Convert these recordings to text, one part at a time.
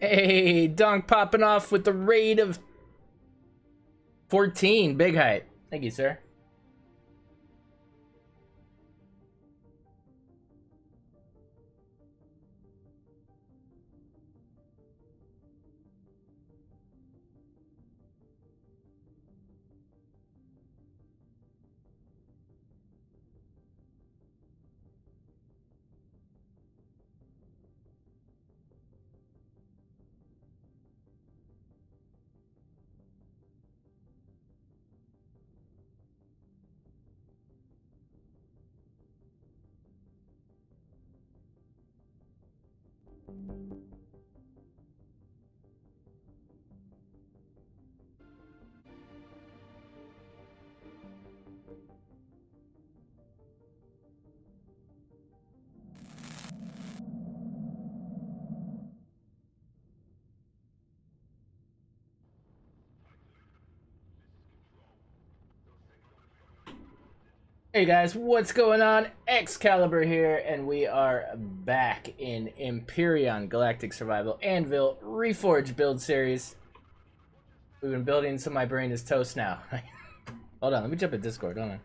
Hey, Donk popping off with the raid of 14. Big height. Thank you, sir. Hey guys, what's going on? XCalibur here, and we are back in Empyrion Galactic Survival Anvil REFORGED build series. We've been building so my brain is toast now. Hold on, let me jump in Discord, hold on.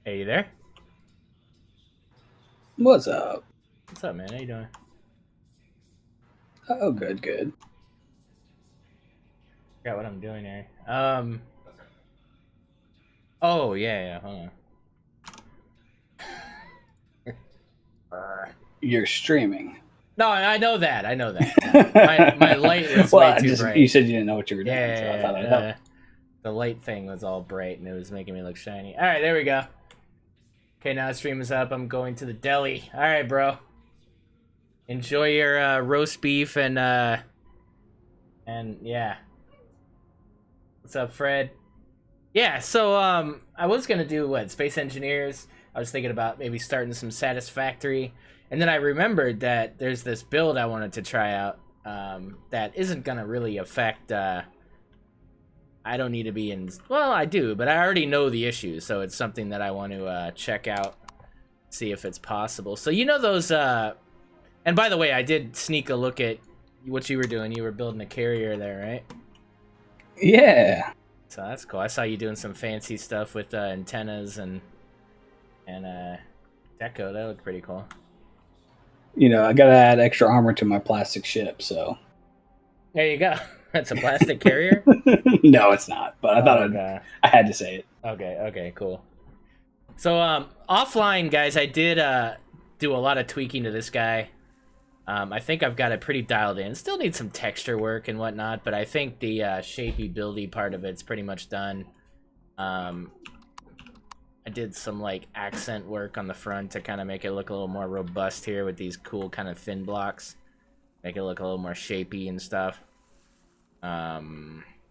Hey, you there? What's up? What's up, man? How you doing? Oh, good, good. Forgot what I'm doing here. Oh, yeah, hold on. You're streaming. No, I know that. I know that. My light is way too bright. You said you didn't know what you were doing, yeah, so I thought I'd help. The light thing was all bright and it was making me look shiny. All right, there we go. Okay, now the stream is up. I'm going to the deli. All right, bro. Enjoy your roast beef and yeah. What's up, Fred? Yeah, so I was gonna do what, Space Engineers. I was thinking about maybe starting some Satisfactory, and then I remembered that there's this build I wanted to try out that isn't gonna really affect. I don't need to be in. Well, I do, but I already know the issues, so it's something that I want to check out, see if it's possible. So you know those. And by the way, I did sneak a look at what you were doing. You were building a carrier there, right? Yeah. So that's cool. I saw you doing some fancy stuff with antennas and deco. That looked pretty cool. You know, I gotta add extra armor to my plastic ship, so. There you go. That's a plastic carrier? No, it's not. But I thought I had to say it. Okay, cool. So offline, guys, I did do a lot of tweaking to this guy. I think I've got it pretty dialed in. Still need some texture work and whatnot, but I think the shapey buildy part of it's pretty much done. I did some like accent work on the front to kind of make it look a little more robust here with these cool kind of thin blocks. Make it look a little more shapey and stuff.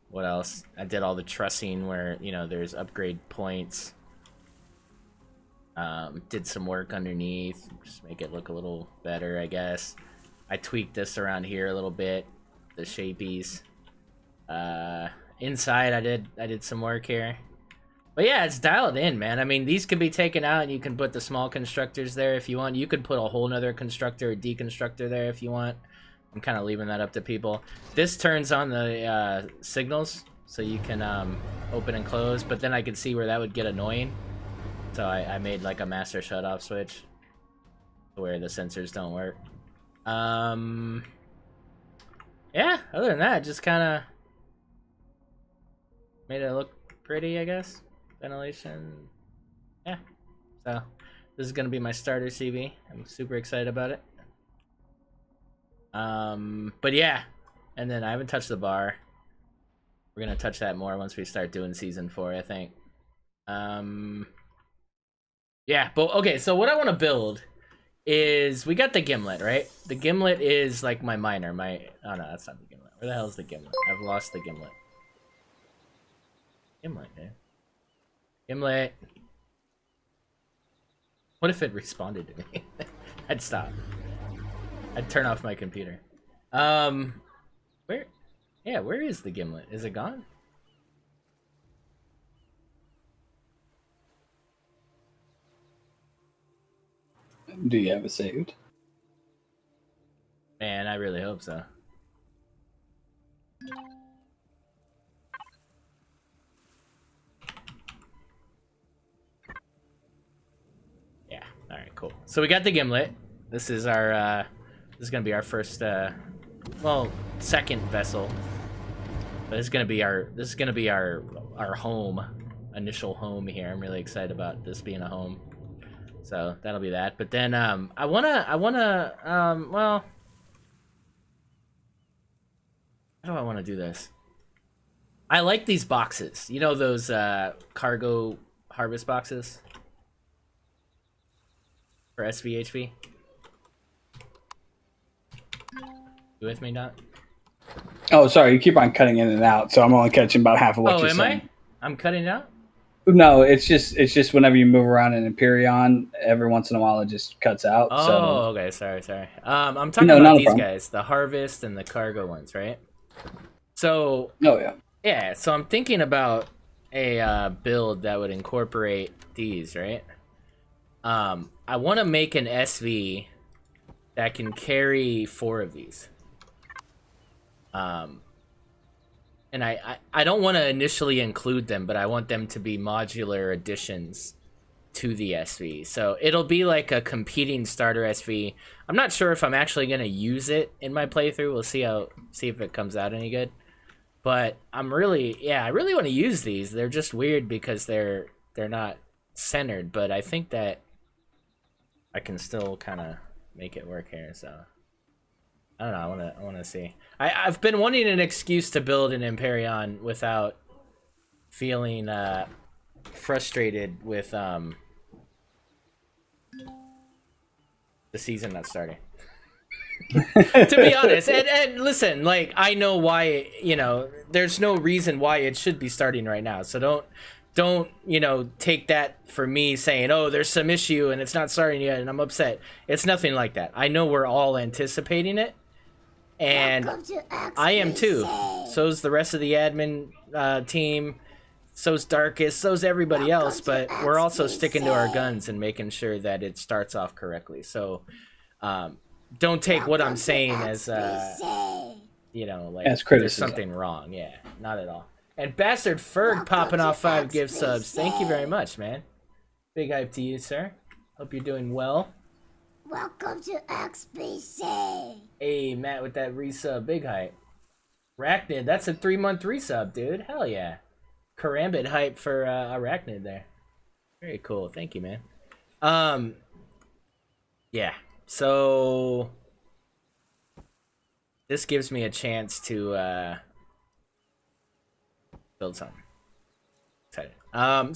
What else? I did all the trussing where, you know, there's upgrade points. Did some work underneath, just make it look a little better, I guess. I tweaked this around here a little bit, the shapies. Inside, I did some work here. But yeah, it's dialed in, man. I mean, these can be taken out, and you can put the small constructors there if you want. You could put a whole nother constructor or deconstructor there if you want. I'm kind of leaving that up to people. This turns on the signals, so you can open and close, but then I could see where that would get annoying. So I made like a master shutoff switch where the sensors don't work. Yeah, other than that, just kind of made it look pretty, I guess. Ventilation. Yeah. So this is going to be my starter CV. I'm super excited about it. But yeah. And then I haven't touched the bar. We're going to touch that more once we start doing season 4, I think. Yeah, but okay, so what I want to build is, we got the gimlet, right? The gimlet is like my miner, oh no, that's not the gimlet. Where the hell is the gimlet? I've lost the gimlet. Gimlet, dude. Gimlet. What if it responded to me? I'd stop. I'd turn off my computer. Where? Yeah, where is the gimlet? Is it gone? Do you have it saved? Man, I really hope so. Yeah, alright, cool. So we got the gimlet. This is our, this is gonna be our first, well, second vessel. But this is gonna be our home, initial home here. I'm really excited about this being a home. So that'll be that. But then, I wanna, well, how do I want to do this? I like these boxes. You know those cargo harvest boxes for SVHV? You with me, Dot? Oh, sorry. You keep on cutting in and out, so I'm only catching about half of what you're saying. Oh, am I? I'm cutting it out? No, it's just whenever you move around in Empyrion, every once in a while it just cuts out. Oh, so. Okay. Sorry. I'm talking about these guys, the harvest and the cargo ones, right? So. Oh yeah. Yeah. So I'm thinking about a build that would incorporate these, right? I want to make an SV that can carry 4 of these. And I don't want to initially include them, but I want them to be modular additions to the SV. So it'll be like a competing starter SV. I'm not sure if I'm actually going to use it in my playthrough. We'll see if it comes out any good. But I really want to use these. They're just weird because they're not centered, but I think that I can still kind of make it work here, so I don't know. I want to see. I've been wanting an excuse to build an Empyrion without feeling frustrated with the season not starting. To be honest, and listen, like I know why. You know, there's no reason why it should be starting right now. So don't take that for me saying, oh, there's some issue and it's not starting yet and I'm upset. It's nothing like that. I know we're all anticipating it. And I am too. So's the rest of the admin team. So's Darkest. So's everybody else. But we're also sticking to our guns and making sure that it starts off correctly. So don't take what I'm saying as, like there's something wrong. Yeah, not at all. And Bastard Ferg popping off 5 gift subs. Thank you very much, man. Big hype to you, sir. Hope you're doing well. Welcome to XBC. Hey, Matt with that resub. Big hype. Arachnid, that's a 3-month resub, dude. Hell yeah. Karambit hype for Arachnid there. Very cool. Thank you, man. Yeah. So this gives me a chance to build something. Excited.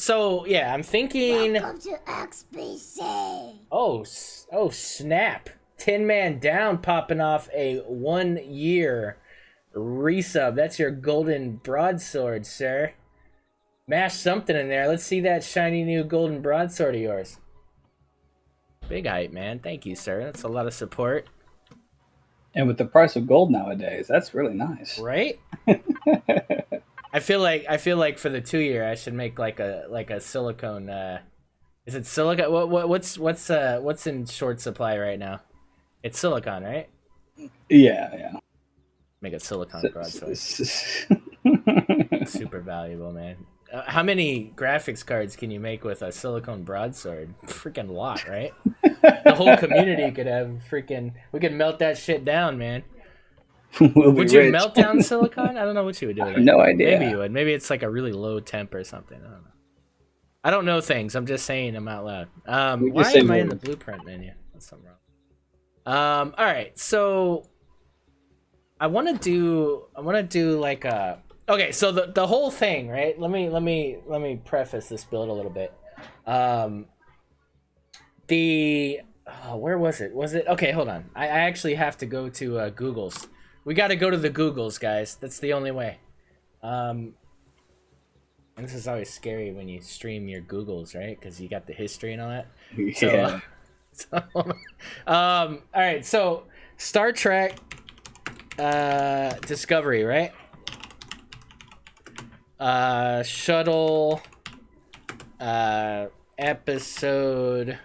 So yeah, I'm thinking. Welcome to XBC. Oh snap! 10-man down, popping off a 1-year resub. That's your golden broadsword, sir. Mash something in there. Let's see that shiny new golden broadsword of yours. Big hype, man. Thank you, sir. That's a lot of support. And with the price of gold nowadays, that's really nice, right? I feel like for the 2-year, I should make like a silicone. Is it silicone? What's in short supply right now? It's silicone, right? Yeah. Make a silicone broadsword. Super valuable, man. How many graphics cards can you make with a silicone broadsword? Freaking lot, right? The whole community could have freaking. We could melt that shit down, man. Would you melt down silicone? I don't know what you would do with it. No idea. Maybe you would. Maybe it's like a really low temp or something. I don't know. I don't know things. I'm just saying them out loud. Why am I in the blueprint menu? That's something wrong. All right. So I want to do like a. Okay. So the whole thing, right? Let me preface this build a little bit. Where was it? Was it okay? Hold on. I actually have to go to Google's. We got to go to the Googles, guys. That's the only way. And this is always scary when you stream your Googles, right? Because you got the history and all that. Yeah. So, all right. So Star Trek Discovery, right? Shuttle episode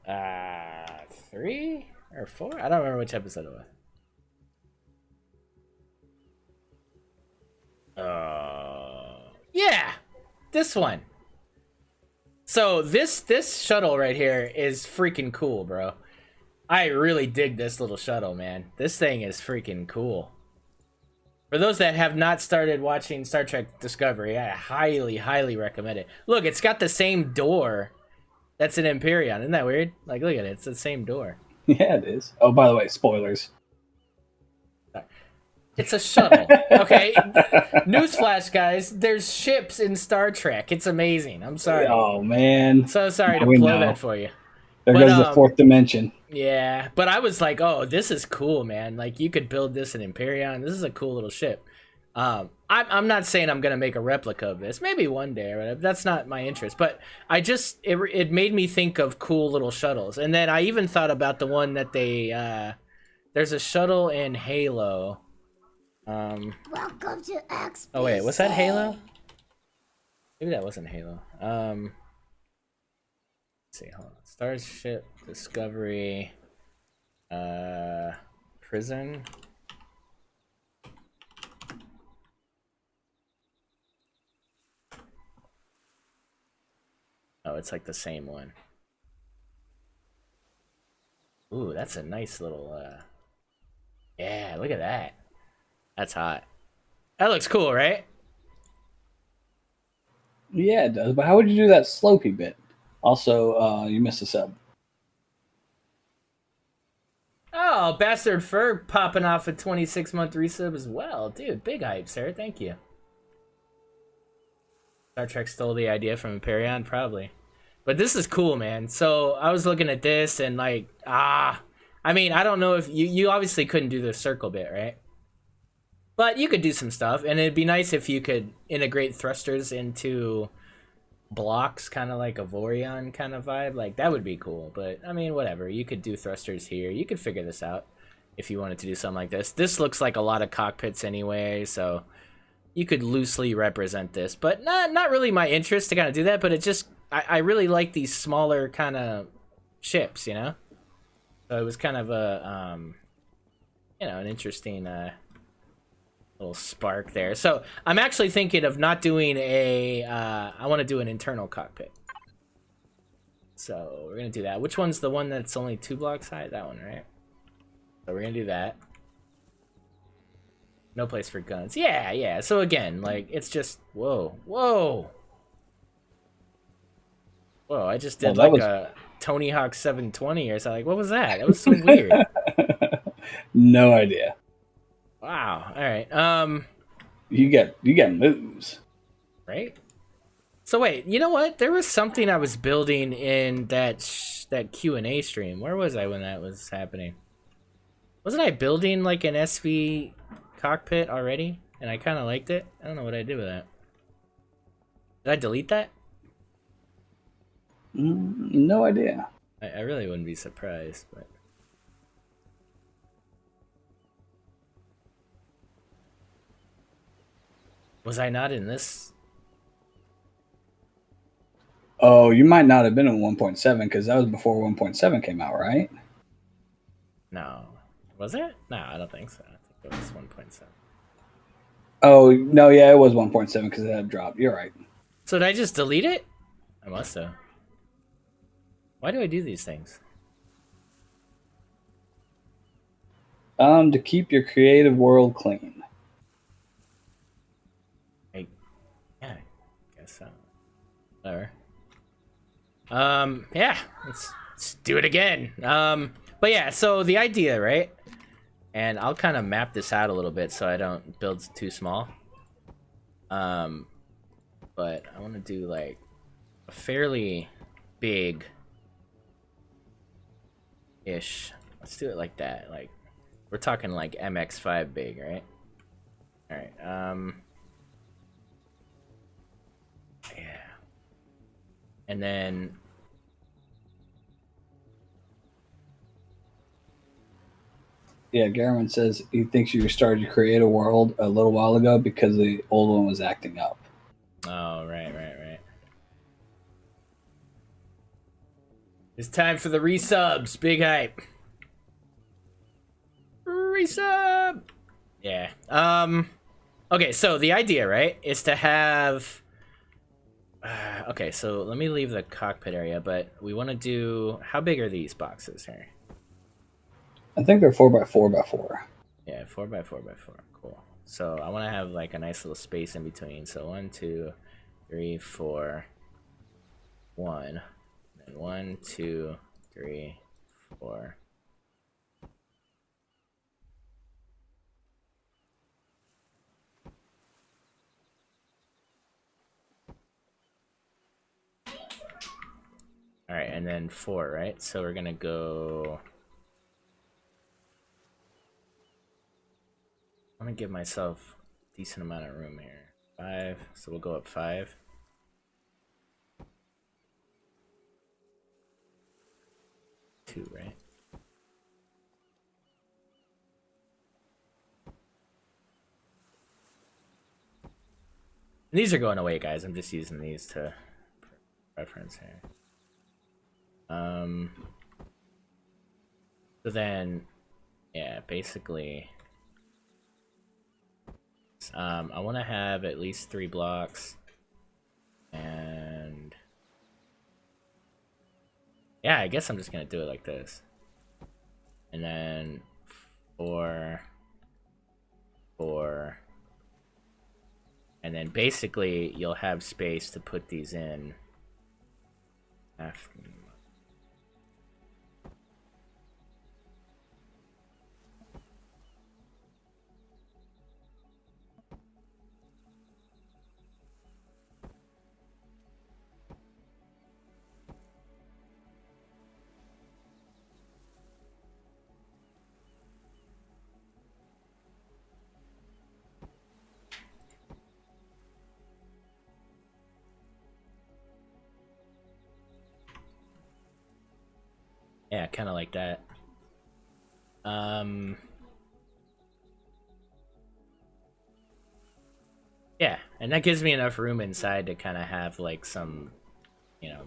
3 or 4. I don't remember which episode it was. Yeah, this one. So this shuttle right here is freaking cool, bro. I really dig this little shuttle, man. This thing is freaking cool. For those that have not started watching Star Trek Discovery, I highly, highly recommend it. Look, it's got the same door that's in Empyrion. Isn't that weird? Like, look at it. It's the same door. Yeah, it is. Oh, by the way, spoilers. It's a shuttle. Okay? Newsflash, guys. There's ships in Star Trek. It's amazing. I'm sorry. Oh, man. So sorry to We blow know. that for you. There goes the fourth dimension. Yeah, but I was like, oh, this is cool, man. Like, you could build this in Empyrion. This is a cool little ship. I'm not saying I'm going to make a replica of this. Maybe one day, or whatever. That's not my interest. But I just, it made me think of cool little shuttles. And then I even thought about the one that they, there's a shuttle in Halo. Welcome to XPC. Oh, wait, was that Halo? Maybe that wasn't Halo. Let's see, hold on. Starship Discovery, Prison. Oh, it's like the same one. Ooh, that's a nice little, yeah, look at that. That's hot. That looks cool, right? Yeah, it does. But how would you do that slopey bit? Also, you missed a sub. Oh, Bastard Ferg popping off a 26-month resub as well. Dude, big hype, sir. Thank you. Star Trek stole the idea from Empyrion, probably. But this is cool, man. So I was looking at this and like, I mean, I don't know if you obviously couldn't do the circle bit, right? But you could do some stuff, and it'd be nice if you could integrate thrusters into blocks, kind of like a Vorion kind of vibe. Like, that would be cool. But, I mean, whatever. You could do thrusters here. You could figure this out if you wanted to do something like this. This looks like a lot of cockpits anyway, so you could loosely represent this. But not really my interest to kind of do that, but it just... I really like these smaller kind of ships, you know? So it was kind of a, you know, an interesting... little spark there. So I'm actually thinking of not doing a I want to do an internal cockpit, so we're gonna do that. Which one's the one that's only 2 blocks high? That one, right? So we're gonna do that. No place for guns. Yeah. So again, like, it's just whoa, I just did like a Tony Hawk 720 or something. Like, what was that? That was so weird. No idea. Wow. All right. You get moves. Right? So wait, you know what? There was something I was building in that Q&A stream. Where was I when that was happening? Wasn't I building like an SV cockpit already? And I kind of liked it. I don't know what I did with that. Did I delete that? No idea. I really wouldn't be surprised, but... Was I not in this? Oh, you might not have been in 1.7 because that was before 1.7 came out, right? No. Was it? No, I don't think so. I think it was 1.7. Oh, no, yeah, it was 1.7 because it had dropped. You're right. So did I just delete it? I must have. Why do I do these things? To keep your creative world clean. Yeah, I guess so. Whatever. Yeah, let's do it again. But yeah, so the idea, right? And I'll kind of map this out a little bit so I don't build too small. But I want to do like a fairly big-ish. Let's do it like that. Like, we're talking like MX5 big, right? All right. And then Yeah, Garmin says he thinks you started to create a world a little while ago because the old one was acting up. oh, right. It's time for the resubs. Big hype. Resub. Yeah. Okay, so the idea, right, is to have okay, so let me leave the cockpit area, but we want to do, how big are these boxes here? I think they're 4x4x4. Yeah, 4x4x4. Cool. So I want to have like a nice little space in between. So 1, 2, 3, 4, 1, and 1, 2, 3, 4. All right, and then 4, right? So we're gonna go. I'm gonna give myself a decent amount of room here. 5. So we'll go up 5. Two, right? These are going away, guys. I'm just using these to reference here. So then, yeah, basically, I want to have at least 3 blocks, and yeah, I guess I'm just gonna do it like this, and then 4, 4, and then basically you'll have space to put these in after. Yeah, kind of like that. Yeah, and that gives me enough room inside to kind of have like some,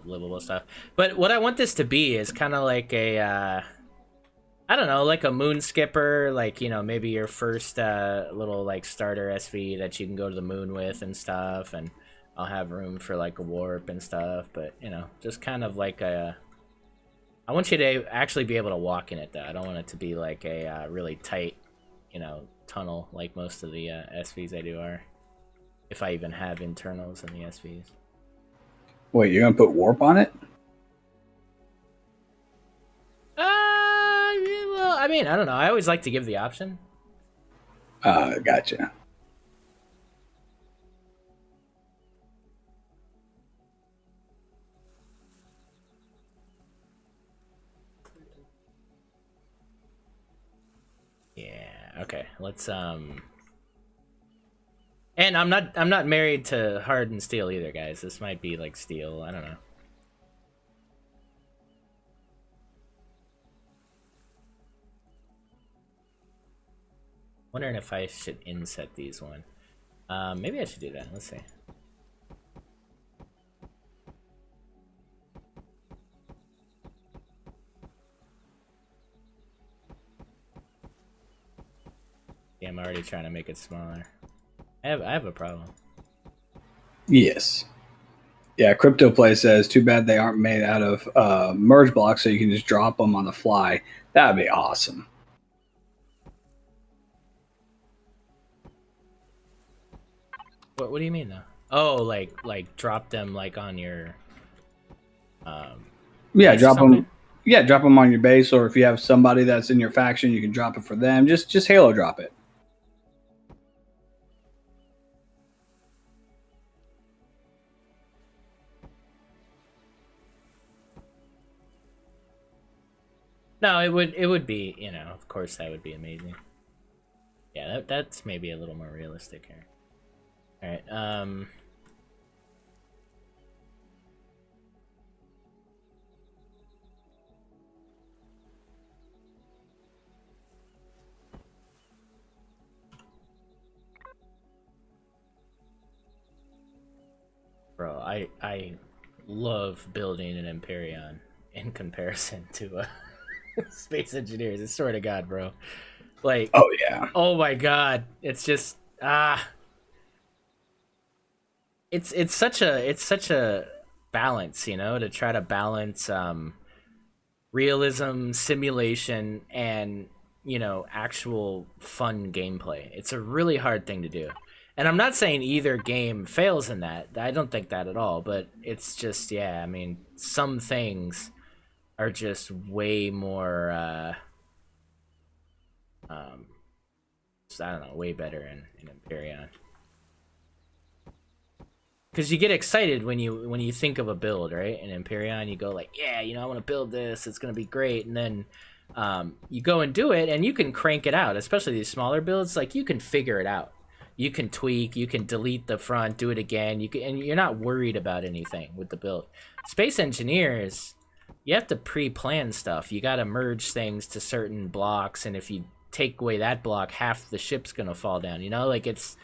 livable stuff. But what I want this to be is kind of like a, I don't know, like a moon skipper, like, maybe your first little like starter SV that you can go to the moon with and stuff, and I'll have room for like a warp and stuff, but just kind of like a, I want you to actually be able to walk in it though. I don't want it to be like a really tight, tunnel like most of the SVs I do are. If I even have internals in the SVs. Wait, you're gonna put warp on it? Well, I mean, I don't know. I always like to give the option. Gotcha. Yeah. Okay. Let's And I'm not married to hardened steel either, guys. This might be like steel. I don't know. Wondering if I should inset these one. Maybe I should do that. Let's see. Yeah, I'm already trying to make it smaller. I have a problem. Yes. Yeah, Crypto Play says, too bad they aren't made out of merge blocks so you can just drop them on the fly. That would be awesome. What do you mean though? Oh, like drop them like on your yeah, drop them. Yeah, drop them on your base, or if you have somebody that's in your faction, you can drop it for them. Just Halo drop it. No, it would be, of course that would be amazing. Yeah, that's maybe a little more realistic here. All right. I love building an Empyrion in comparison to Space Engineers. I swear to God, bro. Like, Oh yeah. oh my God, it's just it's such a balance, you know, to try to balance realism, simulation, and actual fun gameplay. It's a really hard thing to do. And I'm not saying either game fails in that. I don't think that at all. But it's just, yeah, I mean, some things are just way more, I don't know, way better in Empyrion. Because you get excited when you think of a build, right? In Empyrion, you go like, yeah, I want to build this. It's going to be great. And then you go and do it, and you can crank it out. Especially these smaller builds, like, you can figure it out. You can tweak, you can delete the front, do it again. And you're not worried about anything with the build. Space Engineers, you have to pre-plan stuff. You got to merge things to certain blocks, and if you take away that block, half the ship's gonna fall down. Like, it's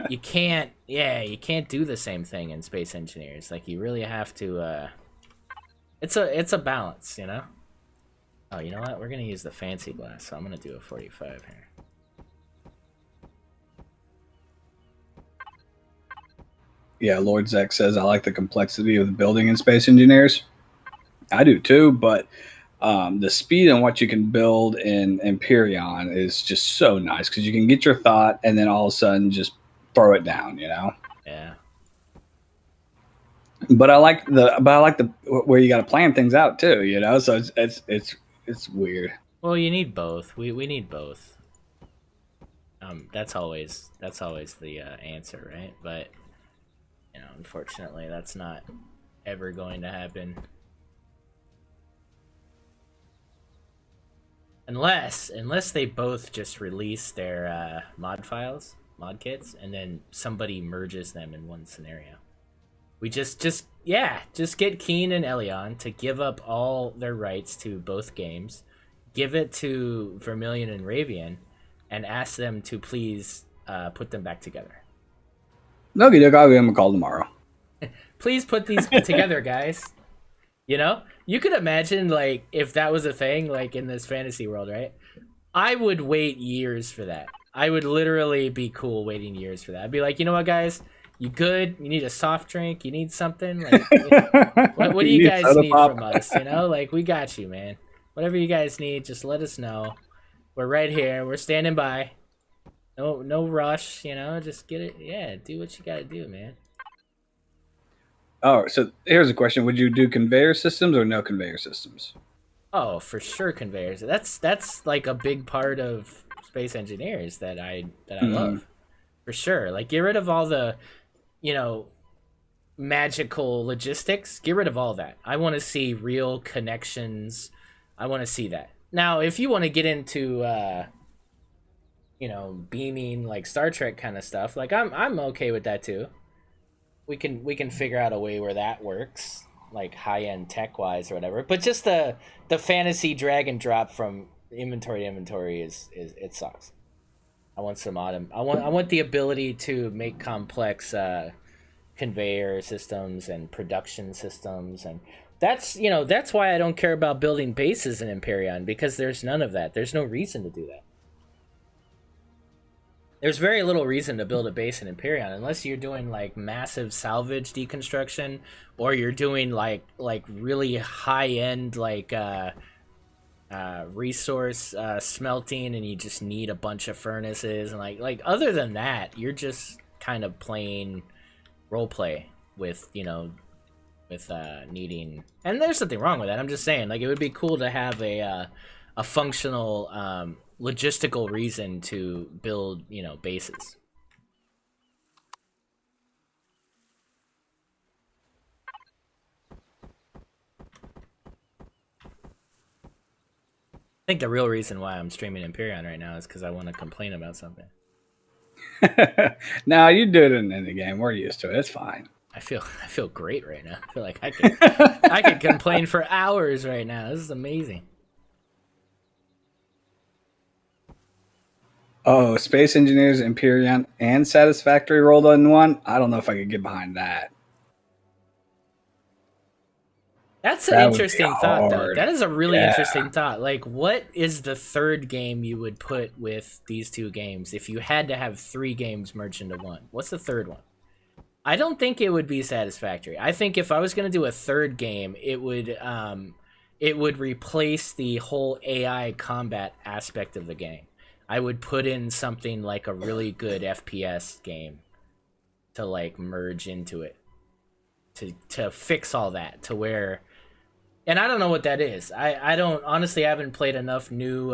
you can't do the same thing in Space Engineers. Like, you really have to. It's a balance, Oh, you know what? We're gonna use the fancy glass, so I'm gonna do a 45 here. Yeah, Lord Zek says I like the complexity of the building in Space Engineers. I do too, but the speed and what you can build in Empyrion is just so nice because you can get your thought and then all of a sudden just throw it down, Yeah. But I like the where you got to plan things out too, So it's weird. Well, you need both. We need both. That's always the answer, right? But unfortunately, that's not ever going to happen. Unless they both just release their mod kits, and then somebody merges them in one scenario. We just get Keen and Elion to give up all their rights to both games, give it to Vermilion and Ravian, and ask them to please put them back together. I'll give them a call tomorrow. Please put these together, guys. You could imagine, like, if that was a thing, like, in this fantasy world, right? I would wait years for that. I would literally be cool waiting years for that. I'd be like, you know what, guys? You good? You need a soft drink? You need something? Like, what do you guys need from us? Like, we got you, man. Whatever you guys need, just let us know. We're right here. We're standing by. No rush, just get it. Yeah, do what you gotta do, man. Oh, so here's a question. Would you do conveyor systems or no conveyor systems? Oh, for sure conveyors. That's like a big part of Space Engineers that I love. For sure. Like, get rid of all the, magical logistics. Get rid of all that. I want to see real connections. I want to see that. Now, if you want to get into beaming, like Star Trek kind of stuff, like I'm okay with that too. We can figure out a way where that works, like high-end tech-wise or whatever. But just the fantasy drag and drop from inventory to inventory is it sucks. I want some I want the ability to make complex conveyor systems and production systems, and that's why I don't care about building bases in Empyrion, because there's none of that. There's no reason to do that. There's very little reason to build a base in Empyrion unless you're doing like massive salvage deconstruction, or you're doing like really high end like resource smelting, and you just need a bunch of furnaces, and like other than that, you're just kind of playing roleplay with needing. And there's nothing wrong with that. I'm just saying, like, it would be cool to have a functional logistical reason to build, bases. I think the real reason why I'm streaming Empyrion right now is because I want to complain about something. No, you do it in the game. We're used to it. It's fine. I feel great right now. I feel like I could complain for hours right now. This is amazing. Oh, Space Engineers, Empyrion, and Satisfactory rolled in one? I don't know if I could get behind that. That's an That would be interesting thought, though. hard. That is a really Yeah. interesting thought. Like, what is the third game you would put with these two games if you had to have 3 games merged into one? What's the third one? I don't think it would be Satisfactory. I think if I was going to do a third game, it would replace the whole AI combat aspect of the game. I would put in something like a really good FPS game to like merge into it to fix all that to where. And I don't know what that is. I don't honestly, I haven't played enough new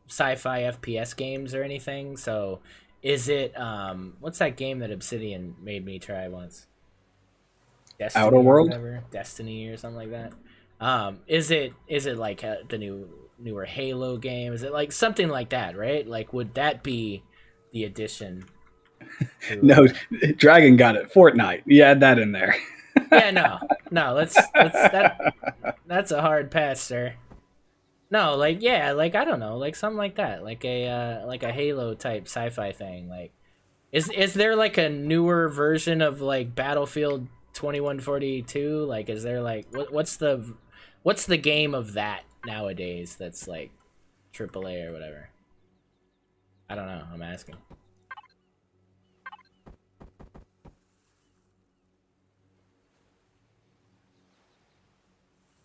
sci-fi FPS games or anything. So, is it what's that game that Obsidian made me try once? Destiny Outer or World? whatever? Destiny or something like that. Is it like the newer Halo game? Is it like something like that? Right? Like, would that be the addition? To, No, Dragon got it. Fortnite. You add that in there. Yeah, no. That's a hard pass, sir. No, like yeah, like I don't know, like something like that, like a Halo type sci-fi thing. Like, is there like a newer version of like Battlefield 2142? Like, is there like what's the game of that nowadays that's like AAA or whatever? I don't know. I'm asking.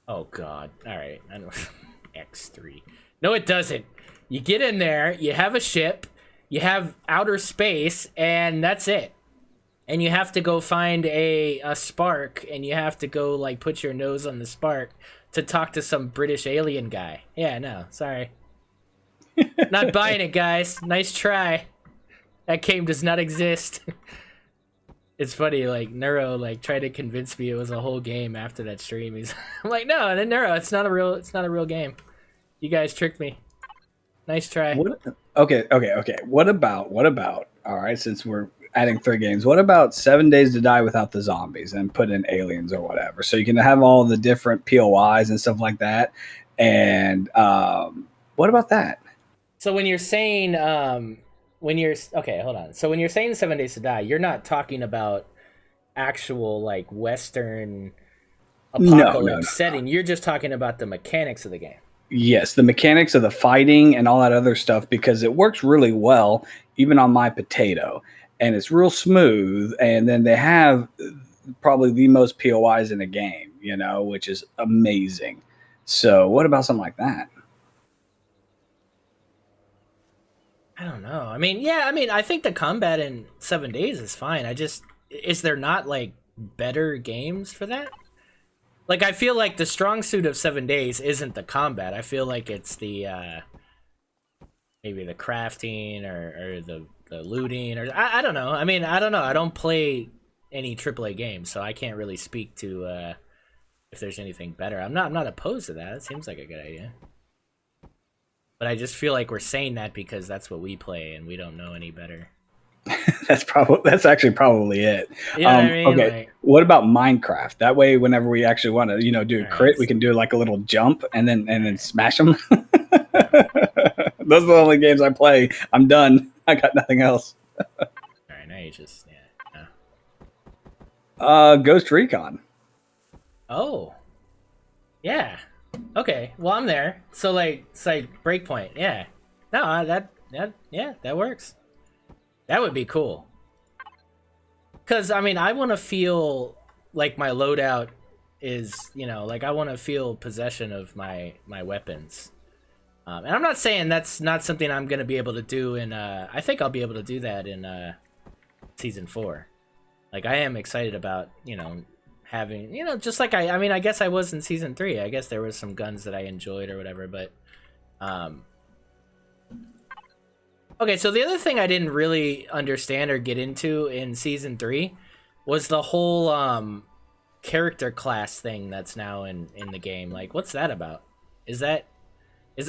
Oh God! All right, I know. X3. No, it doesn't. You get in there, you have a ship, you have outer space, and that's it. And you have to go find a spark, and you have to go like put your nose on the spark to talk to some British alien guy. Yeah, no, sorry. Not buying it, guys. Nice try. That game does not exist. It's funny, like Neuro like tried to convince me it was a whole game after that stream. I'm like, no, Neuro, it's not a real game. You guys tricked me. Nice try. Okay. What about? All right, since we're adding 3 games, what about 7 Days to Die Without the Zombies and put in aliens or whatever, so you can have all the different POIs and stuff like that. And what about that? So when you're saying okay, hold on. So when you're saying 7 Days to Die, you're not talking about actual like Western apocalypse setting. You're just talking about the mechanics of the game. Yes, the mechanics of the fighting and all that other stuff, because it works really well, even on my potato, and it's real smooth. And then they have probably the most POIs in the game, which is amazing. So what about something like that? I don't know. I mean, I think the combat in 7 Days is fine. Is there not like better games for that? Like, I feel like the strong suit of 7 Days isn't the combat. I feel like it's the maybe the crafting or the looting, or I don't know. I mean, I don't know. I don't play any AAA games, so I can't really speak to if there's anything better. I'm not opposed to that. It seems like a good idea. But I just feel like we're saying that because that's what we play, and we don't know any better. That's actually probably it. You know what I mean? Okay. Like, what about Minecraft? That way, whenever we actually want to, do a crit, right. we can do like a little jump and then smash them. Those are the only games I play. I'm done. I got nothing else. All right, now you just Ghost Recon. Oh, yeah. Okay, well I'm there. So like, it's like Breakpoint. Yeah. No, that works. That would be cool. Cause I mean, I want to feel like my loadout is, like I want to feel possession of my weapons. And I'm not saying that's not something I'm gonna be able to do in. I think I'll be able to do that in season 4. Like I am excited about having just like I guess I was in season 3. I guess there was some guns that I enjoyed or whatever, but okay, so the other thing I didn't really understand or get into in season 3 was the whole character class thing that's now in the game. Like, what's that about?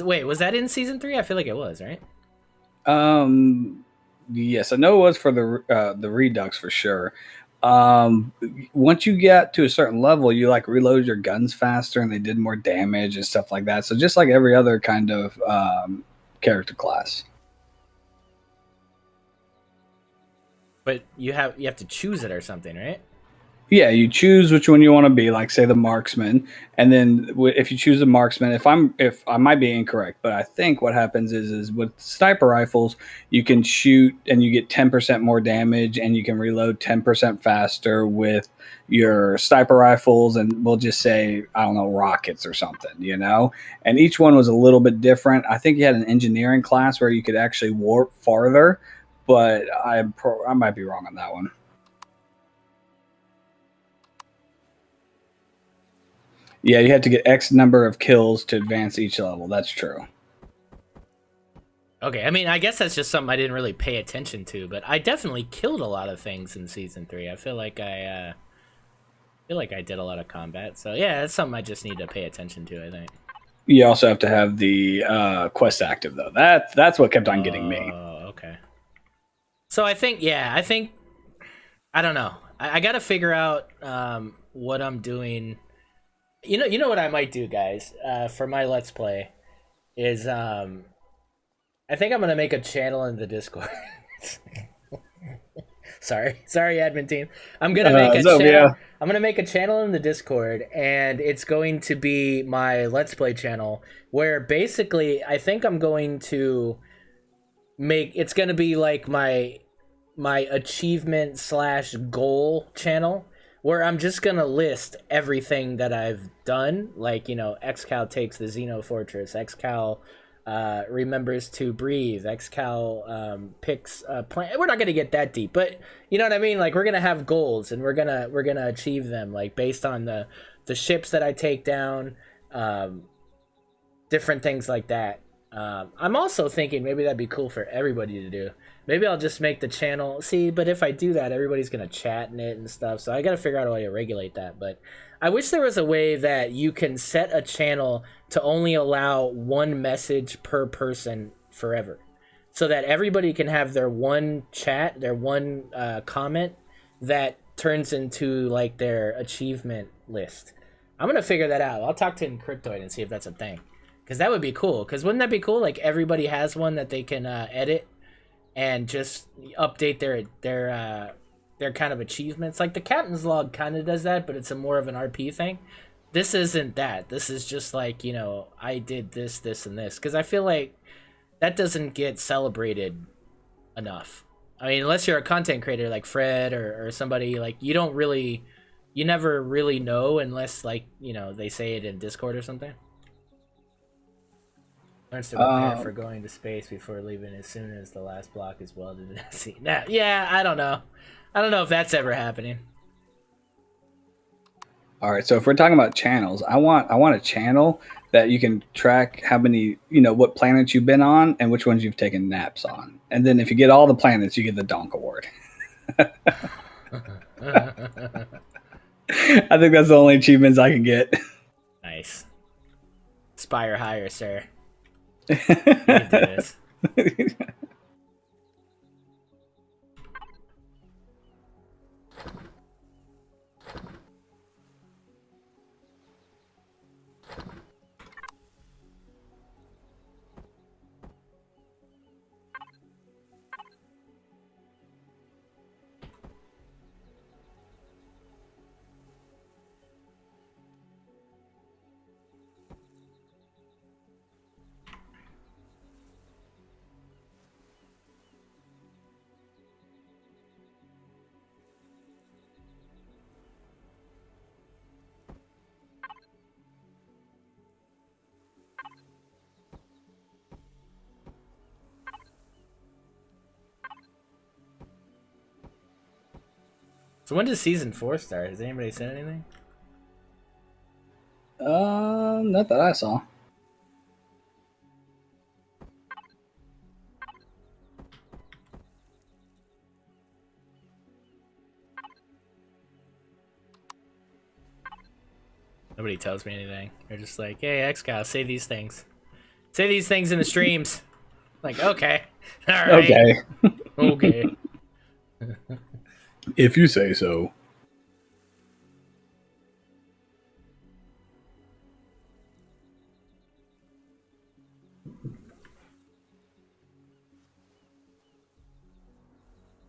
Wait, was that in season 3? I feel like it was, right? Yes, I know it was for the Redux for sure. Once you get to a certain level, you like reload your guns faster and they did more damage and stuff like that. So just like every other kind of character class. But you have to choose it or something, right? Yeah, you choose which one you want to be, like say the marksman, and then if you choose the marksman, if I might be incorrect, but I think what happens is with sniper rifles, you can shoot and you get 10% more damage, and you can reload 10% faster with your sniper rifles, and we'll just say I don't know rockets or something, you know. And each one was a little bit different. I think you had an engineering class where you could actually warp farther, but I might be wrong on that one. Yeah, you have to get X number of kills to advance each level. That's true. Okay, I mean, I guess that's just something I didn't really pay attention to, but I definitely killed a lot of things in season 3. I feel like I did a lot of combat. So yeah, that's something I just need to pay attention to, I think. You also have to have the quest active though. That's what kept on getting me. Oh, okay. So I think I don't know. I got to figure out what I'm doing. You know what I might do, guys, for my Let's Play is I think I'm gonna make a channel in the Discord. sorry, admin team. I'm gonna make a channel. Yeah. I'm gonna make a channel in the Discord, and it's going to be my Let's Play channel, where basically I think I'm going to it's gonna be like my achievement / goal channel, where I'm just gonna list everything that I've done, like, you know, XCal takes the Xeno Fortress, XCal remembers to breathe, XCal picks a plant. We're not gonna get that deep, but you know what I mean. Like, we're gonna have goals, and we're gonna achieve them, like based on the ships that I take down, different things like that. I'm also thinking maybe that'd be cool for everybody to do. Maybe I'll just make the channel. See, but if I do that, everybody's going to chat in it and stuff. So I got to figure out a way to regulate that. But I wish there was a way that you can set a channel to only allow one message per person forever. So that everybody can have their one chat, their one comment that turns into like their achievement list. I'm going to figure that out. I'll talk to Encryptoid and see if that's a thing. Because that would be cool. Because wouldn't that be cool? Like, everybody has one that they can edit and just update their kind of achievements. Like the captain's log kind of does that, but it's a more of an RP thing. This isn't that. This is just like, you know, I did this, this, and this. Because I feel like that doesn't get celebrated enough. I mean, unless you're a content creator like Fred or somebody, like, you never really know unless, like, you know, they say it in Discord or something. Learns to prepare for going to space before leaving as soon as the last block is welded. Yeah, I don't know. I don't know if that's ever happening. All right, so if we're talking about channels, I want a channel that you can track how many, you know, what planets you've been on and which ones you've taken naps on. And then if you get all the planets, you get the Donk Award. I think that's the only achievements I can get. Nice. Aspire higher, sir. You can do this. So when does season 4 start? Has anybody said anything? Not that I saw. Nobody tells me anything. They're just like, hey, XCal, say these things. Say these things in the streams. Like, okay. All right. Okay. Okay. If you say so.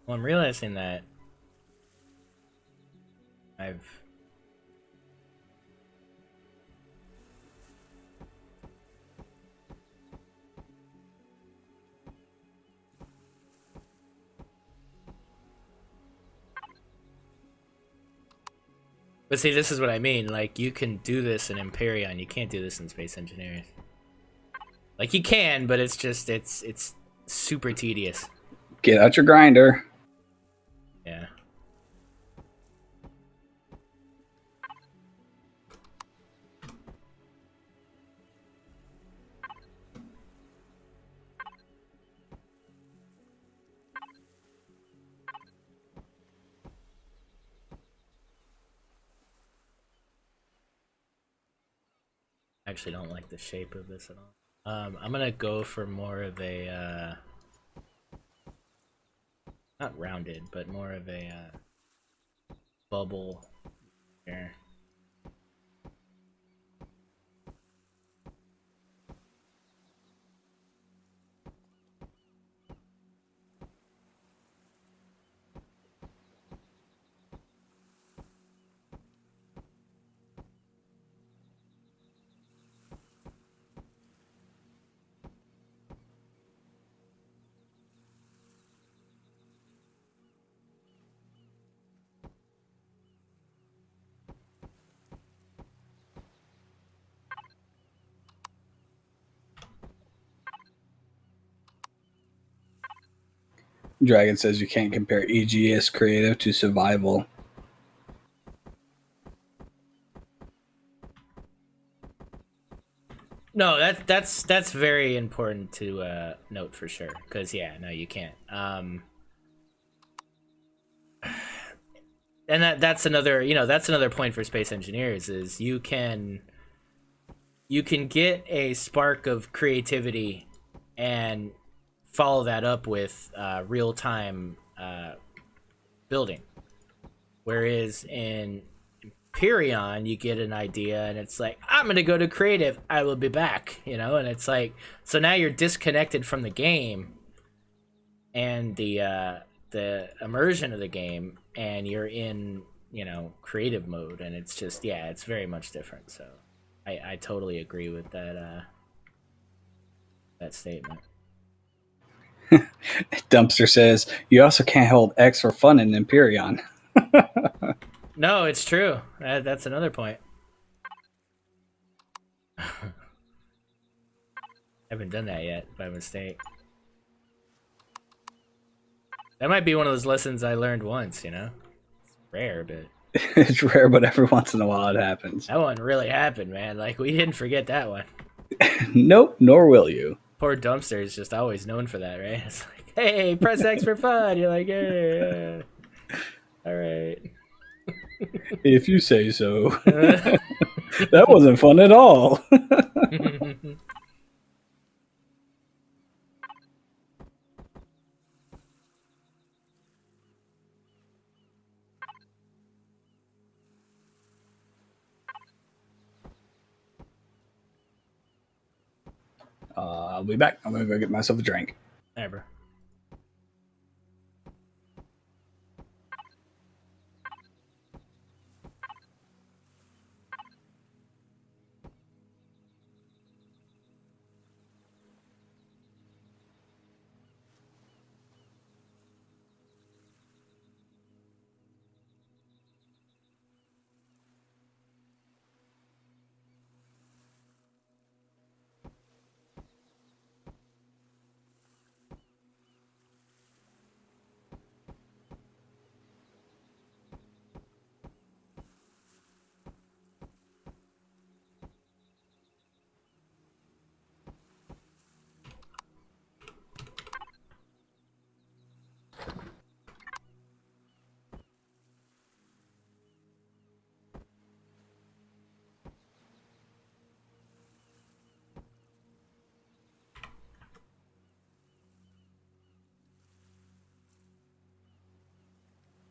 Well, I'm realizing that But see, this is what I mean. Like, you can do this in Empyrion. You can't do this in Space Engineers. Like, you can, but it's just, it's super tedious. Get out your grinder. Yeah. I actually don't like the shape of this at all. I'm gonna go for more of a, not rounded, but more of a, bubble here. Dragon says you can't compare EGS creative to survival. No, that's very important to note for sure. Because yeah, no, you can't. And that's another, that's another point for Space Engineers is you can get a spark of creativity and follow that up with real time building, whereas in Empyrion, you get an idea and it's like, I'm gonna go to creative, I will be back, and it's like, so now you're disconnected from the game and the immersion of the game, and you're in, creative mode, and it's just, yeah, it's very much different. So I totally agree with that that statement. Dumpster says you also can't hold X for fun in Empyrion. No, it's true. That's another point. I haven't done that yet by mistake. That might be one of those lessons I learned once, It's rare, but... It's rare, but every once in a while it happens. That one really happened, man. Like, we didn't forget that one. Nope, nor will you. Poor Dumpster is just always known for that, right? It's like, hey, press X for fun. You're like, hey, all right. If you say so. That wasn't fun at all. I'll be back. I'm going to go get myself a drink. All right, bro.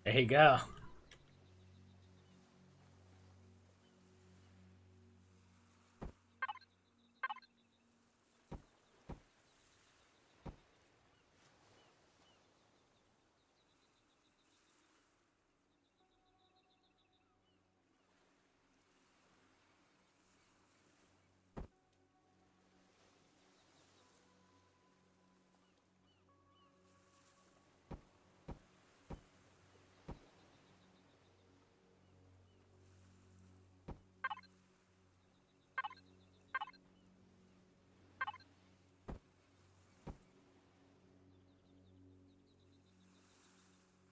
There you go.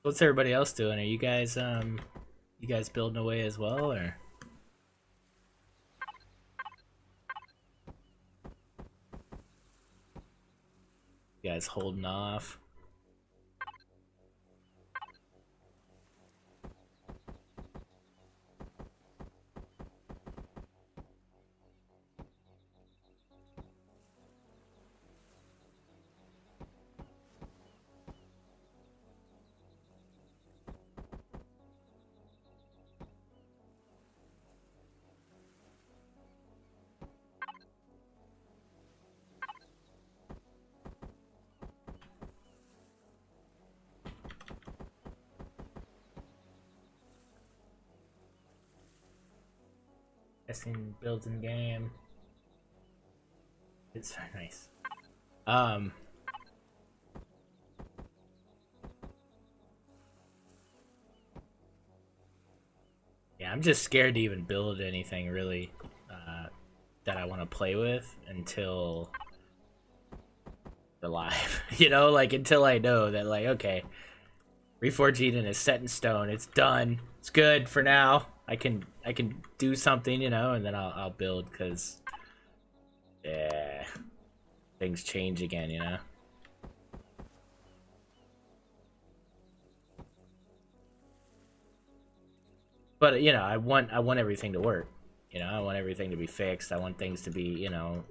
What's everybody else doing? Are you guys building away as well, or you guys holding off? Testing builds in game. It's very nice. Yeah, I'm just scared to even build anything really that I want to play with until the live. You know, like until I know that, like, okay, REFORGED Eden is set in stone. It's done. It's good for now. I can do something, you know, and then I'll build, because yeah, things change again, you know. But you know, I want everything to work. You know, I want everything to be fixed. I want things to be, you know,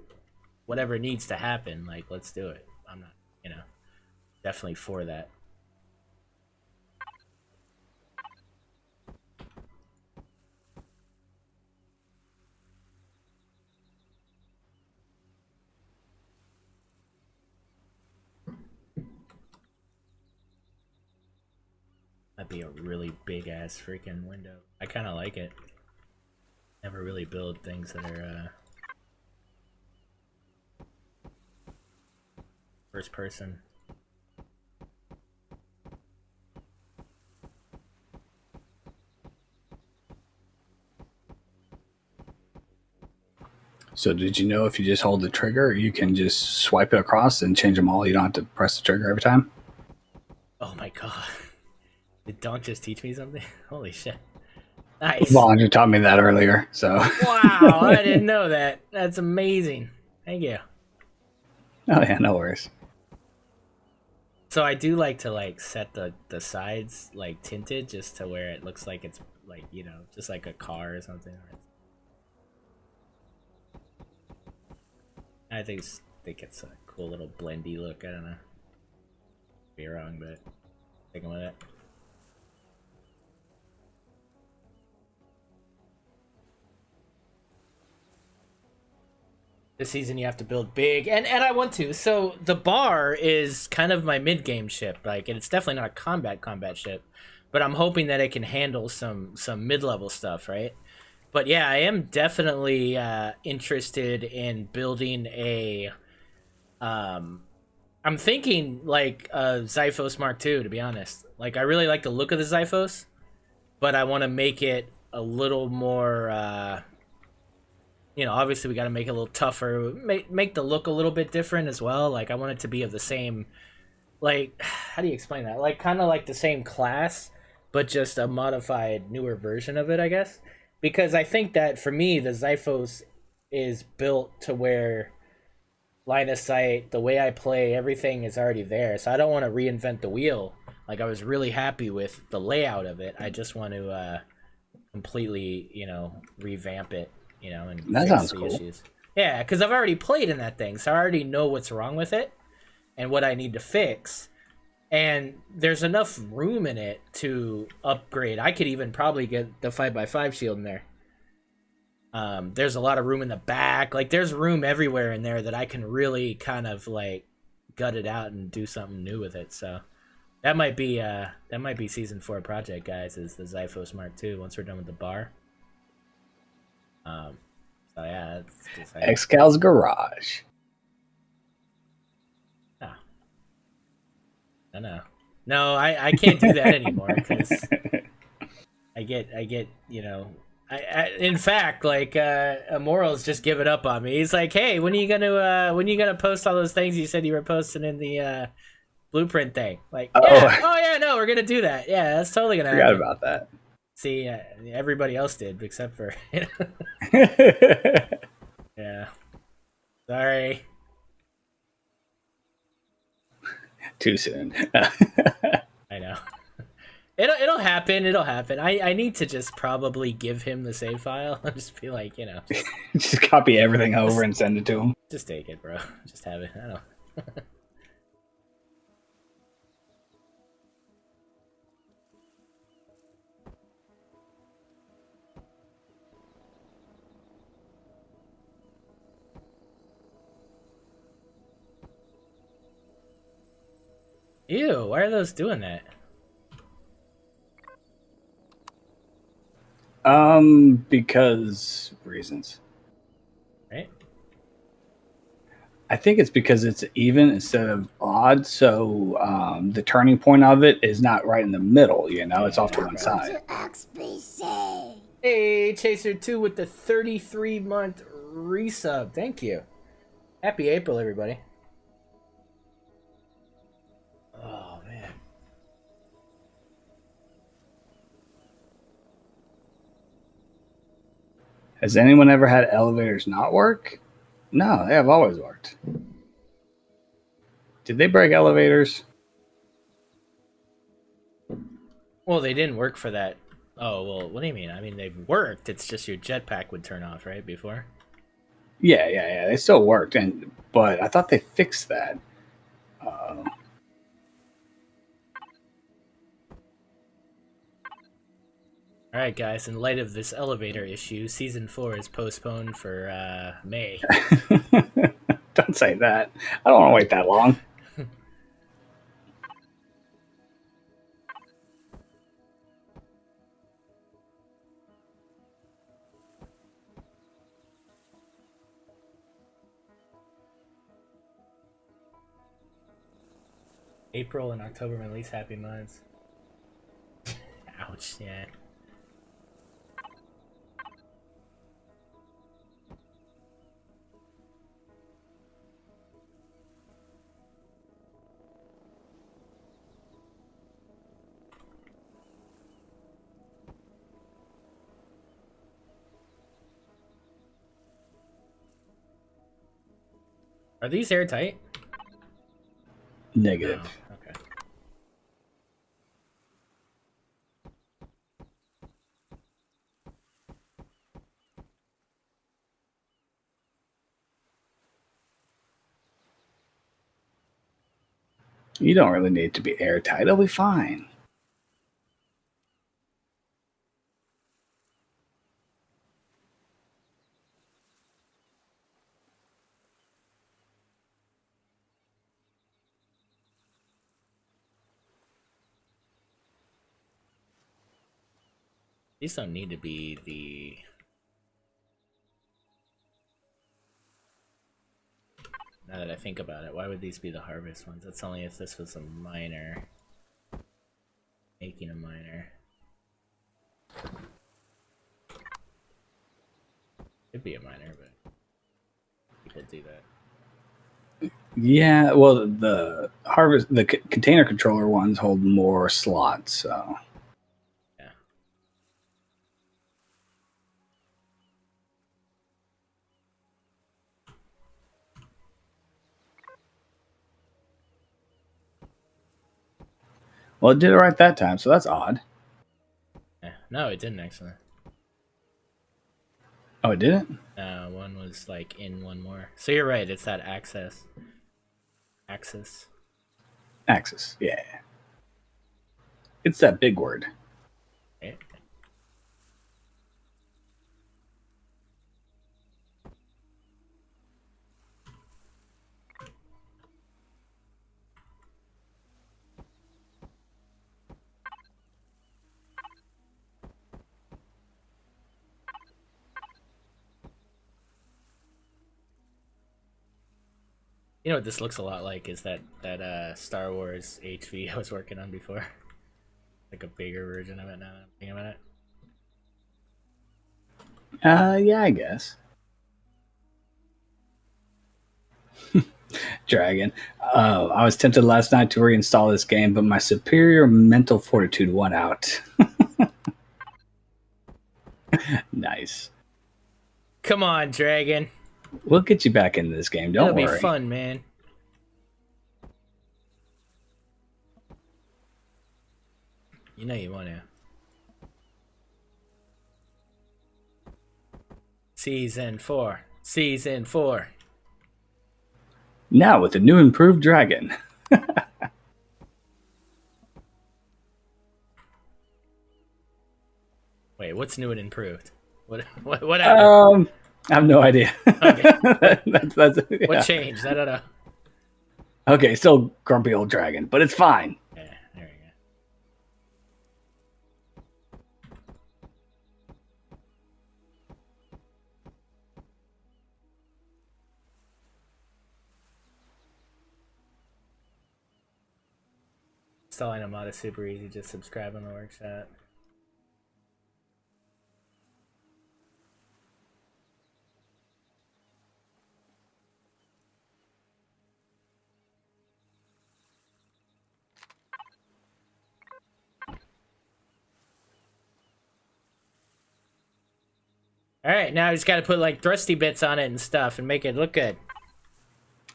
whatever needs to happen. Like, let's do it. I'm not, you know, definitely for that. That'd be a really big ass freaking window. I kind of like it. Never really build things that are first person. So did you know if you just hold the trigger, you can just swipe it across and change them all? You don't have to press the trigger every time? Oh my god. Did Donk just teach me something? Holy shit. Nice. Well, you taught me that earlier, so. Wow, I didn't know that. That's amazing. Thank you. Oh yeah, no worries. So I do like to like set the sides like tinted just to where it looks like it's like, you know, just like a car or something. I think it's a cool little blendy look. I don't know. Be wrong, but sticking with it. This season you have to build big, and I want to. So the bar is kind of my mid-game ship, like, and it's definitely not a combat ship, but I'm hoping that it can handle some mid-level stuff, right? But yeah, I am definitely interested in building a. I'm thinking like a Xiphos Mark II, to be honest. Like, I really like the look of the Xiphos, but I want to make it a little more. You know, obviously we got to make it a little tougher, make the look a little bit different as well. Like, I want it to be of the same, like, how do you explain that? Like, kind of like the same class, but just a modified, newer version of it, I guess. Because I think that for me, the Xiphos is built to where line of sight, the way I play, everything is already there. So I don't want to reinvent the wheel. Like, I was really happy with the layout of it. I just want to completely, you know, revamp it. You know, and that fix sounds the cool. issues. Yeah, because I've already played in that thing, so I already know what's wrong with it and what I need to fix. And there's enough room in it to upgrade. I could even probably get the 5x5 shield in there. There's a lot of room in the back. Like, there's room everywhere in there that I can really kind of like gut it out and do something new with it. So that might be season 4 project, guys. Is the Xiphos Mark II once we're done with the bar. So yeah, it's just like, XCal's garage. oh. No, I can't do that anymore because I get, you know, I in fact, like, Moral's just given up on me. He's like, hey, when are you gonna post all those things you said you were posting in the blueprint thing. Like, Oh. yeah, oh yeah, no, we're gonna do that. Yeah, that's totally gonna Forgot happen. about that. See, everybody else did except for yeah. Sorry. Too soon. I know. It'll happen. It'll happen. I need to just probably give him the save file. I'll just be like, Just copy everything over and send it to him. just take it, bro. Just have it. I don't. Ew, why are those doing that? Because reasons. Right? I think it's because it's even instead of odd, so the turning point of it is not right in the middle, it's off to one side. To XBC. Hey, Chaser2 with the 33-month resub. Thank you. Happy April, everybody. Oh, man. Has anyone ever had elevators not work? No, they have always worked. Did they break elevators? Well, they didn't work for that. Oh, well, what do you mean? I mean, they've worked. It's just your jetpack would turn off, right, before? Yeah. They still worked, but I thought they fixed that. Alright, guys, in light of this elevator issue, Season 4 is postponed for May. Don't say that. I don't want to wait that long. April and October, my least happy months. Ouch, yeah. Are these airtight? Negative. Oh, okay. You don't really need to be airtight. It'll be fine. These don't need to be the... Now that I think about it, why would these be the harvest ones? That's only if this was a miner. Making a miner. Could be a miner, but people do that. Yeah, well, the container controller ones hold more slots, so... Yeah. Well, it did it right that time, so that's odd. Yeah. No, it didn't actually. Oh, it didn't? One was like in one more. So you're right, it's that access. Axis. Axis, yeah. It's that big word. Right? You know what this looks a lot like is that Star Wars HV I was working on before. Like a bigger version of it now that I'm thinking about it. Yeah, I guess. Dragon. I was tempted last night to reinstall this game, but my superior mental fortitude won out. Nice. Come on, Dragon. We'll get you back into this game. Don't worry. It'll be fun, man. You know you want to. Season 4. Season 4. Now with the new improved dragon. Wait, what's new and improved? What happened? I have no idea. Okay. Yeah. What changed? I don't know. Okay, still grumpy old dragon, but it's fine. Yeah, there we go. Installing a mod is super easy. Just subscribe on the workshop. All right, now I just got to put like thrusty bits on it and stuff and make it look good.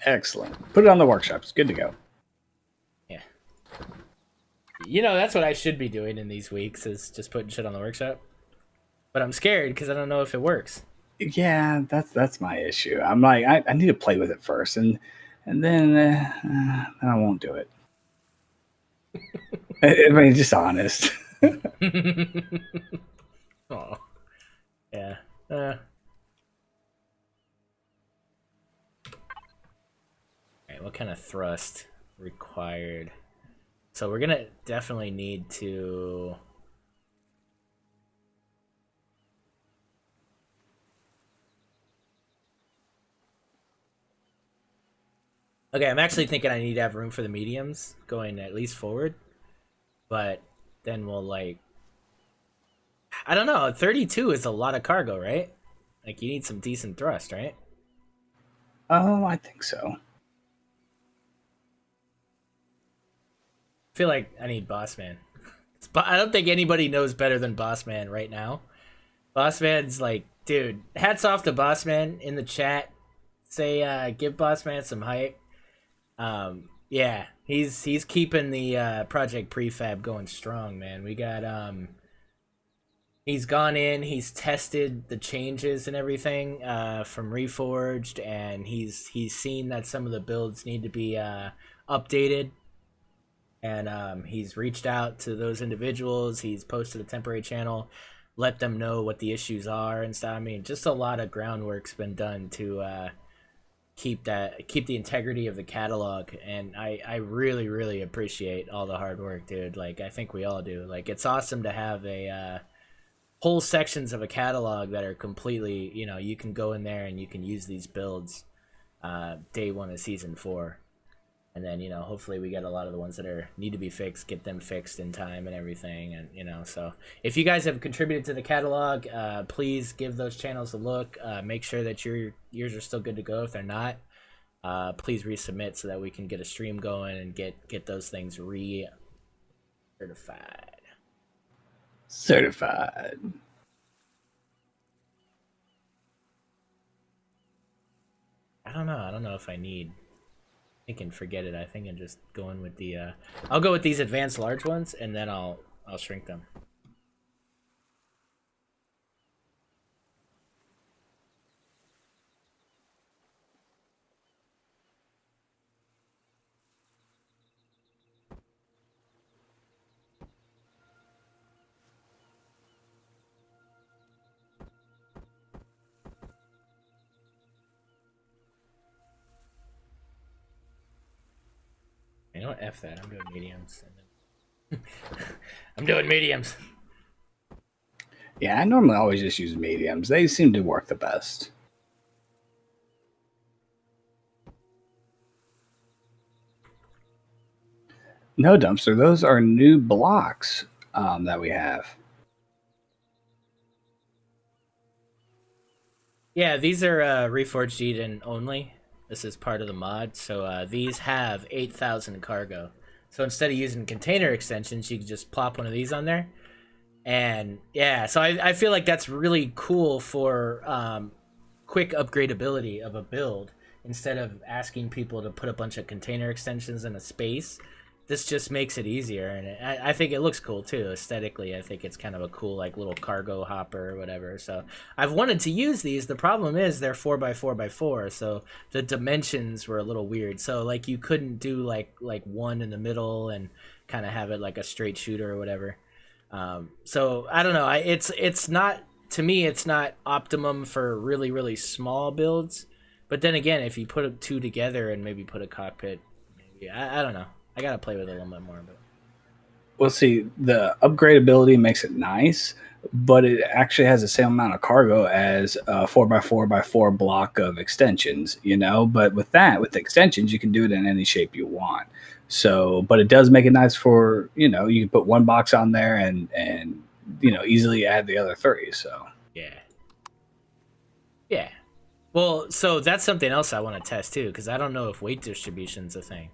Excellent. Put it on the workshop. It's good to go. Yeah. You know, that's what I should be doing in these weeks is just putting shit on the workshop. But I'm scared because I don't know if it works. Yeah, that's my issue. I'm like, I need to play with it first, and then I won't do it. I mean, just honest. Oh, yeah. Alright, what kind of thrust required? So we're gonna definitely need to... Okay, I'm actually thinking I need to have room for the mediums going at least forward. But then we'll like... I don't know, 32 is a lot of cargo, right? Like you need some decent thrust, right? Oh, I think so. I feel like I need Boss Man. But I don't think anybody knows better than Boss Man right now. Boss Man's like, dude, hats off to Boss Man in the chat. Say, give Boss Man some hype. Yeah, he's keeping the Project Prefab going strong, man. We got he's gone in, he's tested the changes and everything from Reforged, and he's seen that some of the builds need to be updated. And he's reached out to those individuals. He's posted a temporary channel, let them know what the issues are and stuff. I mean, just a lot of groundwork's been done to keep the integrity of the catalog. And I really, really appreciate all the hard work, dude. Like, I think we all do. Like, it's awesome to have a whole sections of a catalog that are completely, you know, you can go in there and you can use these builds day one of season 4. And then, you know, hopefully we get a lot of the ones that need to be fixed, get them fixed in time and everything. And, you know, so if you guys have contributed to the catalog, please give those channels a look. Make sure that yours are still good to go. If they're not, please resubmit so that we can get a stream going and get those things certified. Certified. I don't know if I need... I can forget it. I think I'm just going with the I'll go with these advanced large ones and then I'll shrink them. You know what? F that. I'm doing mediums. I'm doing mediums. Yeah, I normally always just use mediums. They seem to work the best. No, Dumpster, those are new blocks that we have. Yeah, these are Reforged Eden only. This is part of the mod. So these have 8,000 cargo. So instead of using container extensions, you can just plop one of these on there. And yeah, so I feel like that's really cool for quick upgradability of a build. Instead of asking people to put a bunch of container extensions in a space, this just makes it easier. And I think it looks cool too, aesthetically. I think it's kind of a cool like little cargo hopper or whatever. So I've wanted to use these. The problem is they're 4x4x4, so the dimensions were a little weird. So like you couldn't do like one in the middle and kind of have it like a straight shooter or whatever. So I don't know. It's not, to me, it's not optimum for really, really small builds. But then again, if you put two together and maybe put a cockpit, maybe I don't know. I gotta play with it a little bit more. But Well, see, the upgradability makes it nice, but it actually has the same amount of cargo as a 4x4x4 block of extensions, you know? But with that, with the extensions, you can do it in any shape you want. So, but it does make it nice for, you know, you can put one box on there and you know, easily add the other three. So, yeah. Well, so that's something else I want to test too, because I don't know if weight distribution's a thing.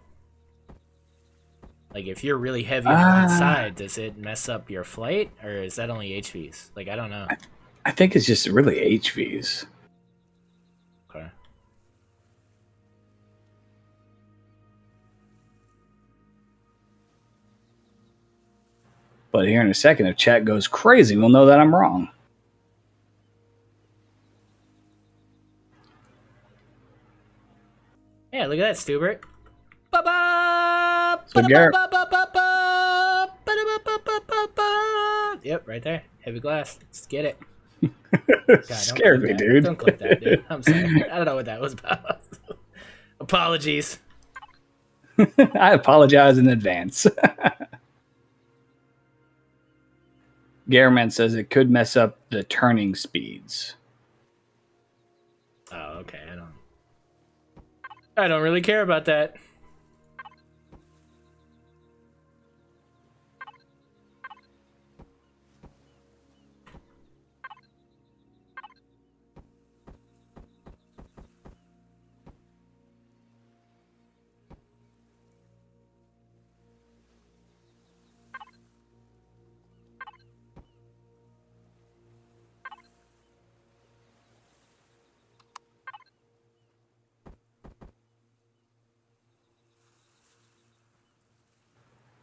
Like, if you're really heavy on one side, does it mess up your flight, or is that only HVs? Like, I don't know. I think it's just really HVs. Okay. But here in a second, if chat goes crazy, we'll know that I'm wrong. Yeah, look at that, Stubert. So Garrett, Yep, right there. Heavy glass. Let's get it. God, scared me, dude. Don't click that, dude. I'm sorry. I don't know what that was about. Apologies. I apologize in advance. Garriman says it could mess up the turning speeds. Oh, okay. I don't really care about that.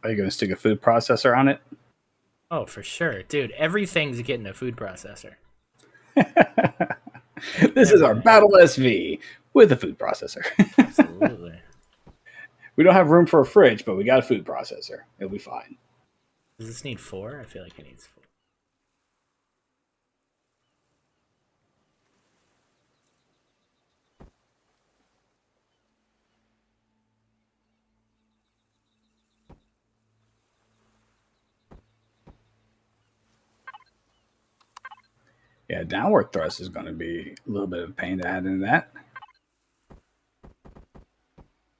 Are you going to stick a food processor on it? Oh, for sure. Dude, everything's getting a food processor. This is our Battle SV with a food processor. Absolutely. We don't have room for a fridge, but we got a food processor. It'll be fine. Does this need 4? I feel like it needs 4. Yeah, downward thrust is going to be a little bit of a pain to add into that.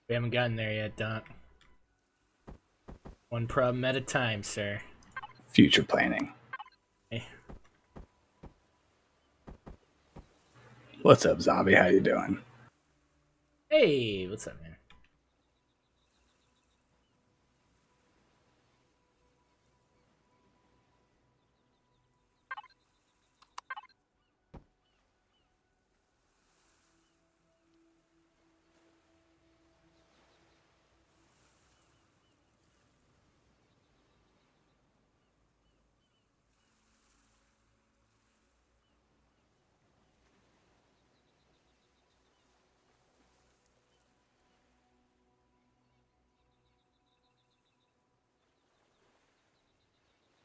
We haven't gotten there yet, Doc. One problem at a time, sir. Future planning. Hey. What's up, Zombie? How you doing? Hey, what's up, man?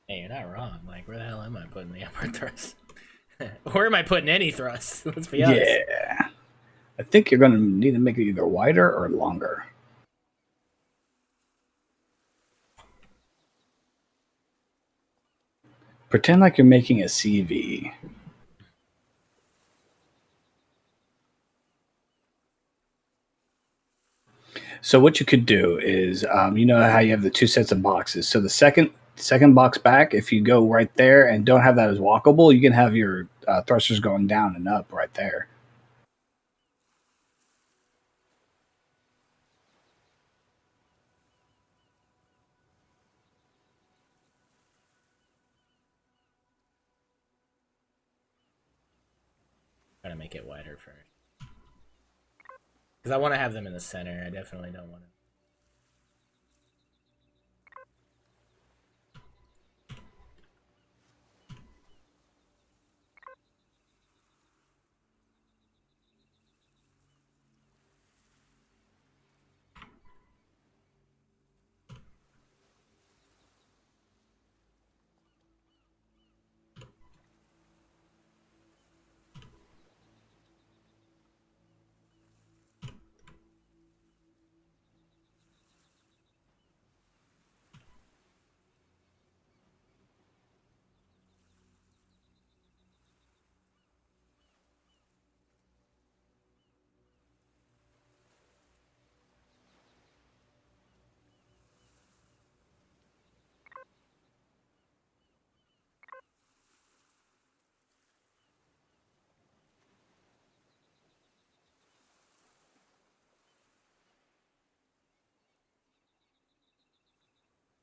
Hey, you're not wrong. Like, where the hell am I putting the upward thrust? Where am I putting any thrust? Let's be honest. Yeah. I think you're going to need to make it either wider or longer. Pretend like you're making a CV. So what you could do is, you know how you have the two sets of boxes. So the second box back, if you go right there and don't have that as walkable, you can have your thrusters going down and up right there. to make it wider first. Because I want to have them in the center. I definitely don't want to.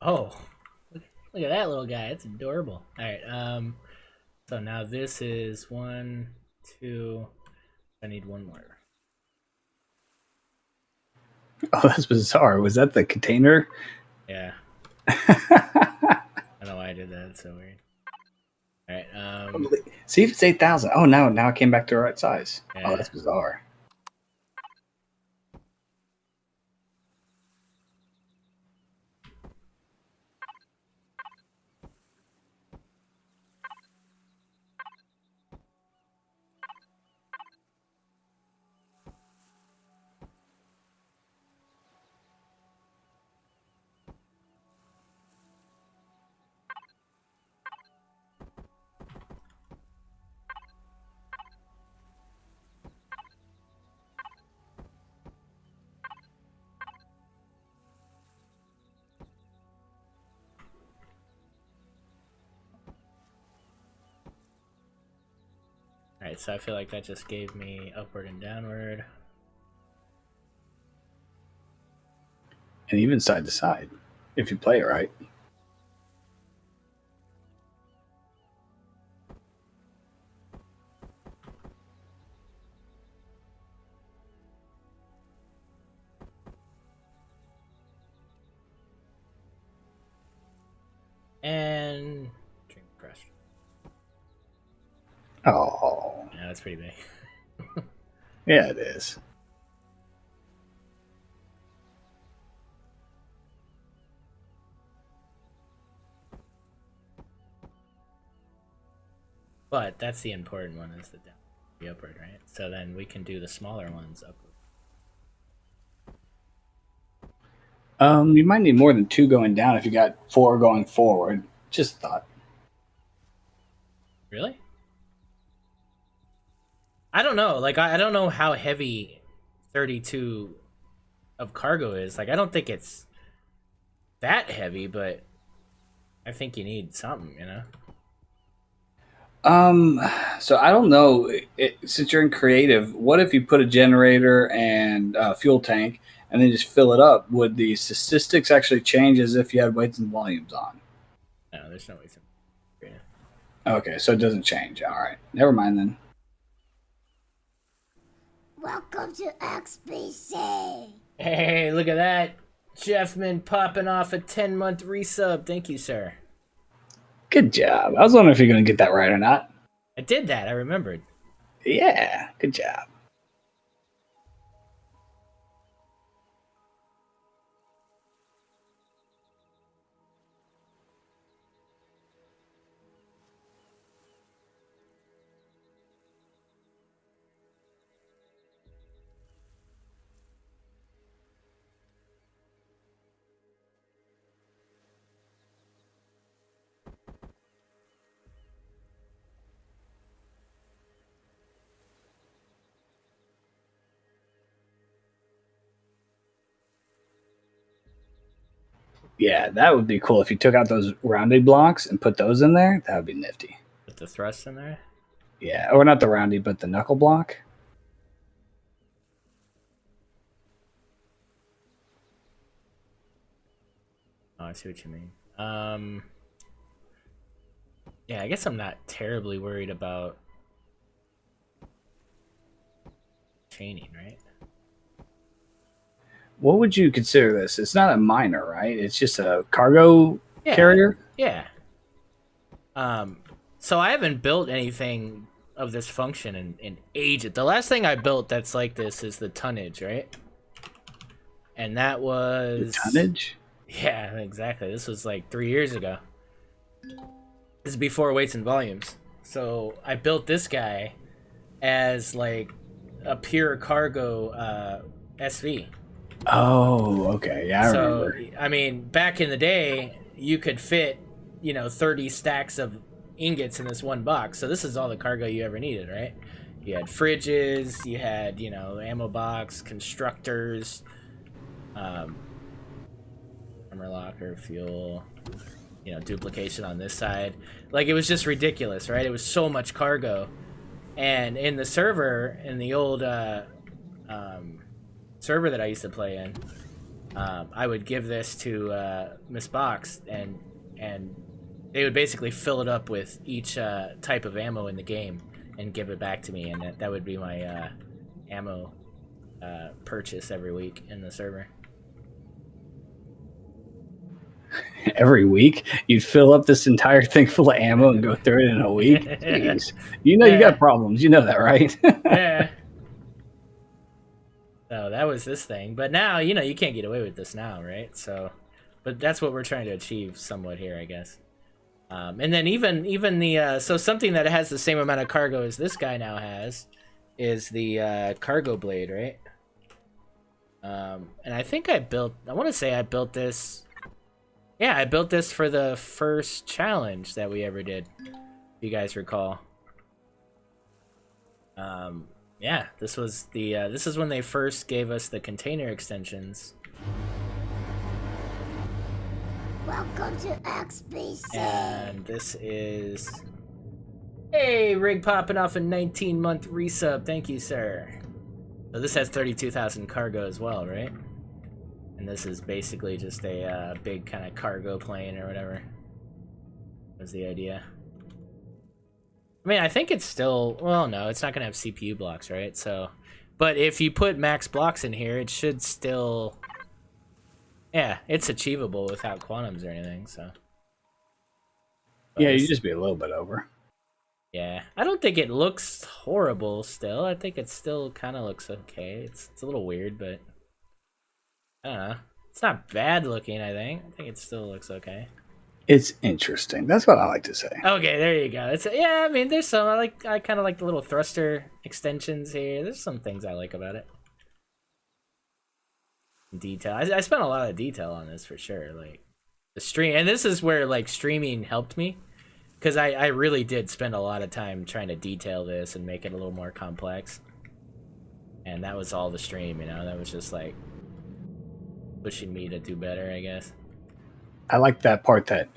Oh, look at that little guy. It's adorable. All right. So now this is 1, 2. I need one more. Oh, that's bizarre. Was that the container? Yeah. I don't know why I did that. It's so weird. All right. See if it's 8,000. Oh, now it came back to the right size. Yeah. Oh, that's bizarre. Alright, so I feel like that just gave me upward and downward. And even side to side, if you play it right. And drink crushed. Oh. Yeah, that's pretty big. Yeah, it is. But that's the important one, is the down, the upward, right? So then we can do the smaller ones upward. You might need more than 2 going down if you got 4 going forward. Just thought. Really? I don't know. Like, I don't know how heavy 32 of cargo is. Like, I don't think it's that heavy, but I think you need something, you know? So I don't know. Since you're in creative, what if you put a generator and a fuel tank and then just fill it up? Would the statistics actually change as if you had weights and volumes on? No, there's no reason. Okay, so it doesn't change. All right, never mind then. Welcome to XBC. Hey, look at that. Jeffman popping off a 10-month resub. Thank you, sir. Good job. I was wondering if you're going to get that right or not. I did that. I remembered. Yeah, good job. Yeah, that would be cool if you took out those rounded blocks and put those in there. That would be nifty. Put the thrust in there. Yeah, or not the roundy, but the knuckle block. Oh, I see what you mean. Yeah, I guess I'm not terribly worried about chaining, right? What would you consider this? It's not a miner, right? It's just a cargo carrier? Yeah. So I haven't built anything of this function in ages. The last thing I built that's like this is the tonnage, right? And that was... The tonnage? Yeah, exactly. This was like 3 years ago. This is before weights and volumes. So I built this guy as like a pure cargo SV. Oh, okay. Yeah, I remember. I mean, back in the day, you could fit, 30 stacks of ingots in this one box. So this is all the cargo you ever needed, right? You had fridges, you had, ammo box, constructors, armor locker, fuel, duplication on this side. Like, it was just ridiculous, right? It was so much cargo. And in the server, in the old server that I used to play in, I would give this to Miss Box, and they would basically fill it up with each type of ammo in the game and give it back to me, and that would be my ammo purchase every week in the server. Every week? You'd fill up this entire thing full of ammo and go through it in a week? Jeez. You got problems. You know that, right? Yeah. So that was this thing. But now, you can't get away with this now, right? So, but that's what we're trying to achieve somewhat here, I guess. And then even the so something that has the same amount of cargo as this guy now has is the cargo blade, right? And I think I want to say I built this. Yeah, I built this for the first challenge that we ever did, if you guys recall. Yeah, this was the this is when they first gave us the container extensions. Welcome to XBC. And this is... Hey, rig popping off a 19-month resub. Thank you, sir. So this has 32,000 cargo as well, right? And this is basically just a big kind of cargo plane or whatever. Was the idea. I mean, I think it's still... Well, no, it's not going to have CPU blocks, right? So, but if you put max blocks in here, it should still... Yeah, it's achievable without quantums or anything, so... But yeah, you'd just be a little bit over. Yeah, I don't think it looks horrible still. I think it still kind of looks okay. It's a little weird, but... I don't know. It's not bad looking, I think. I think it still looks okay. It's interesting. That's what I like to say. Okay, there you go. Yeah, I mean, there's some. I kind of like the little thruster extensions here. There's some things I like about it. Detail. I spent a lot of detail on this for sure. Like the stream, and this is where like streaming helped me, because I really did spend a lot of time trying to detail this and make it a little more complex. And that was all the stream, That was just like pushing me to do better, I guess. I like that part that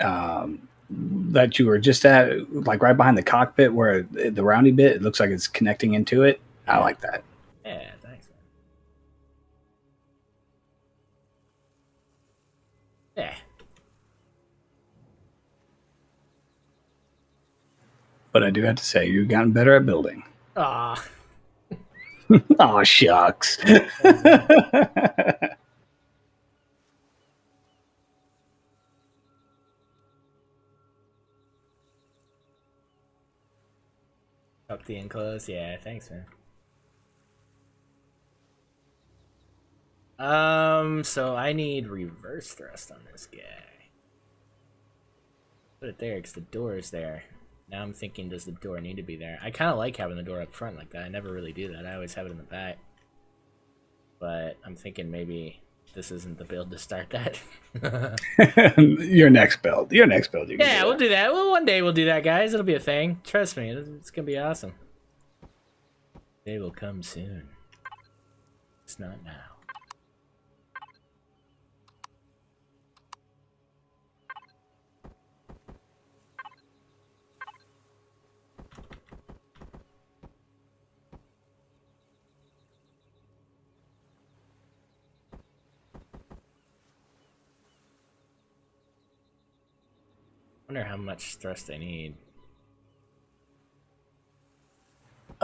that you were just at, like right behind the cockpit where the roundy bit, it looks like it's connecting into it. I like that. Yeah, thanks, man. Yeah. But I do have to say, you've gotten better at building. Aw. Aw, shucks. Up the enclosed? Yeah, thanks, man. So I need reverse thrust on this guy. Put it there because the door is there. Now I'm thinking, does the door need to be there? I kind of like having the door up front like that. I never really do that. I always have it in the back. But I'm thinking maybe this isn't the build to start that. Your next build. We'll do that. Well, one day we'll do that, guys. It'll be a thing. Trust me. It's going to be awesome. They will come soon. It's not now. Wonder how much thrust I need.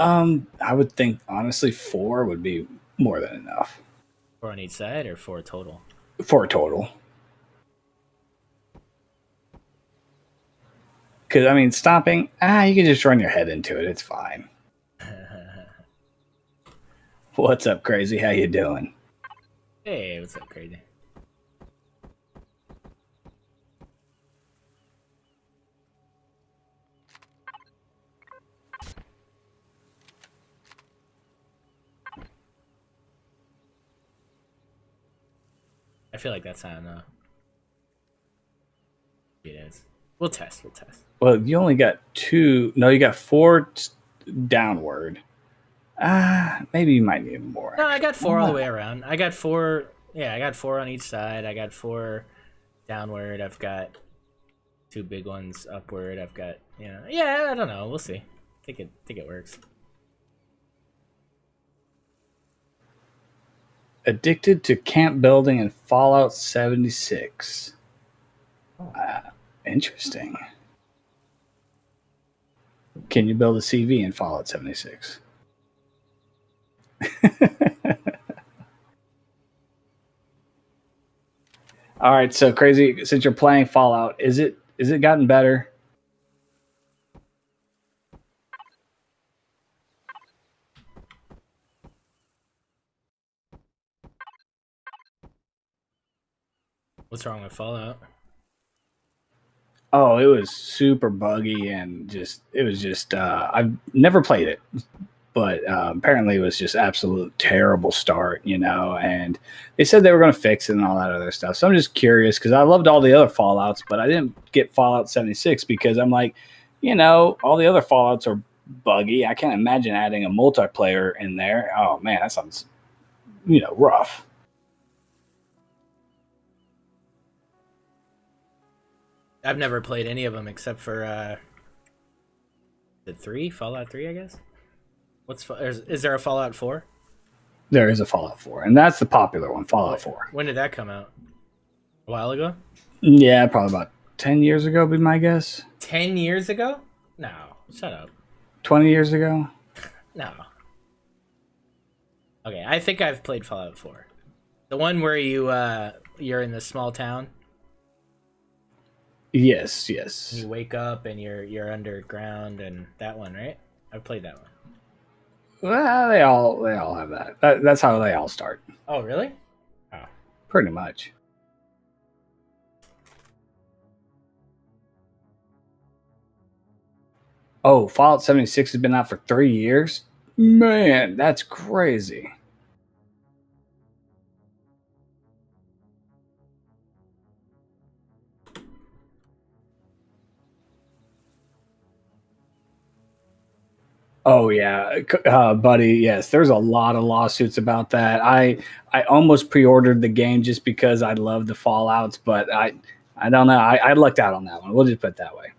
I would think honestly 4 would be more than enough. 4 on each side or 4 total? 4 total. Because I mean, stopping, you can just run your head into it. It's fine. What's up, crazy? How you doing? Hey, what's up, crazy? I feel like that's not enough. It is. We'll test. Well, you only got 2. No, you got 4 downward. Maybe you might need more. No, I got 4 all the way around. I got 4. Yeah, I got 4 on each side. I got 4 downward. I've got 2 big ones upward. I've got, yeah, I don't know. We'll see. I think it works. Addicted to camp building in Fallout 76. Interesting. Can you build a CV in Fallout 76? All right, so crazy. Since you're playing Fallout, is it gotten better? What's wrong with Fallout? Oh, it was super buggy and I've never played it, but apparently it was just absolute terrible start, and they said they were going to fix it and all that other stuff. So I'm just curious because I loved all the other Fallouts, but I didn't get Fallout 76 because I'm like, all the other Fallouts are buggy. I can't imagine adding a multiplayer in there. Oh man, that sounds, rough. I've never played any of them except for the 3 Fallout 3, I guess. Is there a Fallout 4? There is a Fallout 4, and that's the popular one, Fallout 4. When did that come out? A while ago? Yeah, probably about 10 years ago, be my guess. 10 years ago? No, shut up. 20 years ago? No. Okay, I think I've played Fallout 4. The one where you're in this small town. Yes. You wake up and you're underground, and that one, right? I've played that one. Well, they all have that. That's how they all start. Oh, really? Oh. Pretty much. Oh, Fallout 76 has been out for 3 years? Man, that's crazy. Oh yeah, buddy. Yes, there's a lot of lawsuits about that. I almost pre-ordered the game just because I love the Fallouts, but I don't know. I lucked out on that one. We'll just put it that way.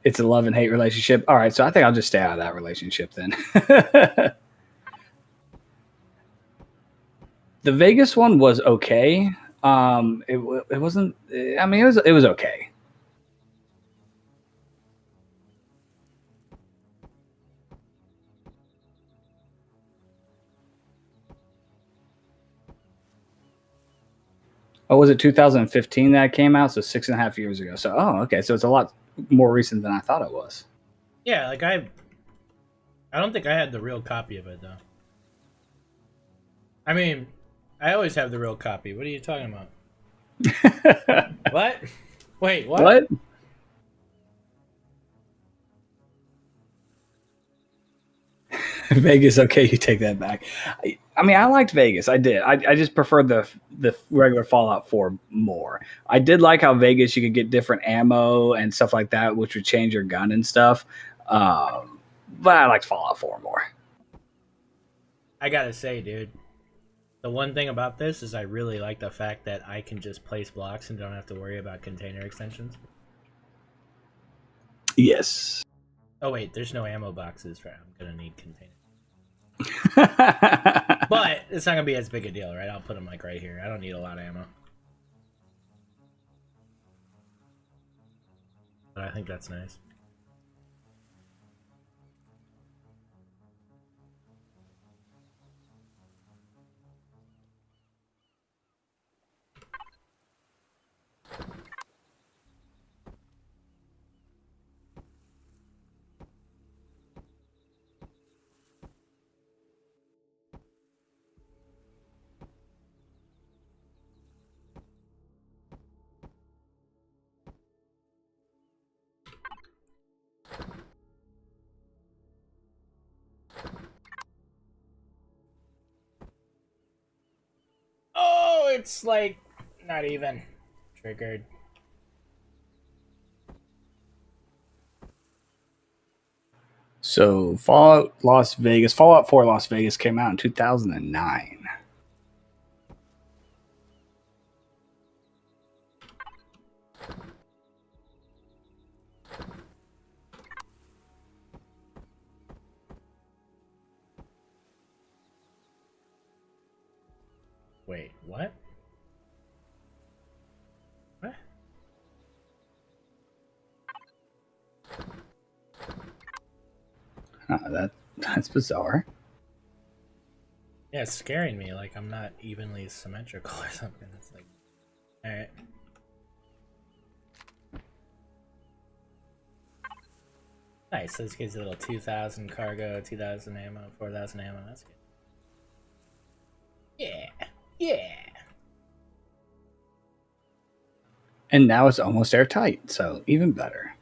It's a love and hate relationship. All right, so I think I'll just stay out of that relationship then. The Vegas one was okay. It wasn't. I mean, it was okay. Oh, was it 2015 that came out? So 6.5 years ago. So, okay. So it's a lot more recent than I thought it was. Yeah, like I don't think I had the real copy of it though. I mean, I always have the real copy. What are you talking about? What? Wait, what? What? Vegas, okay, you take that back. I mean, I liked Vegas. I did. I just preferred the regular Fallout 4 more. I did like how Vegas you could get different ammo and stuff like that, which would change your gun and stuff. But I liked Fallout 4 more. I gotta say, dude, the one thing about this is I really like the fact that I can just place blocks and don't have to worry about container extensions. Yes. Oh wait, there's no ammo boxes for. I'm gonna need containers. But it's not gonna be as big a deal, right? I'll put them like right here. I don't need a lot of ammo. But I think that's nice. it's like not even triggered. So Fallout 4 Las Vegas came out in 2009. Wait, what? What? That's bizarre. Yeah, it's scaring me. Like I'm not evenly symmetrical or something. It's like, all right. Nice. This gives a little 2,000 cargo, 2,000 ammo, 4,000 ammo. That's good. Yeah. Yeah. And now it's almost airtight, so even better.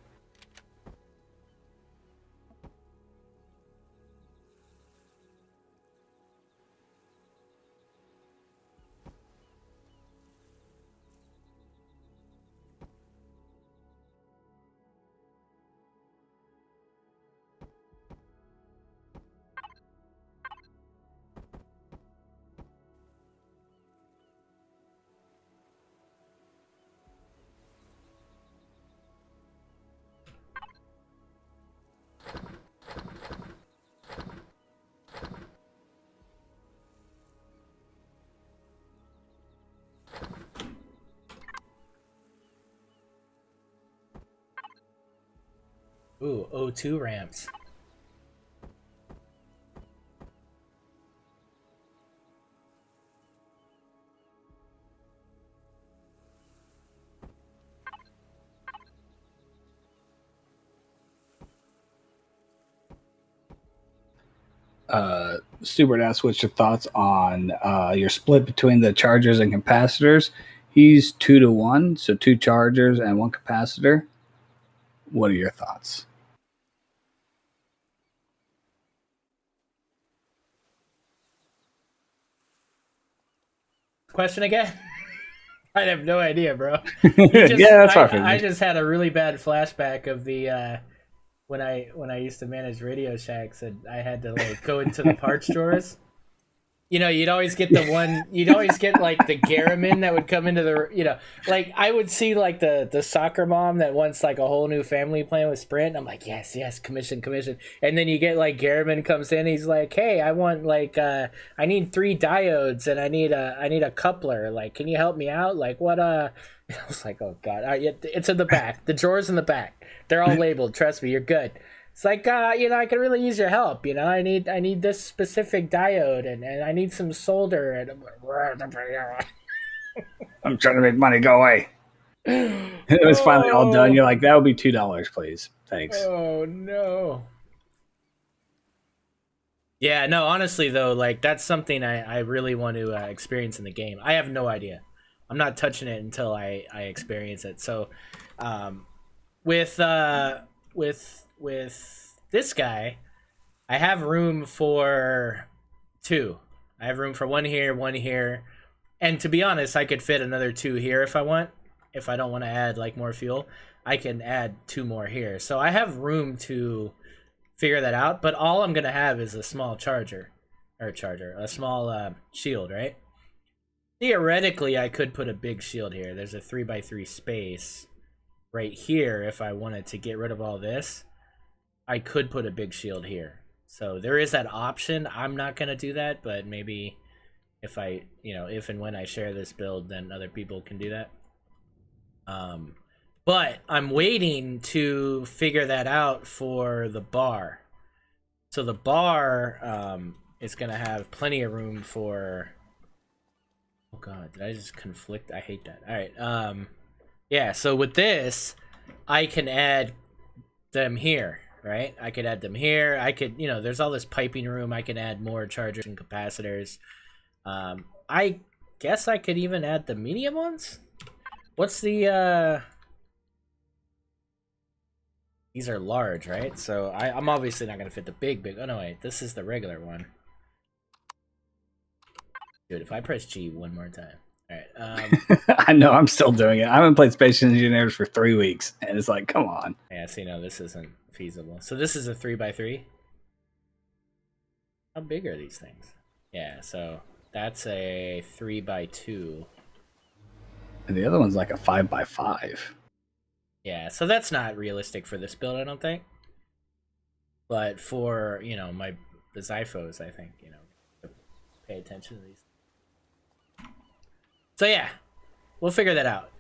Ooh, O2 ramps. Stewart asks, what's your thoughts on your split between the chargers and capacitors? He's 2-to-1, so 2 chargers and 1 capacitor. What are your thoughts? Question again? I have no idea, bro. Yeah, that's hard. I just had a really bad flashback of the when I used to manage Radio Shacks and I had to like go into the parts drawers. You know, you'd always get like the Garmin that would come into the, you know, like I would see like the soccer mom that wants like a whole new family plan with Sprint. I'm like, yes, commission. And then you get like Garmin comes in, he's like, hey, I want like, I need 3 diodes and I need a coupler. Like, can you help me out? Like what, I was like, oh God, it's in the back. The drawers in the back. They're all labeled. Trust me, you're good. It's like, you know, I could really use your help. You know, I need this specific diode and I need some solder. And I'm trying to make money. Go away. It was finally all done. You're like, that would be $2, please. Thanks. Oh, no. Yeah, no, honestly, though, like, that's something I really want to experience in the game. I have no idea. I'm not touching it until I experience it. So, with this guy, I have room for 2. I have room for 1 here, and to be honest, I could fit another 2 here if I want. If I don't want to add like more fuel, I can add 2 more here. So I have room to figure that out. But all I'm gonna have is a small a small shield, right? Theoretically, I could put a big shield here. There's a 3x3 space right here if I wanted to get rid of all this. I could put a big shield here. So there is that option. I'm not going to do that, but maybe if I, you know, if and when I share this build, then other people can do that. But I'm waiting to figure that out for the bar. So the bar is going to have plenty of room for... Oh God, did I just conflict? I hate that. All right. Yeah, so with this, I can add them here. Right, I could add them here. I could, you know, there's all this piping room. I can add more chargers and capacitors. I guess I could even add the medium ones. What's the these are large, right? So I'm obviously not gonna fit the big. Oh no, wait, this is the regular one. Dude, if I press G one more time. All I know, I'm still doing it. I haven't played Space Engineers for 3 weeks, and it's like, come on. Yeah, see, no, this isn't feasible. So this is a 3x3. How big are these things? Yeah, so that's a 3x2. And the other one's like a 5x5. Yeah, so that's not realistic for this build, I don't think. But for, you know, the Zyphos, I think, you know, pay attention to these. So yeah, we'll figure that out.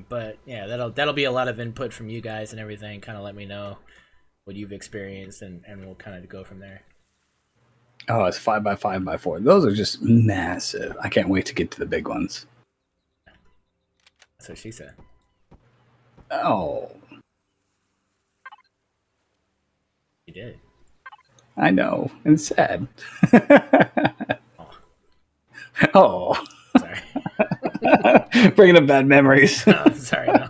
But yeah, that'll be a lot of input from you guys and everything. Kind of let me know what you've experienced, and we'll kind of go from there. Oh, it's 5x5x4. Those are just massive. I can't wait to get to the big ones. That's what she said. Oh, You did. I know. It's sad. Oh, Oh, sorry. bringing up bad memories. No, sorry. No.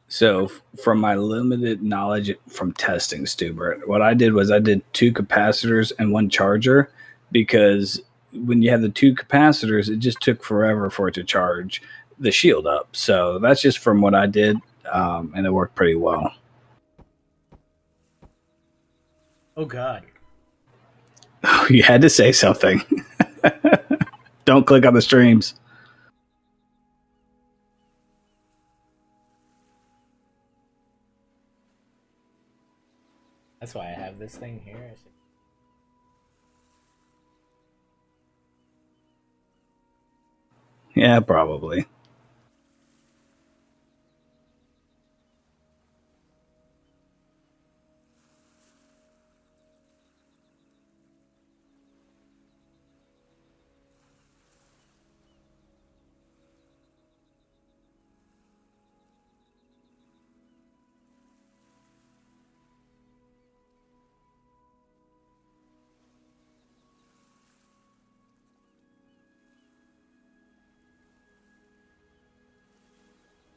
So, from my limited knowledge from testing, Stubert, what I did was I did 2 capacitors and 1 charger, because when you have the 2 capacitors, it just took forever for it to charge the shield up. So that's just from what I did, and it worked pretty well. Oh God. You had to say something. Don't click on the streams. That's why I have this thing here. Yeah, probably.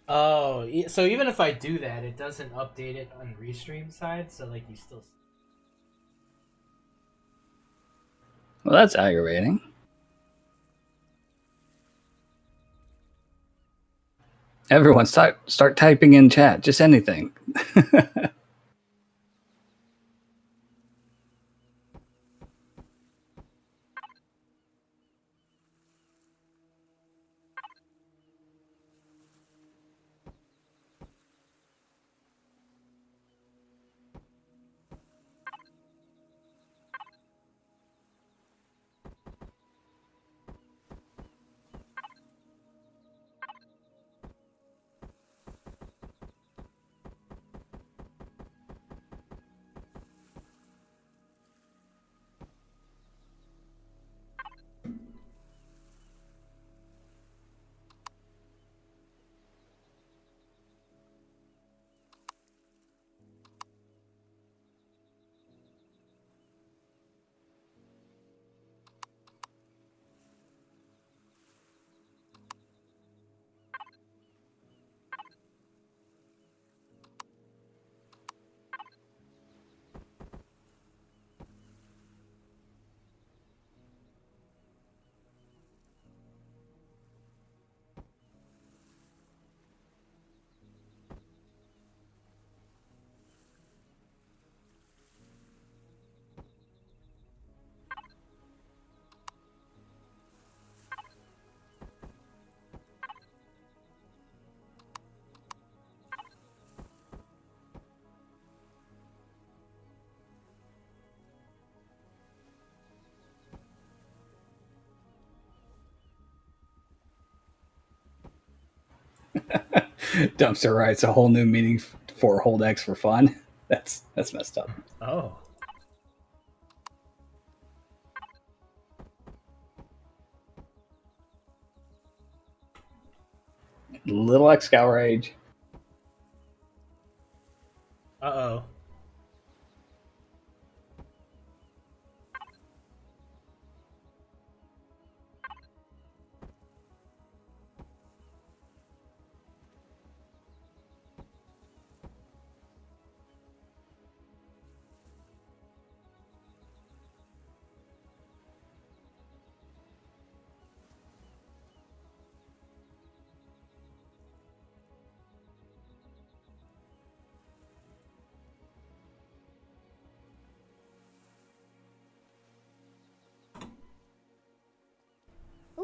Oh, so even if I do that, it doesn't update it on restream side. So like you still. Well, that's aggravating. Everyone, start typing in chat. Just anything. Dumpster writes a whole new meaning for hold X for fun. That's messed up. Oh. Little X-Cal rage. Uh-oh.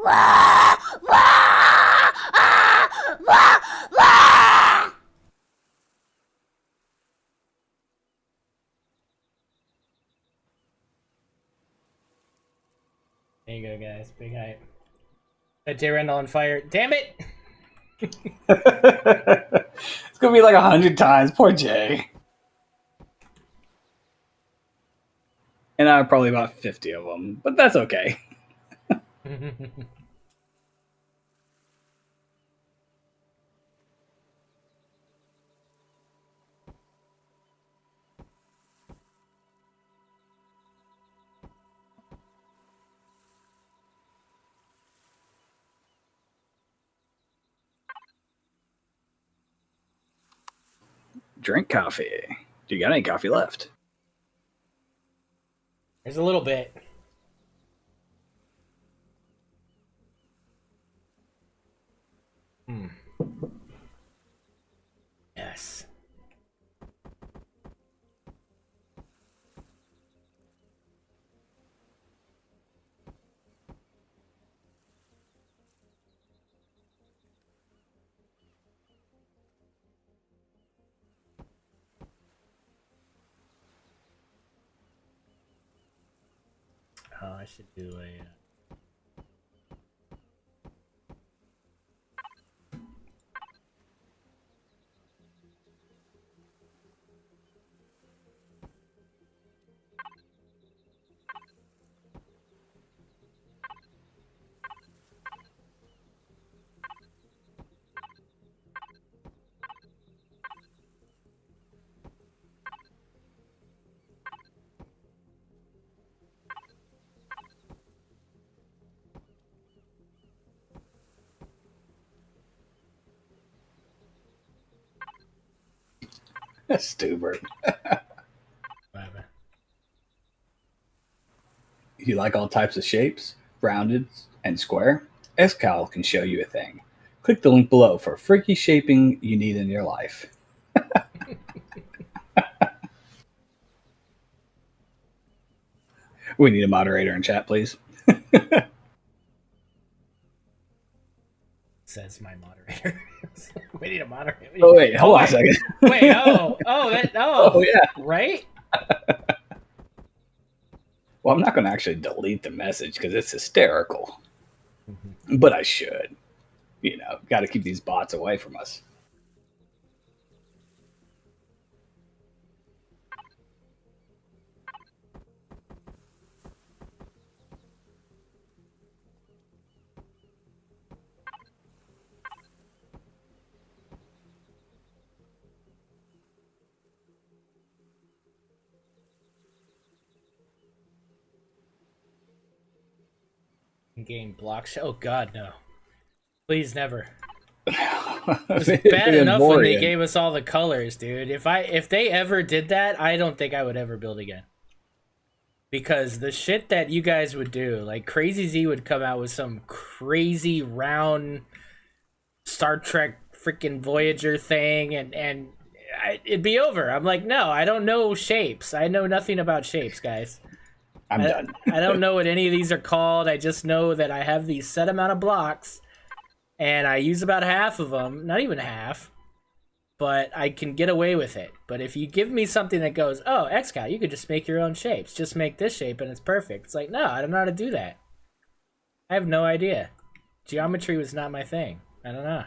Wah! Wah! Ah! Wah! Wah! There you go, guys. Big hype. Set Jay Rendell on fire. Damn it! It's gonna be like 100 times. Poor Jay. And I have probably about 50 of them, but that's okay. Drink coffee. Do you got any coffee left? There's a little bit. Yes. Oh, I should do a... Stupid. whatever. You like all types of shapes, rounded and square? XCal can show you a thing. Click the link below for freaky shaping you need in your life. We need a moderator in chat, please. Says my moderator. We need a moderator. Oh wait, hold on a second. Wait, that Oh yeah. right? Well, I'm not going to actually delete the message because it's hysterical. But I should. You know, got to keep these bots away from us. Game blocks. Oh God, no! Please never. It It was bad enough when they gave us all the colors, dude. If they ever did that, I don't think I would ever build again. Because the shit that you guys would do, like Crazy Z would come out with some crazy round Star Trek freaking Voyager thing, and it'd be over. I'm like, no, I don't know shapes. I know nothing about shapes, guys. I'm done. I don't know what any of these are called. I just know that I have these set amount of blocks, and I use about half of them. Not even half, but I can get away with it. But if you give me something that goes, oh, XCal, you could just make your own shapes. Just make this shape and it's perfect. It's like, no, I don't know how to do that. I have no idea. Geometry was not my thing. I don't know.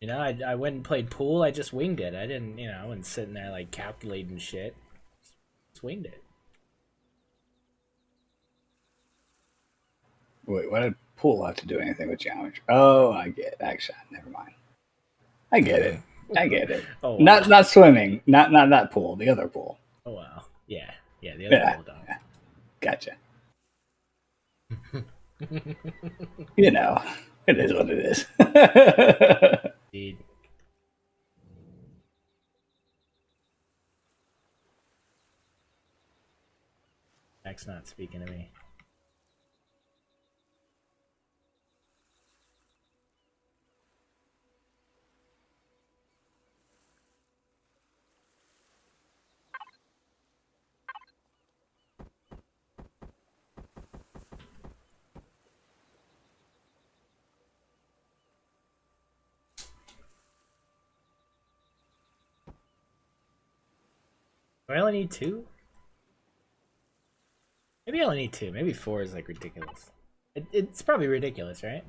You know, I went and played pool. I just winged it. I didn't, you know, I wasn't sitting there like calculating shit. Just winged it. Wait, what did pool have to do anything with geometry? Oh, I get it. Actually, never mind. I get it. I get it. Oh, wow. Not swimming. Not that pool. The other pool. Oh wow. Yeah. Yeah, the other pool dog. Yeah. Gotcha. You know, it is what it is. Indeed. Jack's not speaking to me. Do I only need 2? Maybe I only need 2. Maybe 4 is like ridiculous. It's probably ridiculous, right?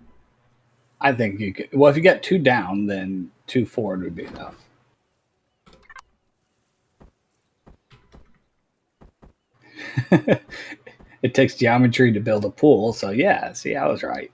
I think you could. Well, if you get 2 down, then 2 forward would be enough. It takes geometry to build a pool, so yeah. See, I was right.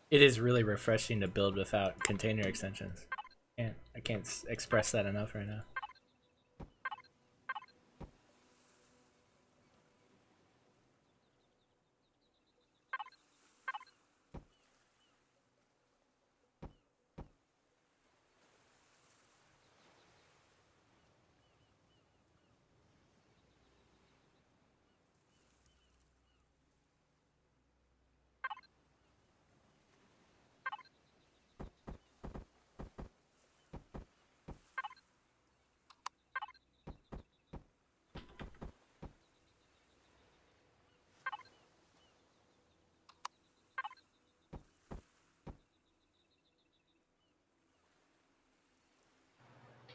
It is really refreshing to build without container extensions. I can't express that enough right now.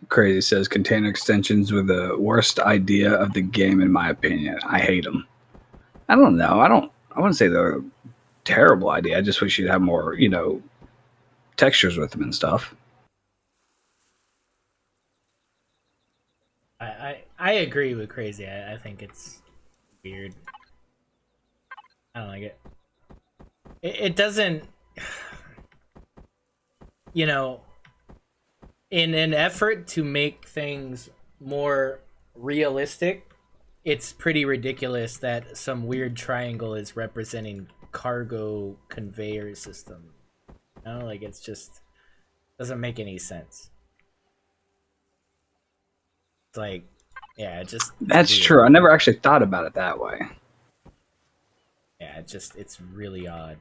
Crazy says container extensions were the worst idea of the game, in my opinion. I hate them. I don't know. I wouldn't say they're a terrible idea. I just wish you'd have more, textures with them and stuff. I agree with Crazy. I think it's weird. I don't like it. It doesn't, in an effort to make things more realistic, it's pretty ridiculous that some weird triangle is representing cargo conveyor system. Like it's just doesn't make any sense. It's like, yeah, it just That's weird. true. I never actually thought about it that way. Yeah, it's really odd.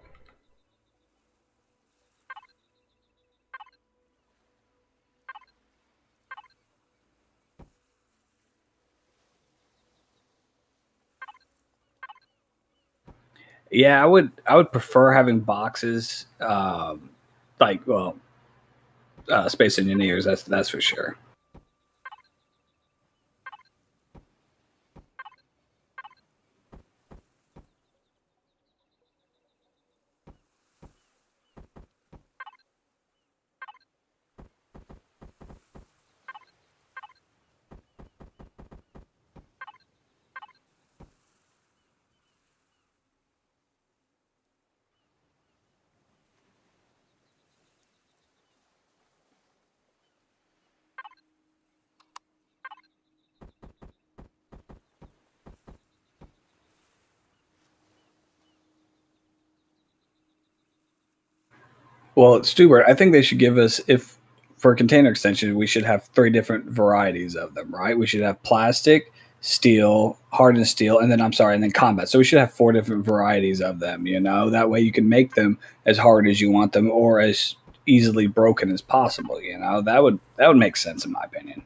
Yeah, I would prefer having boxes, Space Engineers. That's for sure. Well, Stuart, I think they should give us, if for a container extension, we should have 3 different varieties of them, right? We should have plastic, steel, hardened steel, and then combat. So we should have 4 different varieties of them. That way you can make them as hard as you want them or as easily broken as possible. That would make sense in my opinion.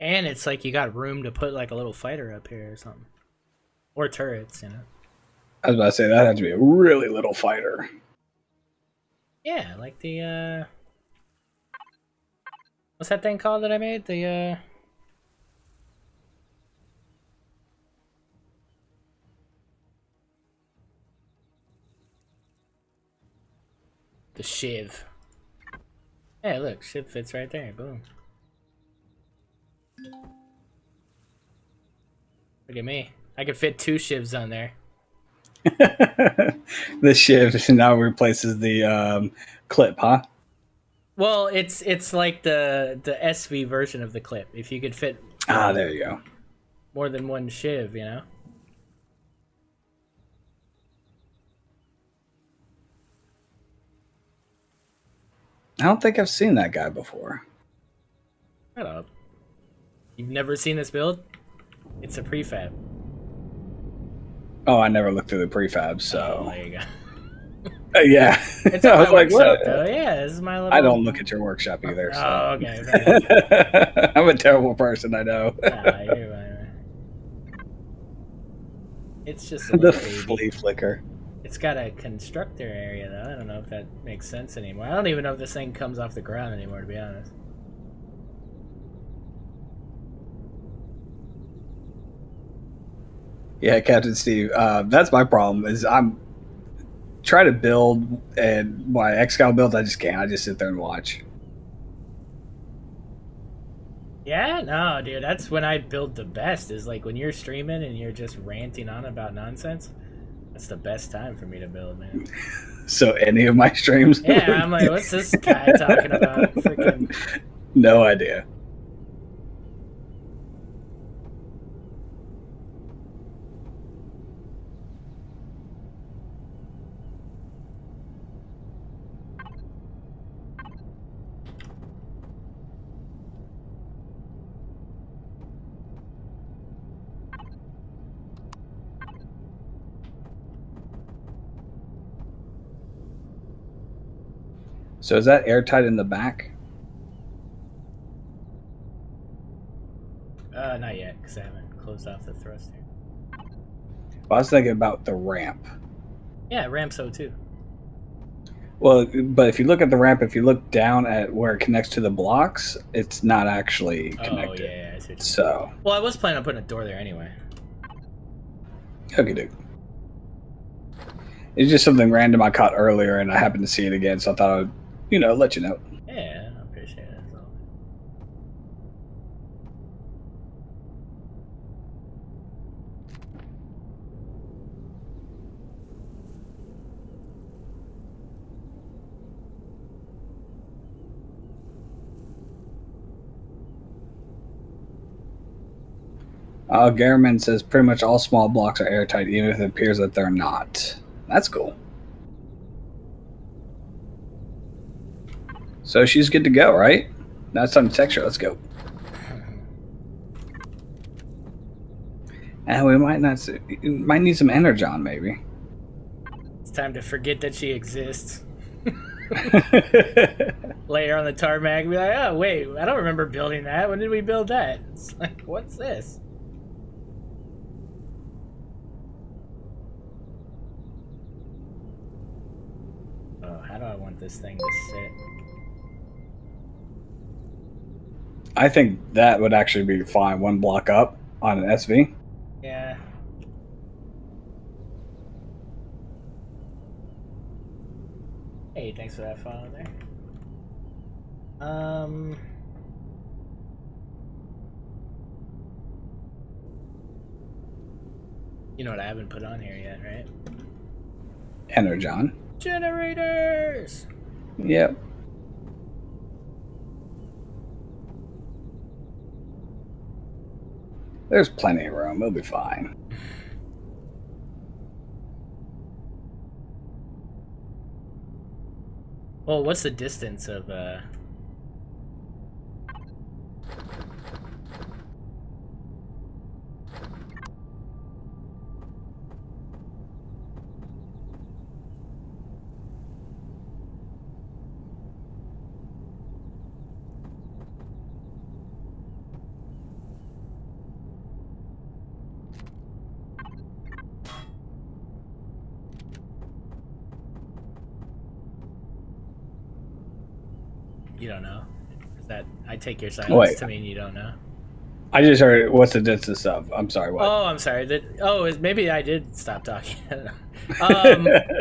And it's like you got room to put like a little fighter up here or something. Or turrets, you know. I was about to say that had to be a really little fighter. Yeah, like the what's that thing called that I made? The shiv. Yeah, look, shiv fits right there. Boom. Look at me. I could fit 2 shivs on there. The shiv now replaces the clip, huh? Well, it's like the SV version of the clip. If you could fit There you go. more than one shiv, you know. I don't think I've seen that guy before. Shut up. You've never seen this build? It's a prefab. Oh, I never looked through the prefab, so. Oh, there you go. Yeah. It's on my workshop, though. Yeah, this is my little... I don't look at your workshop either. So. Oh, okay. I'm a terrible person, I know. You're right. It's just a The little baby. flea flicker. It's got a constructor area, though. I don't know if that makes sense anymore. I don't even know if this thing comes off the ground anymore, to be honest. Yeah, Captain Steve. That's my problem. Is I'm try to build, and my XCal builds, I just can't. I just sit there and watch. Yeah, no, dude, that's when I build the best. Is like when you're streaming and you're just ranting on about nonsense. That's the best time for me to build, man. So any of my streams? Yeah, I'm like, what's this guy talking about? Freaking. No idea. So is that airtight in the back? Not yet, because I haven't closed off the thruster. Well, I was thinking about the ramp. Yeah, ramp so too. Well, but if you look at the ramp, if you look down at where it connects to the blocks, it's not actually connected. Oh, yeah, I see what you So. mean. Well, I was planning on putting a door there anyway. Okay, dude. It's just something random I caught earlier, and I happened to see it again, so I thought I'd, let you know. Yeah, I appreciate it. So. Garriman says pretty much all small blocks are airtight, even if it appears that they're not. That's cool. So she's good to go, right? Now it's time to text her. Let's go. And we might need some energon, maybe. It's time to forget that she exists. Later on the tarmac, be like, oh wait, I don't remember building that. When did we build that? It's like, what's this? Oh, how do I want this thing to sit? I think that would actually be fine. One block up on an SV. Yeah. Hey, thanks for that follow there. You know what I haven't put on here yet, right? Energon. Generators! Yep. There's plenty of room. It'll be fine. Well, what's the distance of, You don't know. Is that I take your silence Wait. to mean you don't know? I just heard. What's the distance of? I'm sorry. What? Oh, I'm sorry. Maybe I did stop talking.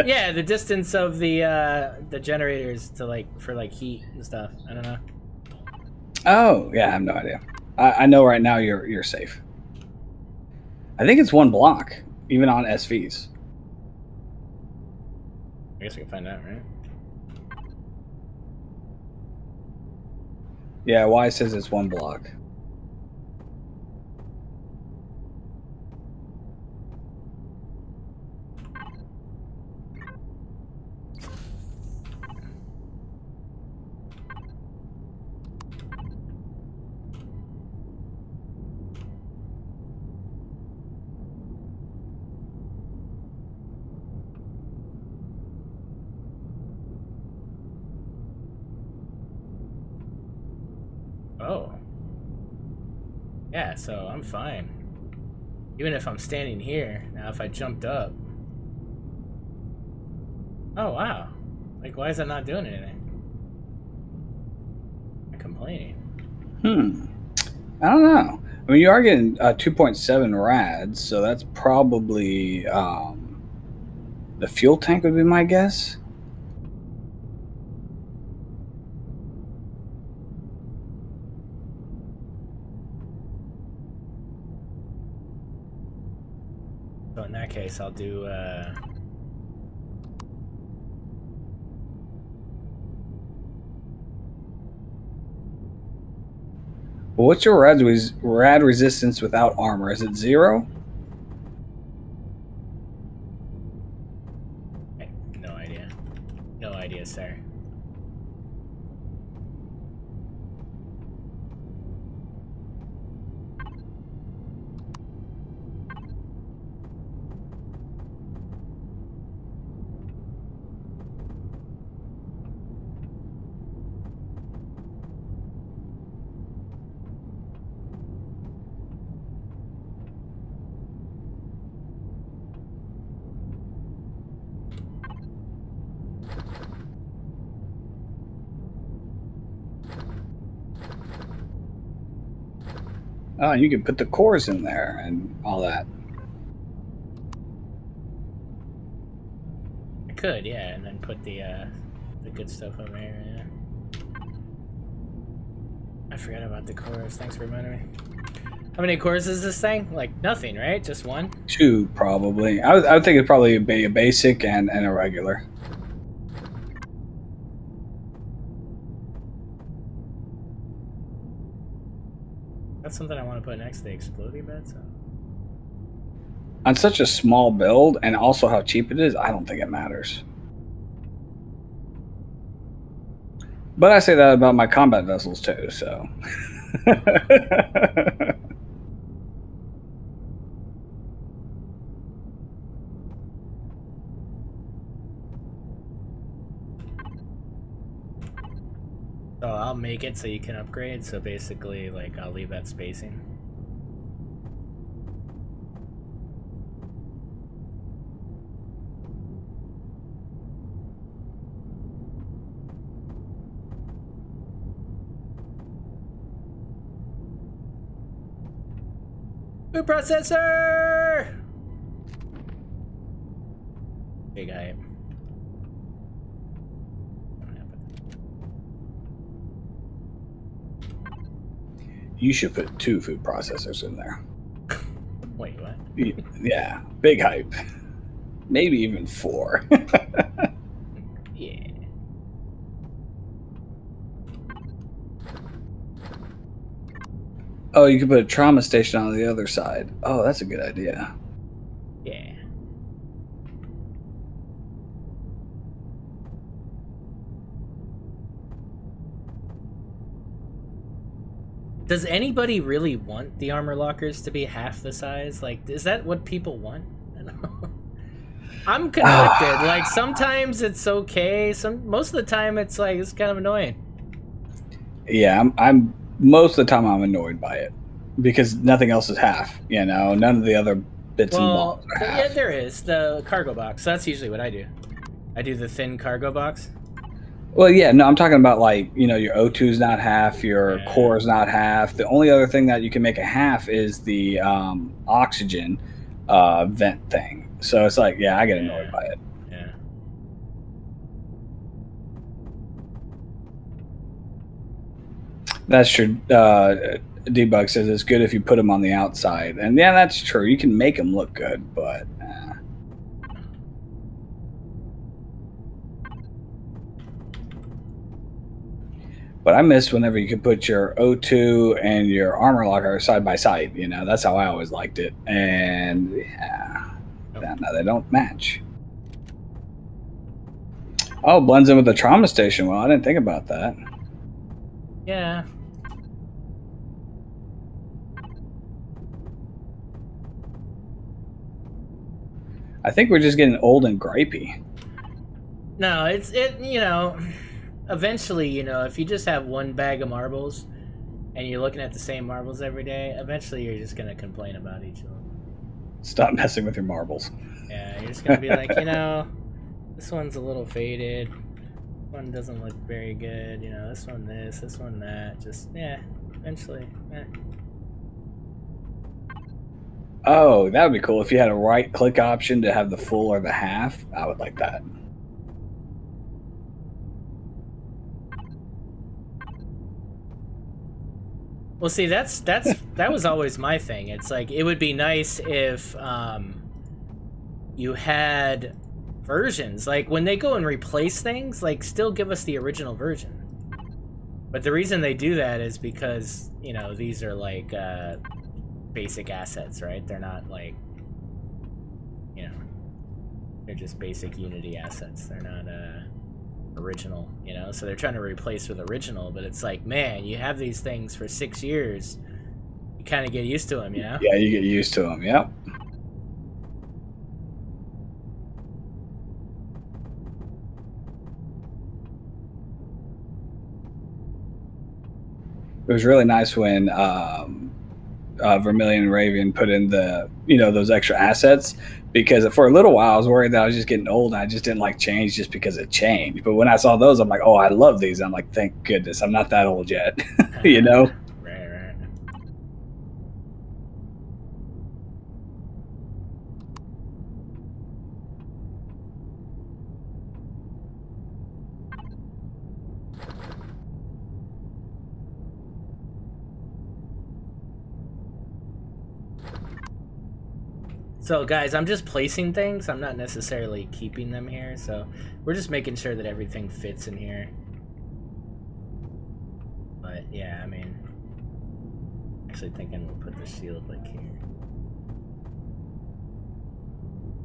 Yeah, the distance of the generators to for heat and stuff. I don't know. Oh, yeah. I have no idea. I know right now you're safe. I think it's 1 block, even on SVs. I guess we can find out, right? Yeah, Y says it's 1 block. Oh. Yeah, so I'm fine. Even if I'm standing here. Now, if I jumped up. Oh, wow. Like, why is that not doing anything? I'm complaining. I don't know. I mean, you are getting 2.7 rads, so that's probably the fuel tank would be my guess. So in that case, I'll do, Well, what's your rad resistance without armor? Is it 0? no idea. No idea, sir. Oh, you can put the cores in there and all that. I could, yeah, and then put the good stuff over here, yeah. I forgot about the cores. Thanks for reminding me. How many cores is this thing? Like, nothing, right? Just 1? 2, probably. I would think it'd probably be a basic and a regular. That's something I want to put next to the exploding beds. On such a small build, and also how cheap it is, I don't think it matters. But I say that about my combat vessels too, so. So I'll make it so you can upgrade, so basically, like, I'll leave that spacing. Food processor! Big hype. You should put 2 food processors in there. Wait, what? Yeah, big hype. Maybe even 4. Yeah. Oh, you could put a trauma station on the other side. Oh, that's a good idea. Yeah. Does anybody really want the armor lockers to be half the size? Like, is that what people want? I don't know. I'm conflicted. Like, sometimes it's okay. Most of the time it's like, it's kind of annoying. Yeah, I'm most of the time I'm annoyed by it because nothing else is half. You know, none of the other bits and bobs are half. Yeah, there is the cargo box. So that's usually what I do. I do the thin cargo box. Well, yeah, no, I'm talking about like, you know, your O2 is not half, your core is not half. The only other thing that you can make a half is the oxygen vent thing. So it's like, yeah, I get annoyed by it. Yeah. That's true. Debug says it's good if you put them on the outside. And yeah, that's true. You can make them look good, but... But I miss whenever you could put your O2 and your armor locker side by side. You know, that's how I always liked it. And yeah, no, they don't match. Oh, blends in with the trauma station. Well, I didn't think about that. Yeah. I think we're just getting old and gripey. No, you know, eventually, you know, if you just have one bag of marbles and you're looking at the same marbles every day, eventually you're just going to complain about each other. Stop messing with your marbles. Yeah, you're just going to be like, you know, this one's a little faded. This one doesn't look very good. You know, this one this one that. Just, yeah, eventually, eh. Oh, that would be cool. If you had a right-click option to have the full or the half, I would like that. Well, see, that was always my thing. It's like, it would be nice if you had versions. Like, when they go and replace things, like, still give us the original version. But the reason they do that is because, you know, these are, like, basic assets, right? They're not, like, you know, they're just basic Unity assets. They're not, original, you know, so they're trying to replace with original, but it's like, man, you have these things for 6 years, you kind of get used to them, you know? Yeah, you get used to them. Yep. It was really nice when Vermilion and Raven put in the, you know, those extra assets, because for a little while I was worried that I was just getting old and I just didn't like change just because it changed. But when I saw those, I'm like, oh, I love these. I'm like, thank goodness I'm not that old yet. You know? Right. So guys, I'm just placing things. I'm not necessarily keeping them here, so we're just making sure that everything fits in here. But yeah, I mean, actually thinking we'll put the shield like here.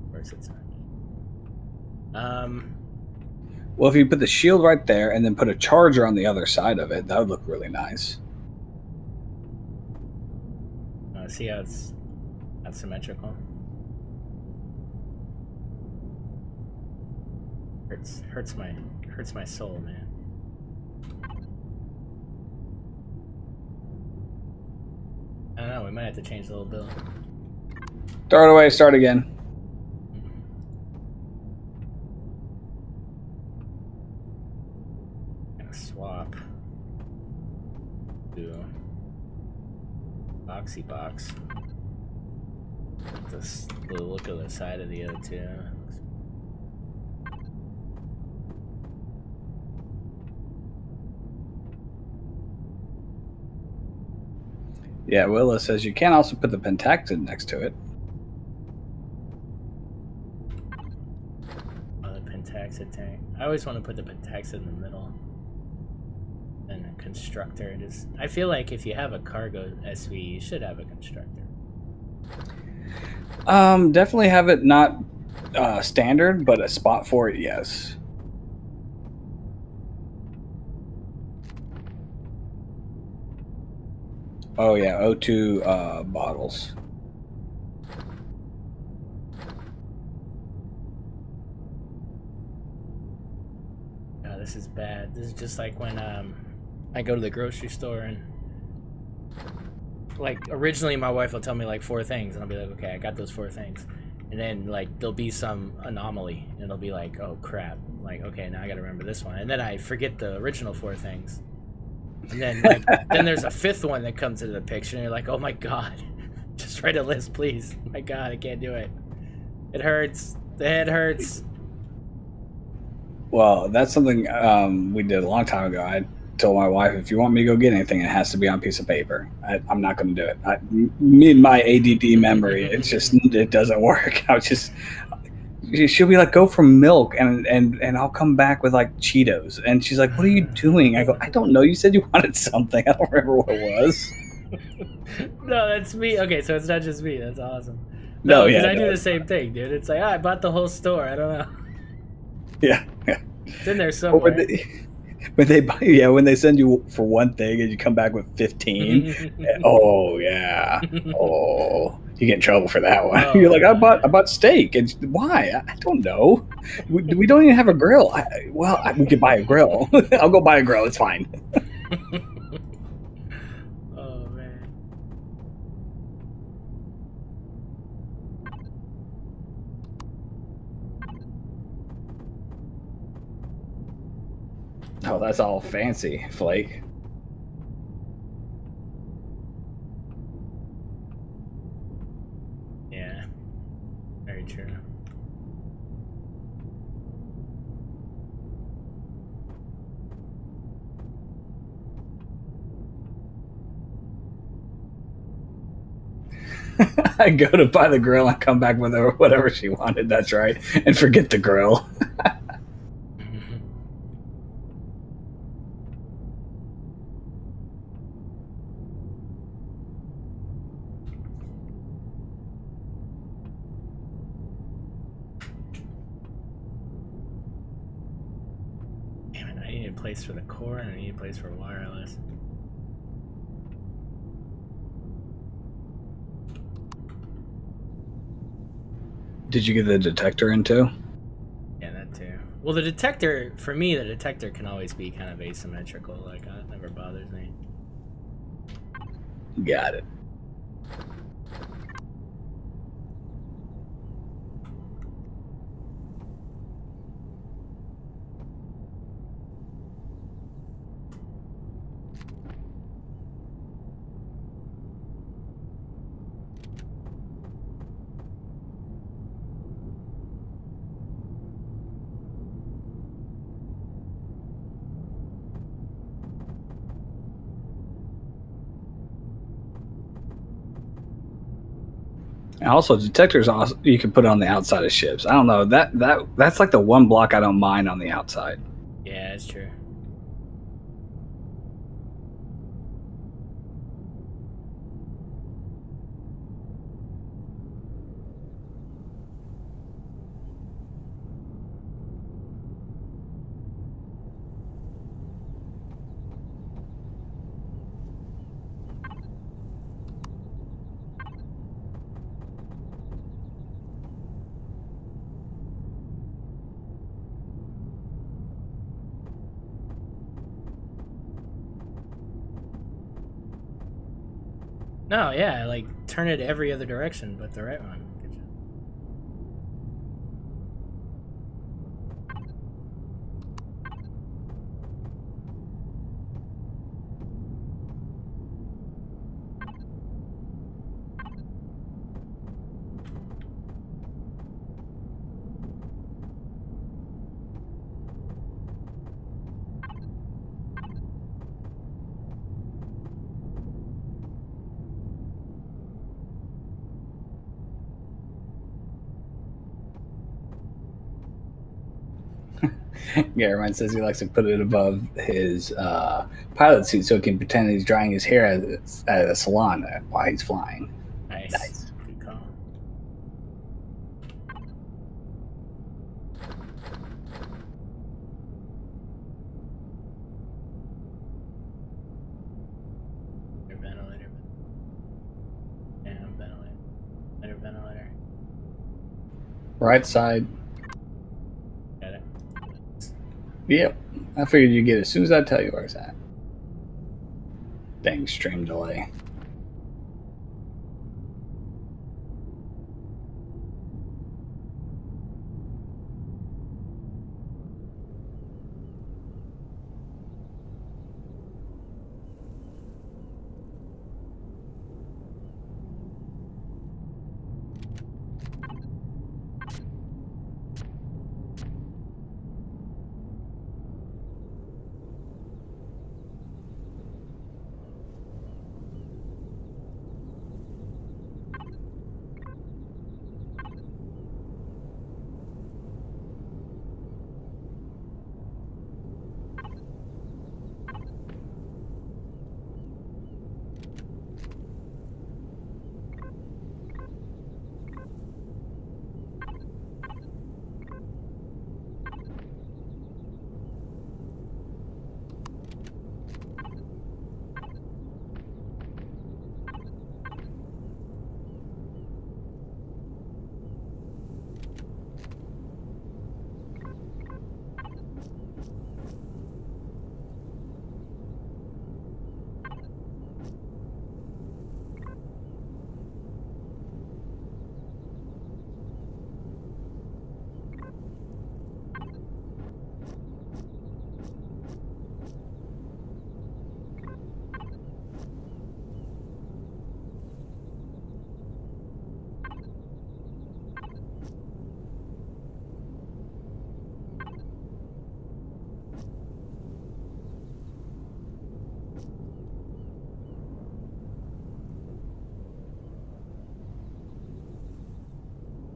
Where's it? Well, if you put the shield right there and then put a charger on the other side of it, that would look really nice. See how it's not symmetrical? Hurts my soul, man. I don't know, we might have to change the little build. Throw it away, start again. Gonna swap to boxy box. The look of the side of the O2. Yeah, Willa says you can also put the pentaxid next to it. Oh, the pentaxid tank. I always want to put the pentaxid in the middle. And a constructor. I feel like if you have a cargo SV, you should have a constructor. Definitely have it not standard, but a spot for it, yes. Oh yeah, O2 bottles. Oh, this is bad. This is just like when I go to the grocery store and, like, originally my wife will tell me like 4 things and I'll be like, okay, I got those 4 things. And and then like there'll be some anomaly, and it'll be like, oh crap, like okay, now I gotta remember this one, and then I forget the original 4 things, and then like then there's a 5th one that comes into the picture, and you're like, oh my god, just write a list, please. My god, I can't do it. It hurts. The head hurts. Well, that's something we did a long time ago. I told my wife, if you want me to go get anything, it has to be on a piece of paper. I'm not going to do it. Me and my ADD memory, it doesn't work. She'll be like, go for milk, and I'll come back with like Cheetos. And she's like, what are you doing? I go, I don't know. You said you wanted something. I don't remember what it was. No, that's me. Okay, so it's not just me. That's awesome. No, because yeah, I do the same thing, dude. It's like, I bought the whole store. I don't know. Yeah. It's in there somewhere. When they send you for one thing and you come back with 15, oh yeah, oh, you get in trouble for that one. Oh, You're like, I bought steak, and why? I don't know. We don't even have a grill. We could buy a grill. I'll go buy a grill. It's fine. Oh man. Oh, that's all fancy, Flake. Yeah. Very true. I go to buy the grill and come back with her whatever she wanted. That's right, and forget the grill. Damn it, I need a place for the core and I need a place for wireless. Did you get the detector in too? Yeah, that too. Well, the detector, for me, the detector can always be kind of asymmetrical. Like, that never bothers me. Got it. And also, detectors also you can put on the outside of ships. I don't know that's like the one block I don't mind on the outside. Yeah, that's true. No, yeah, like, turn it every other direction but the right one. Good job. Garrett says he likes to put it above his pilot suit so he can pretend he's drying his hair at a salon while he's flying. Nice. Good call. Your ventilator. Damn, ventilator. Ventilator. Right side. Got it. Yep. I figured you'd get it as soon as I tell you where it's at. Dang stream delay.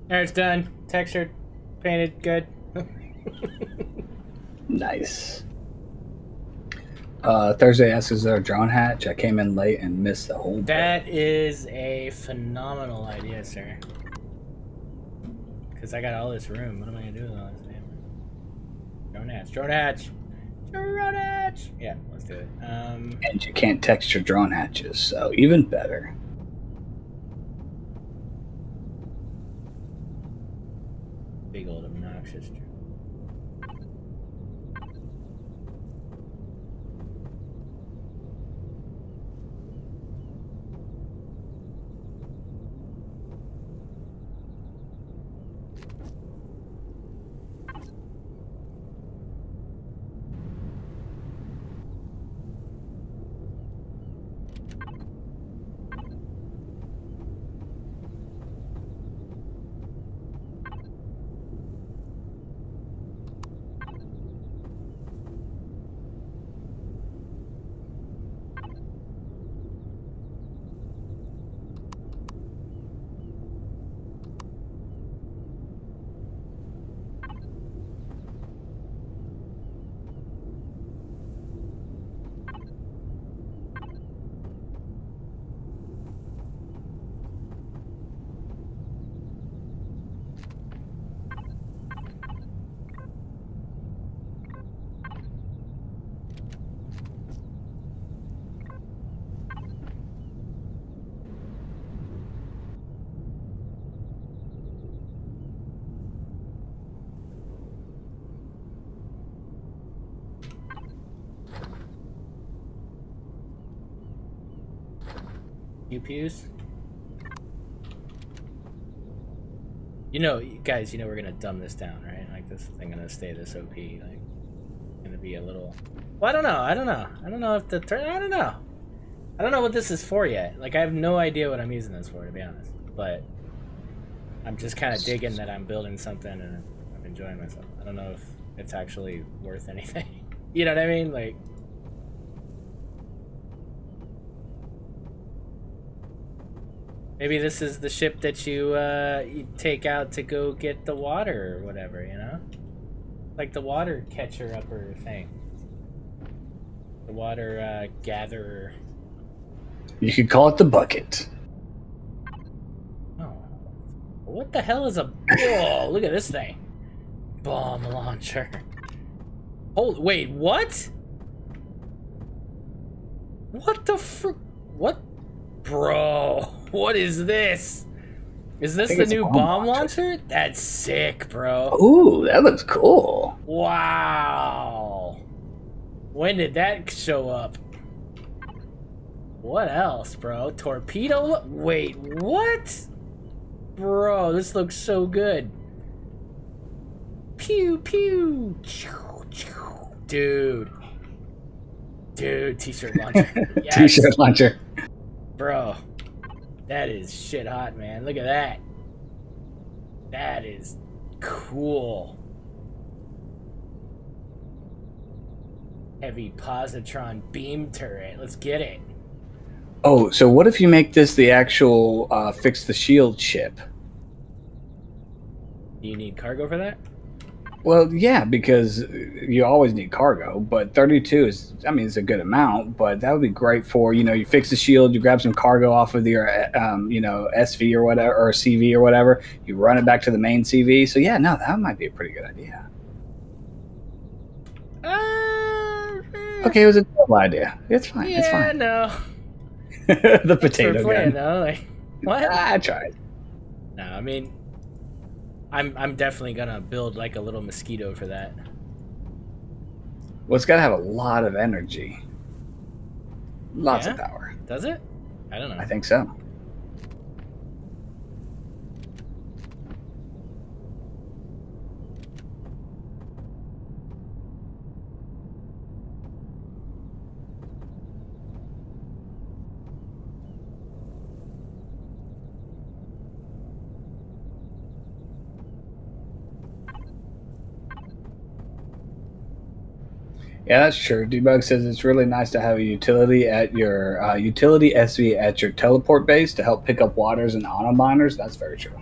There, it's done. Textured, painted, good. Nice. Thursday asks, is there a drone hatch? I came in late and missed the whole That bit. is a phenomenal idea, sir. Because I got all this room. What am I going to do with all this damn room? Drone hatch. Drone hatch. Drone hatch. Yeah, let's do it. And you can't texture drone hatches, so even better. Big old obnoxious drone. UPUs? You know, guys, you know we're gonna dumb this down, right? Like, this thing gonna stay this OP, like, gonna be a little... Well, I don't know. I don't know if the... I don't know. I don't know what this is for yet. Like, I have no idea what I'm using this for, to be honest. But I'm just kind of digging that I'm building something and I'm enjoying myself. I don't know if it's actually worth anything. You know what I mean? Like... Maybe this is the ship that you take out to go get the water or whatever, you know? Like the water catcher upper thing. The water gatherer. You could call it the bucket. Oh. What the hell is a... Whoa, look at this thing. Bomb launcher. Hold... Wait, what? What the frick? What? Bro, what is this? Is this the new bomb launcher? That's sick, bro. Ooh, that looks cool. Wow. When did that show up? What else, bro? Torpedo? Wait, what? Bro, this looks so good. Pew, pew. Dude. Dude, t-shirt launcher. Yes. T-shirt launcher. Bro, that is shit hot, man. Look at that. That is cool. Heavy positron beam turret. Let's get it. Oh, so what if you make this the actual fix the shield ship? Do you need cargo for that? Well, yeah, because you always need cargo, but 32 is, I mean, it's a good amount, but that would be great for, you know, you fix the shield, you grab some cargo off of your, you know, SV or whatever, or CV or whatever, you run it back to the main CV. So, yeah, no, that might be a pretty good idea. Okay, it was a terrible idea. It's fine. Yeah, it's fine. No. The potato gun. Though. Like, what? I tried. No, I mean, I'm definitely gonna build like a little mosquito for that. Well, it's got to have a lot of energy. Lots of power. Does it? I don't know. I think so. Yeah, that's true. Debug says it's really nice to have a utility at your utility SV at your teleport base to help pick up waters and auto miners. That's very true.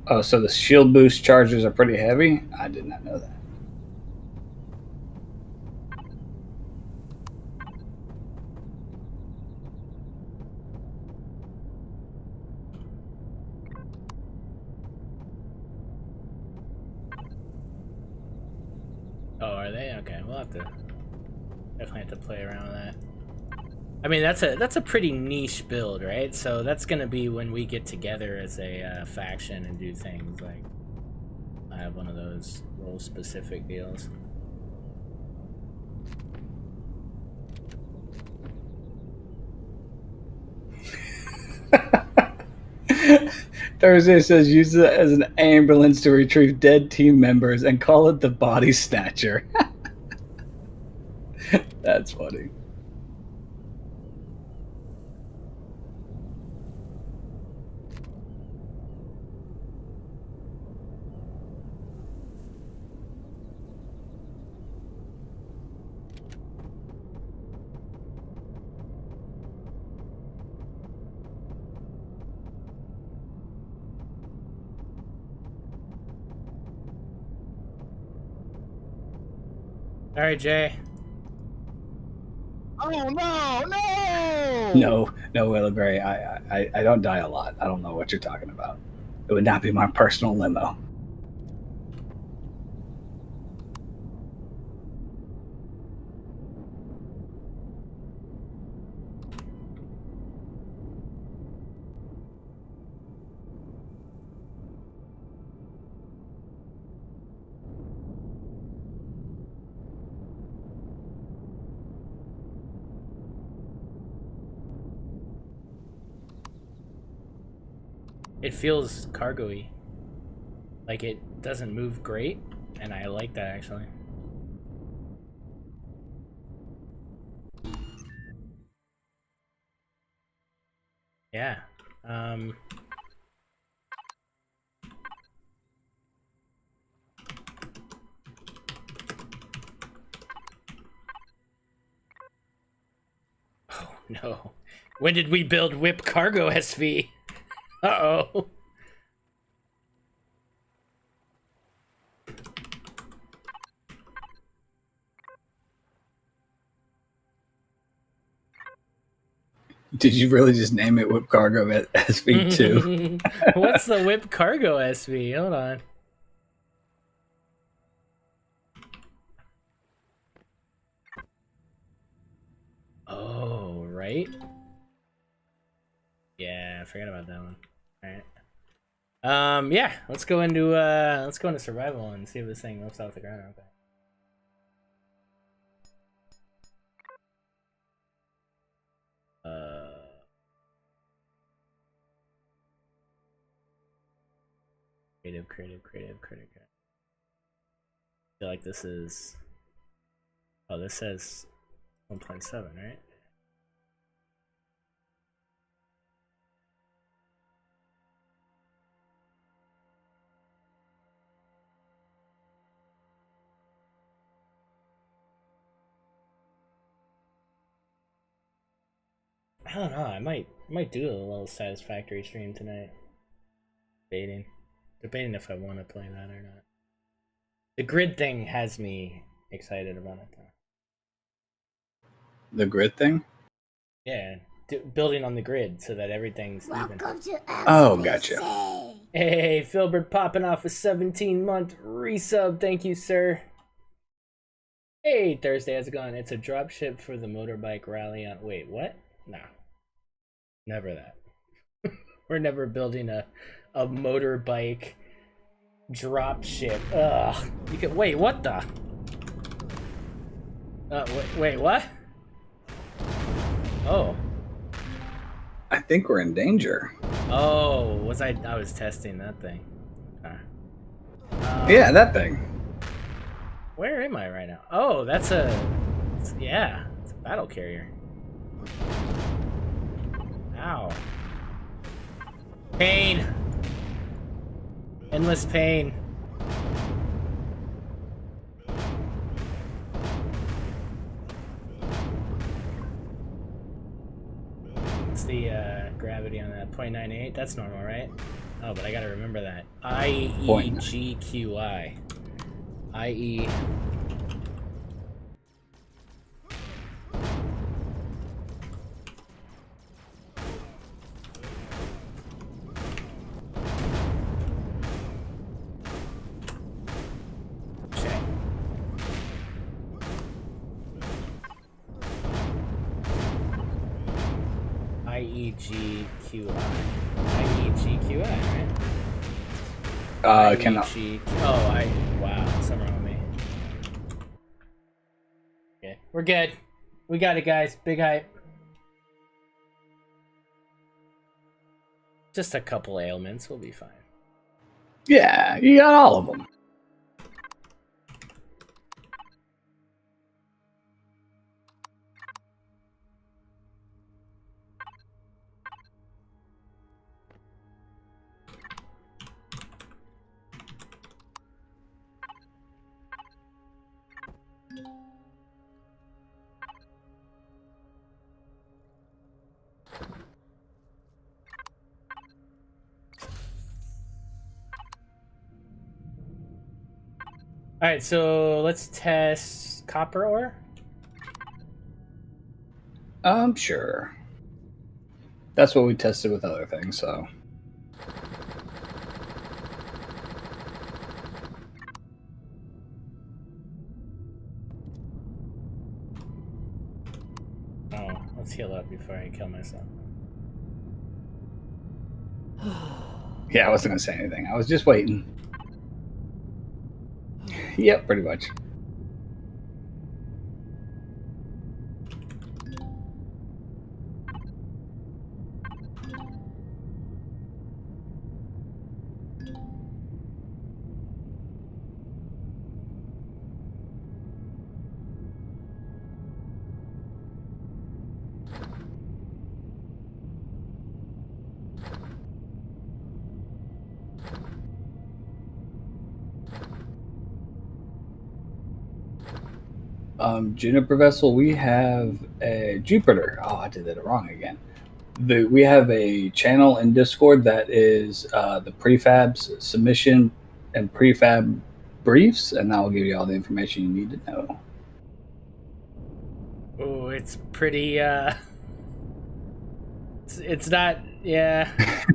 Oh, so the shield boost charges are pretty heavy? I did not know that. Oh, are they? Okay, we'll have to definitely have to play around with that. I mean, that's a pretty niche build, right? So that's gonna be when we get together as a faction and do things like I have one of those role specific deals. Thursday says use it as an ambulance to retrieve dead team members and call it the body snatcher. That's funny. All right, Jay. Oh no, no! No, Willow Gray. I don't die a lot. I don't know what you're talking about. It would not be my personal limo. It feels cargo-y. Like it doesn't move great, and I like that actually. Yeah. Oh no. When did we build Whip Cargo SV? Uh-oh. Did you really just name it Whip Cargo SV2? What's the Whip Cargo SV? Hold on. Oh, right? Yeah, I forgot about that one. Alright. Yeah, let's go into survival and see if this thing lifts off the ground. Okay. Creative. I feel like this is... Oh, this says 1.7, right? I don't know, I might do a little Satisfactory stream tonight. Debating if I want to play that or not. The grid thing has me excited about it though. The grid thing? Yeah, building on the grid so that everything's even. Oh, gotcha. Hey, Filbert popping off a 17-month resub. Thank you, sir. Hey, Thursday, how's it going? It's a dropship for the motorbike rally on... Wait, what? No. Never that. We're never building a motorbike dropship. Ugh. You can... Wait, what the? Wait, what? Oh. I think we're in danger. Oh, I was testing that thing. Yeah, that thing. Where am I right now? Oh, it's a battle carrier. Ow. Pain. Endless pain. What's the gravity on that? 0.98? That's normal, right? Oh, but I gotta remember that. IEGQI. IE. IEGQI. IEGQI, right? Cannot. Wow, something wrong with me. Okay, we're good. We got it, guys. Big hype. Just a couple ailments. We'll be fine. Yeah, you got all of them. All right, so let's test copper ore. Sure. That's what we tested with other things, so. Oh, let's heal up before I kill myself. Yeah, I wasn't gonna say anything. I was just waiting. Yep, pretty much. Juniper vessel, we have a Jupiter. Oh, I did that wrong again. We have a channel in Discord that is the prefabs submission and prefab briefs, and that will give you all the information you need to know. Oh, it's pretty. It's not. Yeah.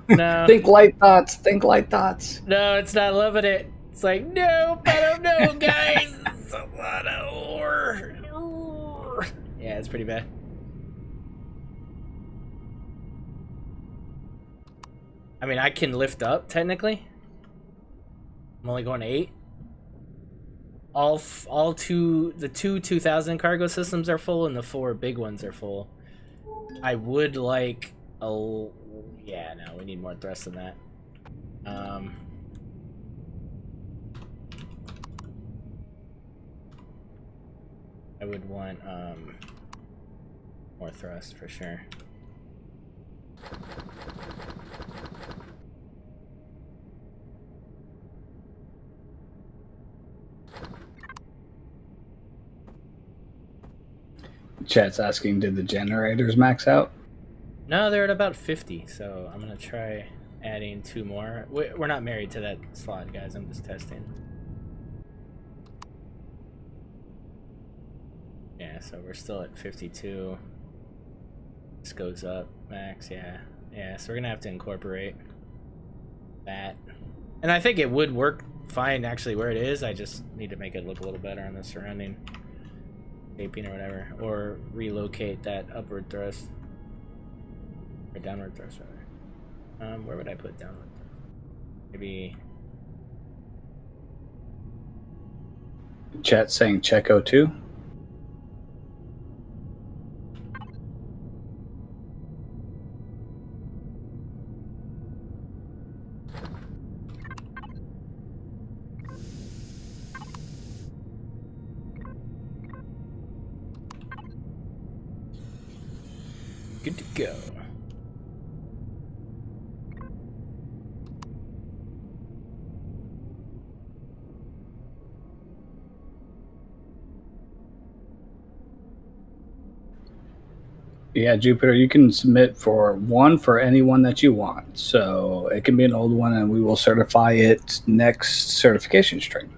No. Think light thoughts. Think light thoughts. No, it's not loving it. It's like, nope, I don't know, guys. It's a lot of ore. Yeah, it's pretty bad. I mean, I can lift up, technically. I'm only going to 8. The two 2000 cargo systems are full, and the 4 big ones are full. I would like a... Yeah, no, we need more thrust than that. I would want more thrust for sure. Chat's asking, did the generators max out? No, they're at about 50, so I'm gonna try adding 2 more. We're not married to that slot, guys. I'm just testing. Yeah, so we're still at 52. This goes up max, yeah. Yeah, so we're gonna have to incorporate that. And I think it would work fine actually where it is. I just need to make it look a little better on the surrounding shaping or whatever. Or relocate that upward thrust. Or downward thrust rather. Where would I put downward thrust? Maybe... Chat saying Checo 2. Good to go. Yeah, Jupiter, you can submit for one for anyone that you want. So it can be an old one, and we will certify it next certification stream.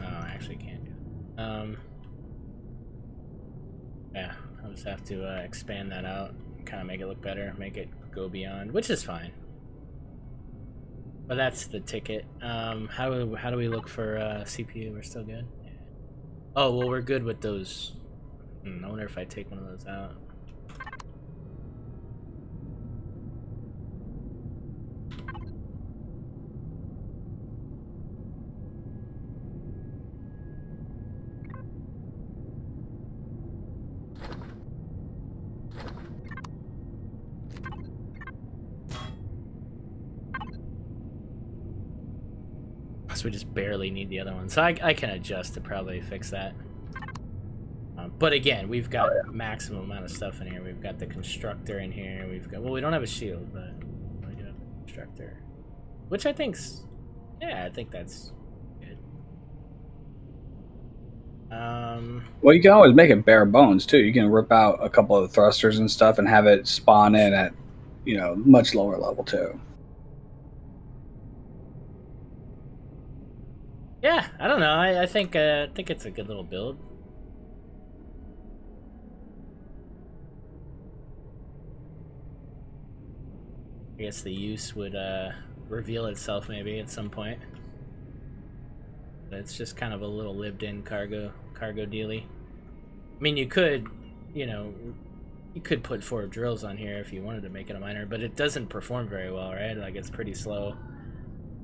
Oh, I actually can't do it. Yeah, I'll just have to expand that out, kind of make it look better, make it go beyond, which is fine. But that's the ticket. How do we look for CPU? We're still good. Yeah. Oh well, we're good with those. I wonder if I take one of those out. So we just barely need the other one. So I can adjust to probably fix that. But again, we've got maximum amount of stuff in here. We've got the constructor in here. We've got, well, we don't have a shield, but we do have a constructor, which I think's, yeah, I think that's good. Well, you can always make it bare bones too. You can rip out a couple of the thrusters and stuff and have it spawn in at, much lower level too. Yeah, I don't know. I think it's a good little build. I guess the use would reveal itself maybe at some point. But it's just kind of a little lived-in cargo dealy. I mean, you could put 4 drills on here if you wanted to make it a miner, but it doesn't perform very well, right? Like, it's pretty slow.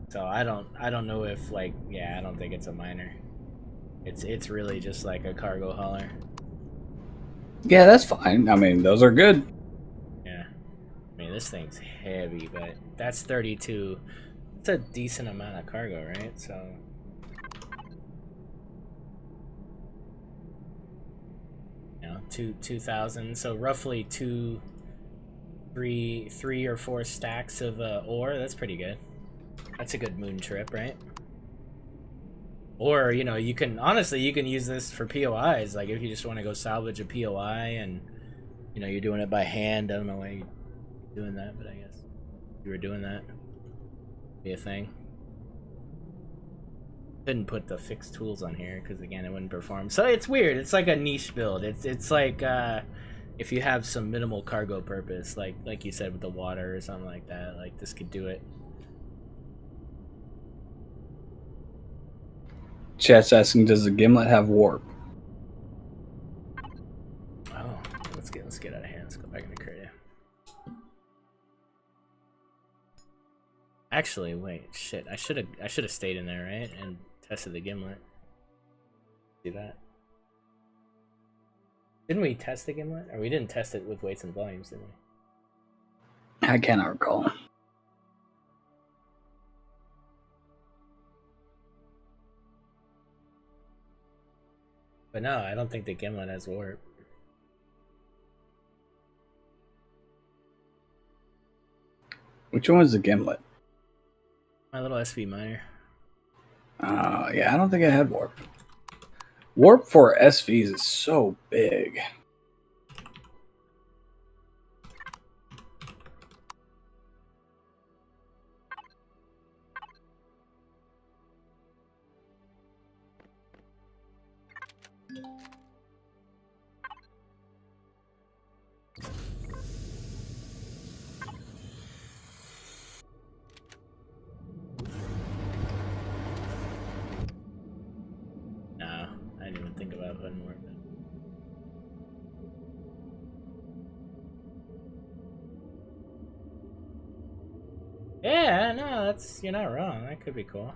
So I don't know if, like, yeah, I don't think it's a miner. It's really just like a cargo hauler. Yeah, that's fine. I mean, those are good. Yeah. I mean, this thing's heavy, but that's 32. It's a decent amount of cargo, right? So 2,000. So roughly 3 or 4 stacks of ore. That's pretty good. That's a good moon trip, right? Or, you can, honestly, you can use this for POIs. Like, if you just want to go salvage a POI and, you're doing it by hand. I don't know why you're doing that, but I guess if you were doing that, be a thing. Couldn't put the fixed tools on here because, again, it wouldn't perform. So it's weird. It's like a niche build. It's like if you have some minimal cargo purpose, like you said with the water or something like that, like this could do it. Chat's asking, does the gimlet have warp? Oh, let's get out of here. Let's go back into creative. Actually, wait, shit. I should have stayed in there, right, and tested the gimlet. See that? Didn't we test the gimlet, or we didn't test it with weights and volumes, did we? I cannot recall. But no, I don't think the gimlet has warp. Which one was the gimlet? My little SV miner. Yeah, I don't think I had warp. Warp for SVs is so big. No, I didn't even think about putting warp in. Yeah, no, you're not wrong. That could be cool.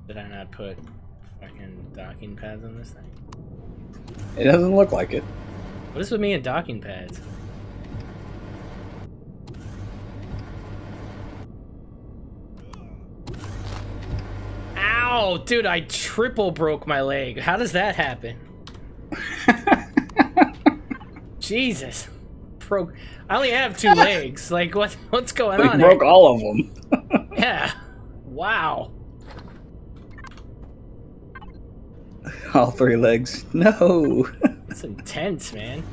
Did I not put fucking docking pads on this thing? It doesn't look like it. What is with me and docking pads? Ow! Dude, I triple broke my leg. How does that happen? Jesus. I only have 2 legs. Like, what's going on We broke here? all of them. Yeah. Wow. All 3 legs. No. That's intense, man.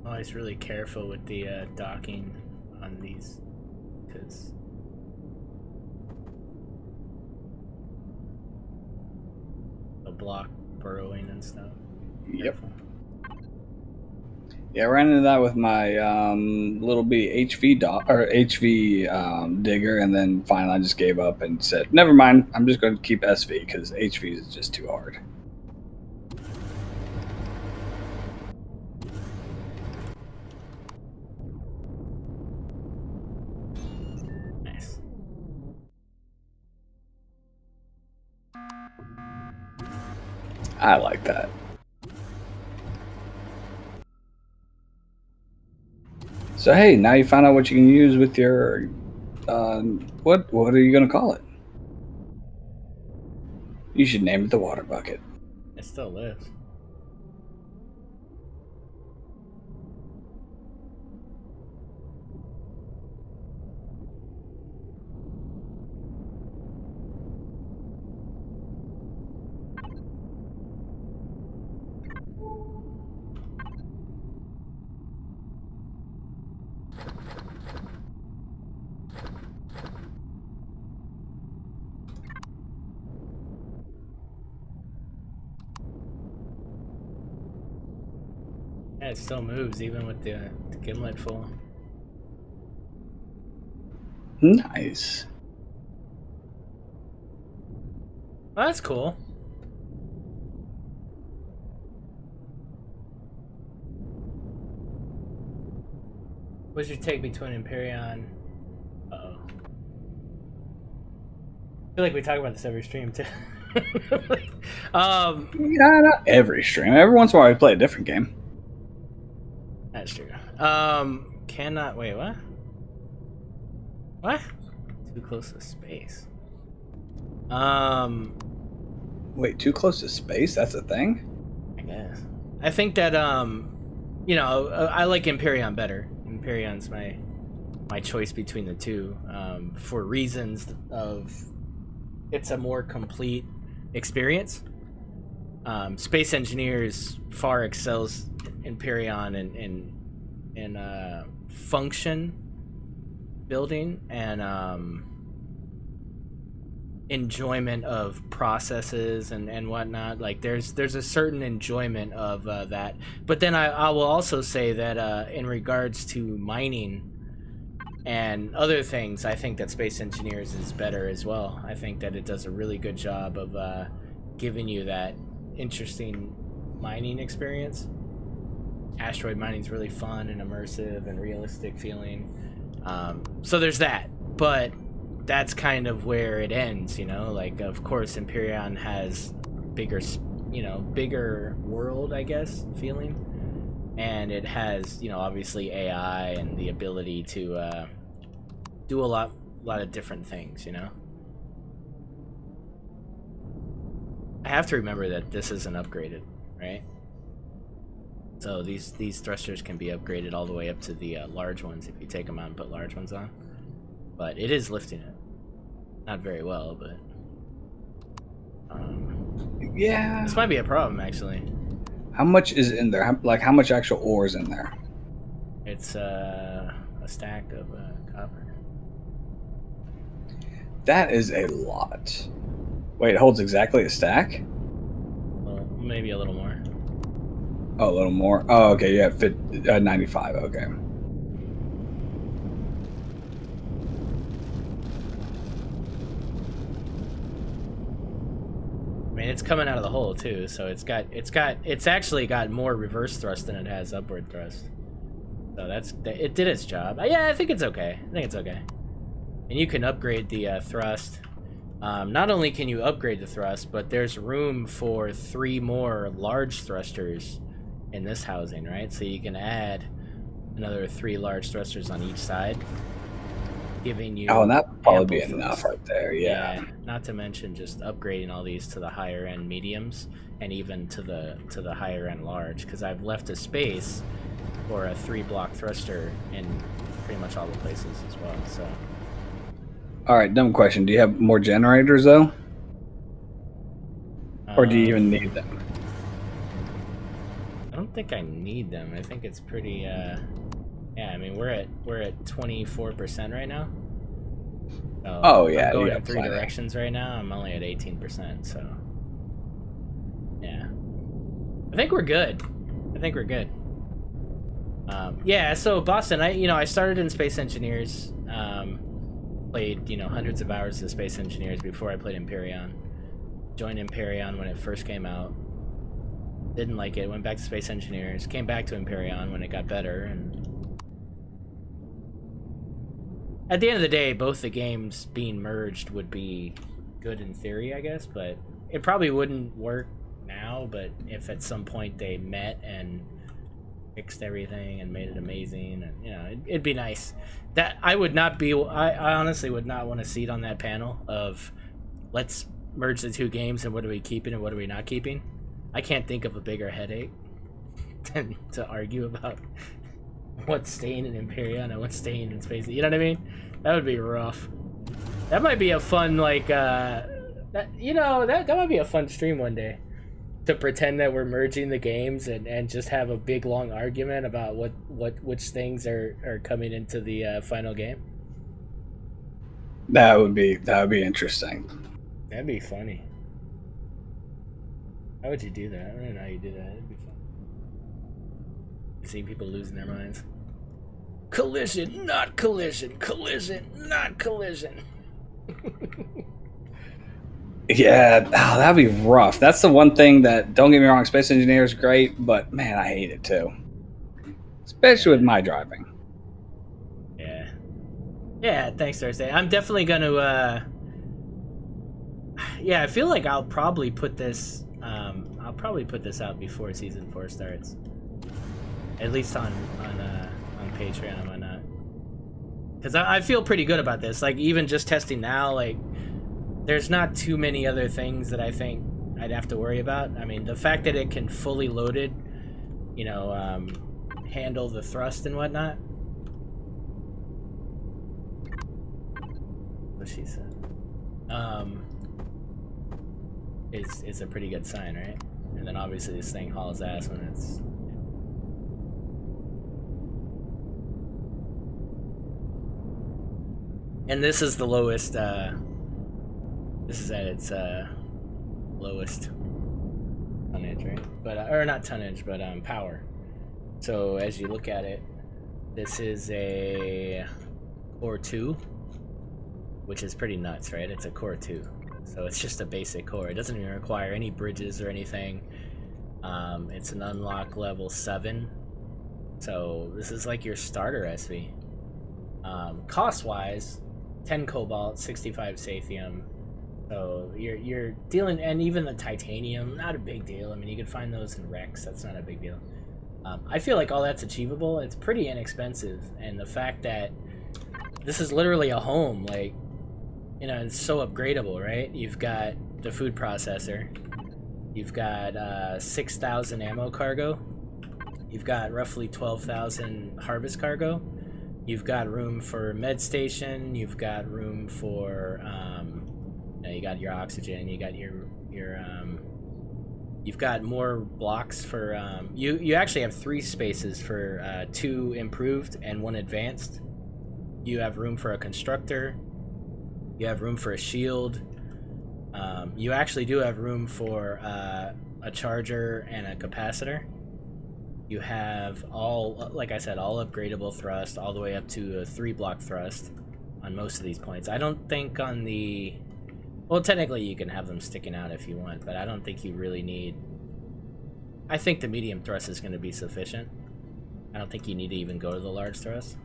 Always really careful with the docking on these, because they'll block burrowing and stuff. Yep. Yeah, I ran into that with my little bitty HV digger, and then finally I just gave up and said, "Never mind. I'm just going to keep SV because HV is just too hard." Nice. I like that. So hey, now you found out what you can use with your what are you gonna call it? You should name it the water bucket. It still lives. Yeah, it still moves even with the gimlet full. Nice. Oh, that's cool. What's your take between Empyrion? Uh-oh. I feel like we talk about this every stream too. Yeah, not every stream. Every once in a while we play a different game. That's true. Cannot wait. What? What? Too close to space. Wait, too close to space? That's a thing? I guess. I think that you know, I like Empyrion better. Empyrion's my choice between the two, for reasons of it's a more complete experience. Space Engineers far excels Empyrion in function building and enjoyment of processes and whatnot. Like there's a certain enjoyment of that. But then I will also say that in regards to mining and other things, I think that Space Engineers is better as well. I think that it does a really good job of giving you that interesting mining experience. Asteroid mining is really fun and immersive and realistic feeling. So there's that, but that's kind of where it ends, you know. Like, of course, Empyrion has bigger world, I guess, feeling, and it has, you know, obviously AI and the ability to do a lot of different things, you know. I have to remember that this isn't upgraded, right? So these thrusters can be upgraded all the way up to the large ones if you take them out and put large ones on. But it is lifting it. Not very well, but... yeah. This might be a problem, actually. How much is in there? How much actual ore is in there? It's a stack of copper. That is a lot. Wait, it holds exactly a stack? Well, maybe a little more. Oh, a little more. Oh, okay. Yeah, 95. Okay. I mean, it's coming out of the hole too, so it's actually got more reverse thrust than it has upward thrust. So it did its job. Yeah, I think it's okay. And you can upgrade the thrust. Not only can you upgrade the thrust, but there's room for 3 more large thrusters in this housing, right? So you can add another 3 large thrusters on each side, giving you... Oh, and that would probably be ample enough thrust. right there, yeah. Not to mention just upgrading all these to the higher end mediums and even to the higher end large, because I've left a space for a 3-block thruster in pretty much all the places as well. So. All right, dumb question. Do you have more generators though, or do you even need them? I don't think I need them. I think it's pretty. Yeah, I mean we're at 24% right now. So Oh yeah, I'm going you in got 3 plenty. directions right now. I'm only at 18%. So yeah, I think we're good. Yeah. So Boston, I started in Space Engineers. Played hundreds of hours of Space Engineers before I played Empyrion. Joined Empyrion when it first came out. Didn't like it. Went back to Space Engineers. Came back to Empyrion when it got better. And at the end of the day, both the games being merged would be good in theory, I guess. But it probably wouldn't work now. But if at some point they met and fixed everything and made it amazing, and it'd be nice. That I honestly would not want to see it on that panel of let's merge the 2 games and what are we keeping and what are we not keeping. I can't think of a bigger headache than to argue about what's staying in Empyrion and what's staying in Space. You know what I mean? That would be rough. That might be a fun that might be a fun stream one day. To pretend that we're merging the games and just have a big long argument about which things are coming into the final game. That would be interesting. That'd be funny. How would you do that? I don't know how you do that. It'd be fun. Seeing people losing their minds. Collision, not collision. Collision, not collision. Yeah, that'd be rough. That's the one thing that, don't get me wrong, Space Engineer is great, but man, I hate it too. Especially with my driving. Yeah, thanks, Thursday. I'm definitely going to, I feel like I'll probably put this out before Season 4 starts. At least on Patreon and whatnot. Because I feel pretty good about this. Like, even just testing now, like, there's not too many other things that I think I'd have to worry about. I mean, the fact that it can fully loaded, handle the thrust and whatnot. What she said. It's a pretty good sign, right? And then obviously this thing hauls ass when it's... And this is the lowest This is at its lowest tonnage, right? But or not tonnage, but power. So as you look at it, this is a core 2, which is pretty nuts, right? It's a core 2. So it's just a basic core. It doesn't even require any bridges or anything. It's an unlock level 7. So this is like your starter SV. Cost-wise, 10 cobalt, 65 sathium. So you're dealing, and even the titanium, not a big deal. I mean, you can find those in Rex. That's not a big deal. I feel like all that's achievable. It's pretty inexpensive, and the fact that this is literally a home, like, you know, it's so upgradable, right? You've got the food processor. You've got 6,000 ammo cargo. You've got roughly 12,000 harvest cargo. You've got room for med station. You've got room for, you got your oxygen. You got your you've got more blocks for, you actually have 3 spaces for 2 improved and 1 advanced. You have room for a constructor. You have room for a shield. You actually do have room for a charger and a capacitor. You have all, like I said, all upgradable thrust, all the way up to a 3-block thrust on most of these points. I don't think on the... Well, technically you can have them sticking out if you want, but I don't think you really need... I think the medium thrust is going to be sufficient. I don't think you need to even go to the large thrust.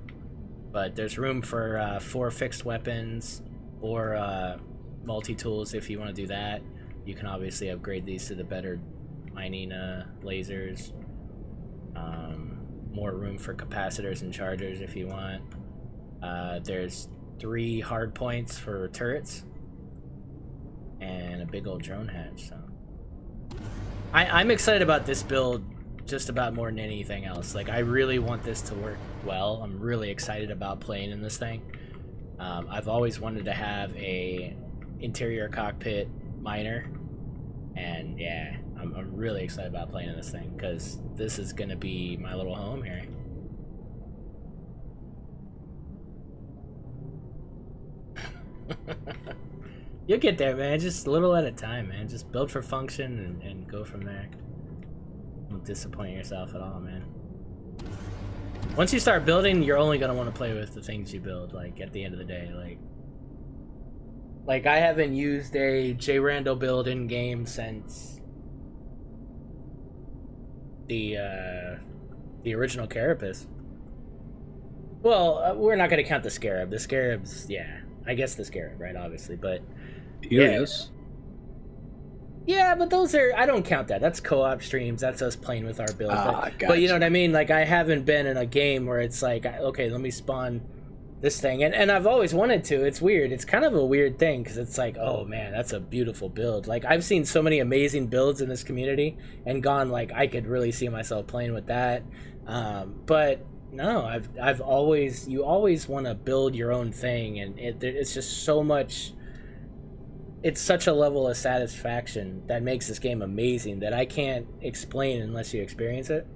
But there's room for 4 fixed weapons, or multi-tools if you want to do that. You can obviously upgrade these to the better mining lasers. More room for capacitors and chargers if you want. There's 3 hard points for turrets. And a big old drone hatch, so... I'm excited about this build just about more than anything else. Like, I really want this to work well. I'm really excited about playing in this thing. I've always wanted to have a interior cockpit miner, and yeah, I'm really excited about playing in this thing, because this is gonna be my little home here. You'll get there, man. Just a little at a time, man. Just build for function and go from there. Don't disappoint yourself at all, man. Once you start building, you're only gonna want to play with the things you build, like, at the end of the day. Like I haven't used a J. Randall build in game since the original Carapace. Well, we're not gonna count the Scarab. The Scarab's, yeah, I guess the Scarab, right? Obviously, but Yes. Yeah, but those are, I don't count that. That's co-op streams. That's us playing with our build. But you know what I mean? Like, I haven't been in a game where it's like, okay, let me spawn this thing. And I've always wanted to. It's weird. It's kind of a weird thing, because it's like, oh man, that's a beautiful build. Like, I've seen so many amazing builds in this community and gone, like, I could really see myself playing with that. But no, I've always, you always want to build your own thing, and it's just so much... It's such a level of satisfaction that makes this game amazing that I can't explain unless you experience it.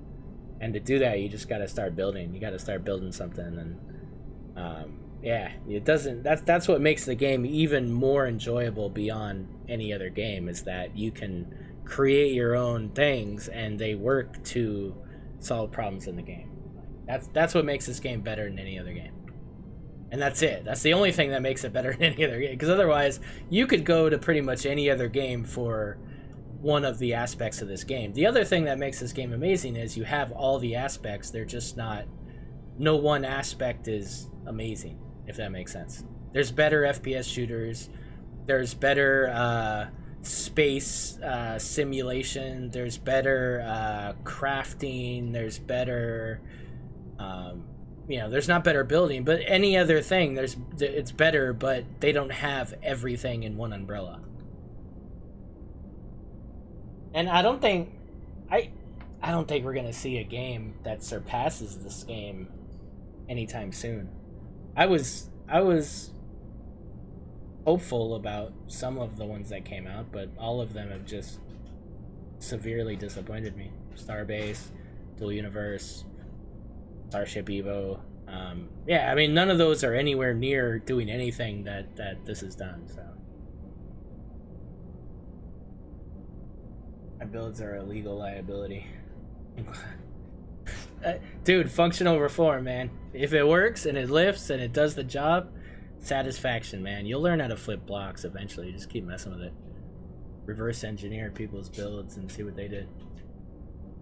And to do that, you just got to start building. You got to start building something, and yeah, it doesn't. That's what makes the game even more enjoyable beyond any other game, is that you can create your own things and they work to solve problems in the game. That's what makes this game better than any other game. And that's it. That's the only thing that makes it better than any other game. Because otherwise, you could go to pretty much any other game for one of the aspects of this game. The other thing that makes this game amazing is you have all the aspects. They're just not... No one aspect is amazing, if that makes sense. There's better FPS shooters. There's better space simulation. There's better crafting. There's better... you know, there's not better building, but any other thing, it's better, but they don't have everything in one umbrella. And I don't think we're gonna see a game that surpasses this game anytime soon. I was hopeful about some of the ones that came out, but all of them have just severely disappointed me. Starbase, Dual Universe, Starship Evo. Yeah, I mean, none of those are anywhere near doing anything that this has done, so. builds are a legal liability. Dude, functional reform, man. If it works and it lifts and it does the job, satisfaction, man. You'll learn how to flip blocks eventually. Just keep messing with it. Reverse engineer people's builds and see what they did.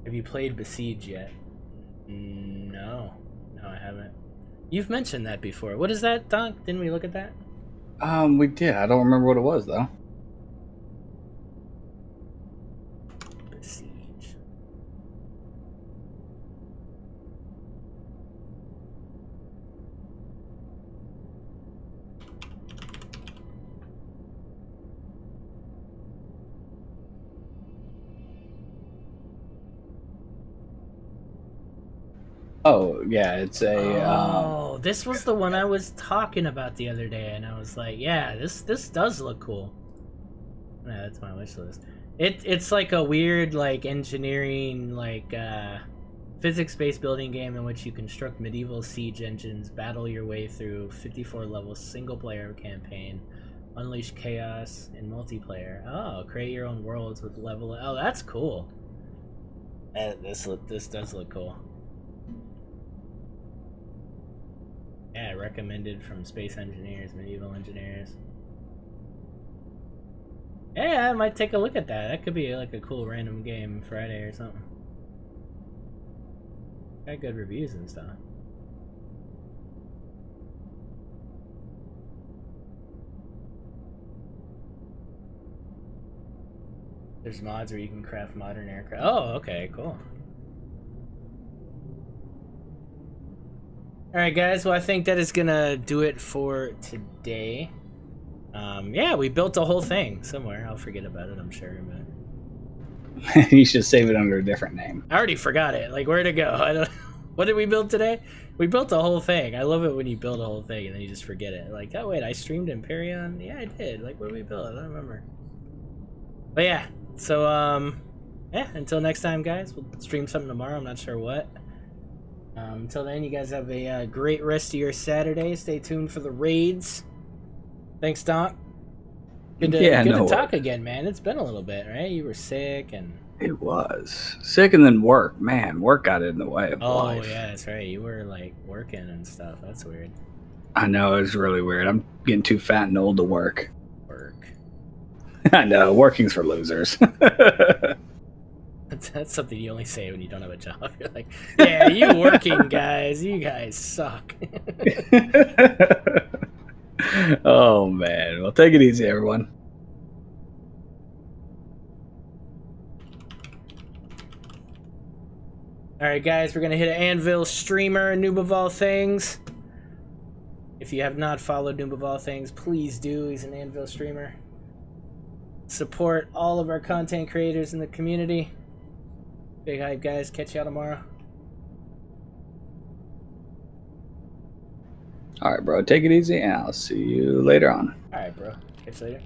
Have you played Besiege yet? No. No, I haven't. You've mentioned that before. What is that, Doc? Didn't we look at that? We did. I don't remember what it was, though. Besiege. Oh, yeah, it's a... Oh, this was the one I was talking about the other day, and I was like, yeah, this does look cool. Yeah, that's my wish list. It's like a weird, like, engineering, like, physics-based building game in which you construct medieval siege engines, battle your way through 54-level single-player campaign, unleash chaos in multiplayer. Oh, create your own worlds with level... Oh, that's cool. This does look cool. Yeah, recommended from space engineers, medieval engineers. Yeah, I might take a look at that. That could be like a cool random game Friday or something. Got good reviews and stuff. There's mods where you can craft modern aircraft. Oh, okay, cool. Alright guys, well I think that is gonna do it for today. Yeah, we built a whole thing somewhere. I'll forget about it, I'm sure, but... You should save it under a different name. I already forgot it. Like, where'd it go? I don't... What did we build today? We built a whole thing. I love it when you build a whole thing and then you just forget it. Like, oh wait, I streamed Empyrion? Yeah, I did. Like, what did we build? I don't remember. But yeah, so, yeah, until next time, guys. We'll stream something tomorrow. I'm not sure what. Until then, you guys have a great rest of your Saturday. Stay tuned for the raids. Thanks, Doc. Good to talk again, man. It's been a little bit, right? You were sick and... It was. Sick and then work. Man, work got in the way of life. Oh, yeah, that's right. You were, like, working and stuff. That's weird. I know, it was really weird. I'm getting too fat and old to work. Work. I know, working's for losers. That's something you only say when you don't have a job. You're like, yeah, you working guys. You guys suck. Oh, man. Well, take it easy, everyone. Alright, guys, we're going to hit an Anvil streamer, Noob of All Things. If you have not followed Noob of All Things, please do. He's an Anvil streamer. Support all of our content creators in the community. Big hype, guys. Catch y'all tomorrow. All right, bro. Take it easy, and I'll see you later on. All right, bro. Catch you later.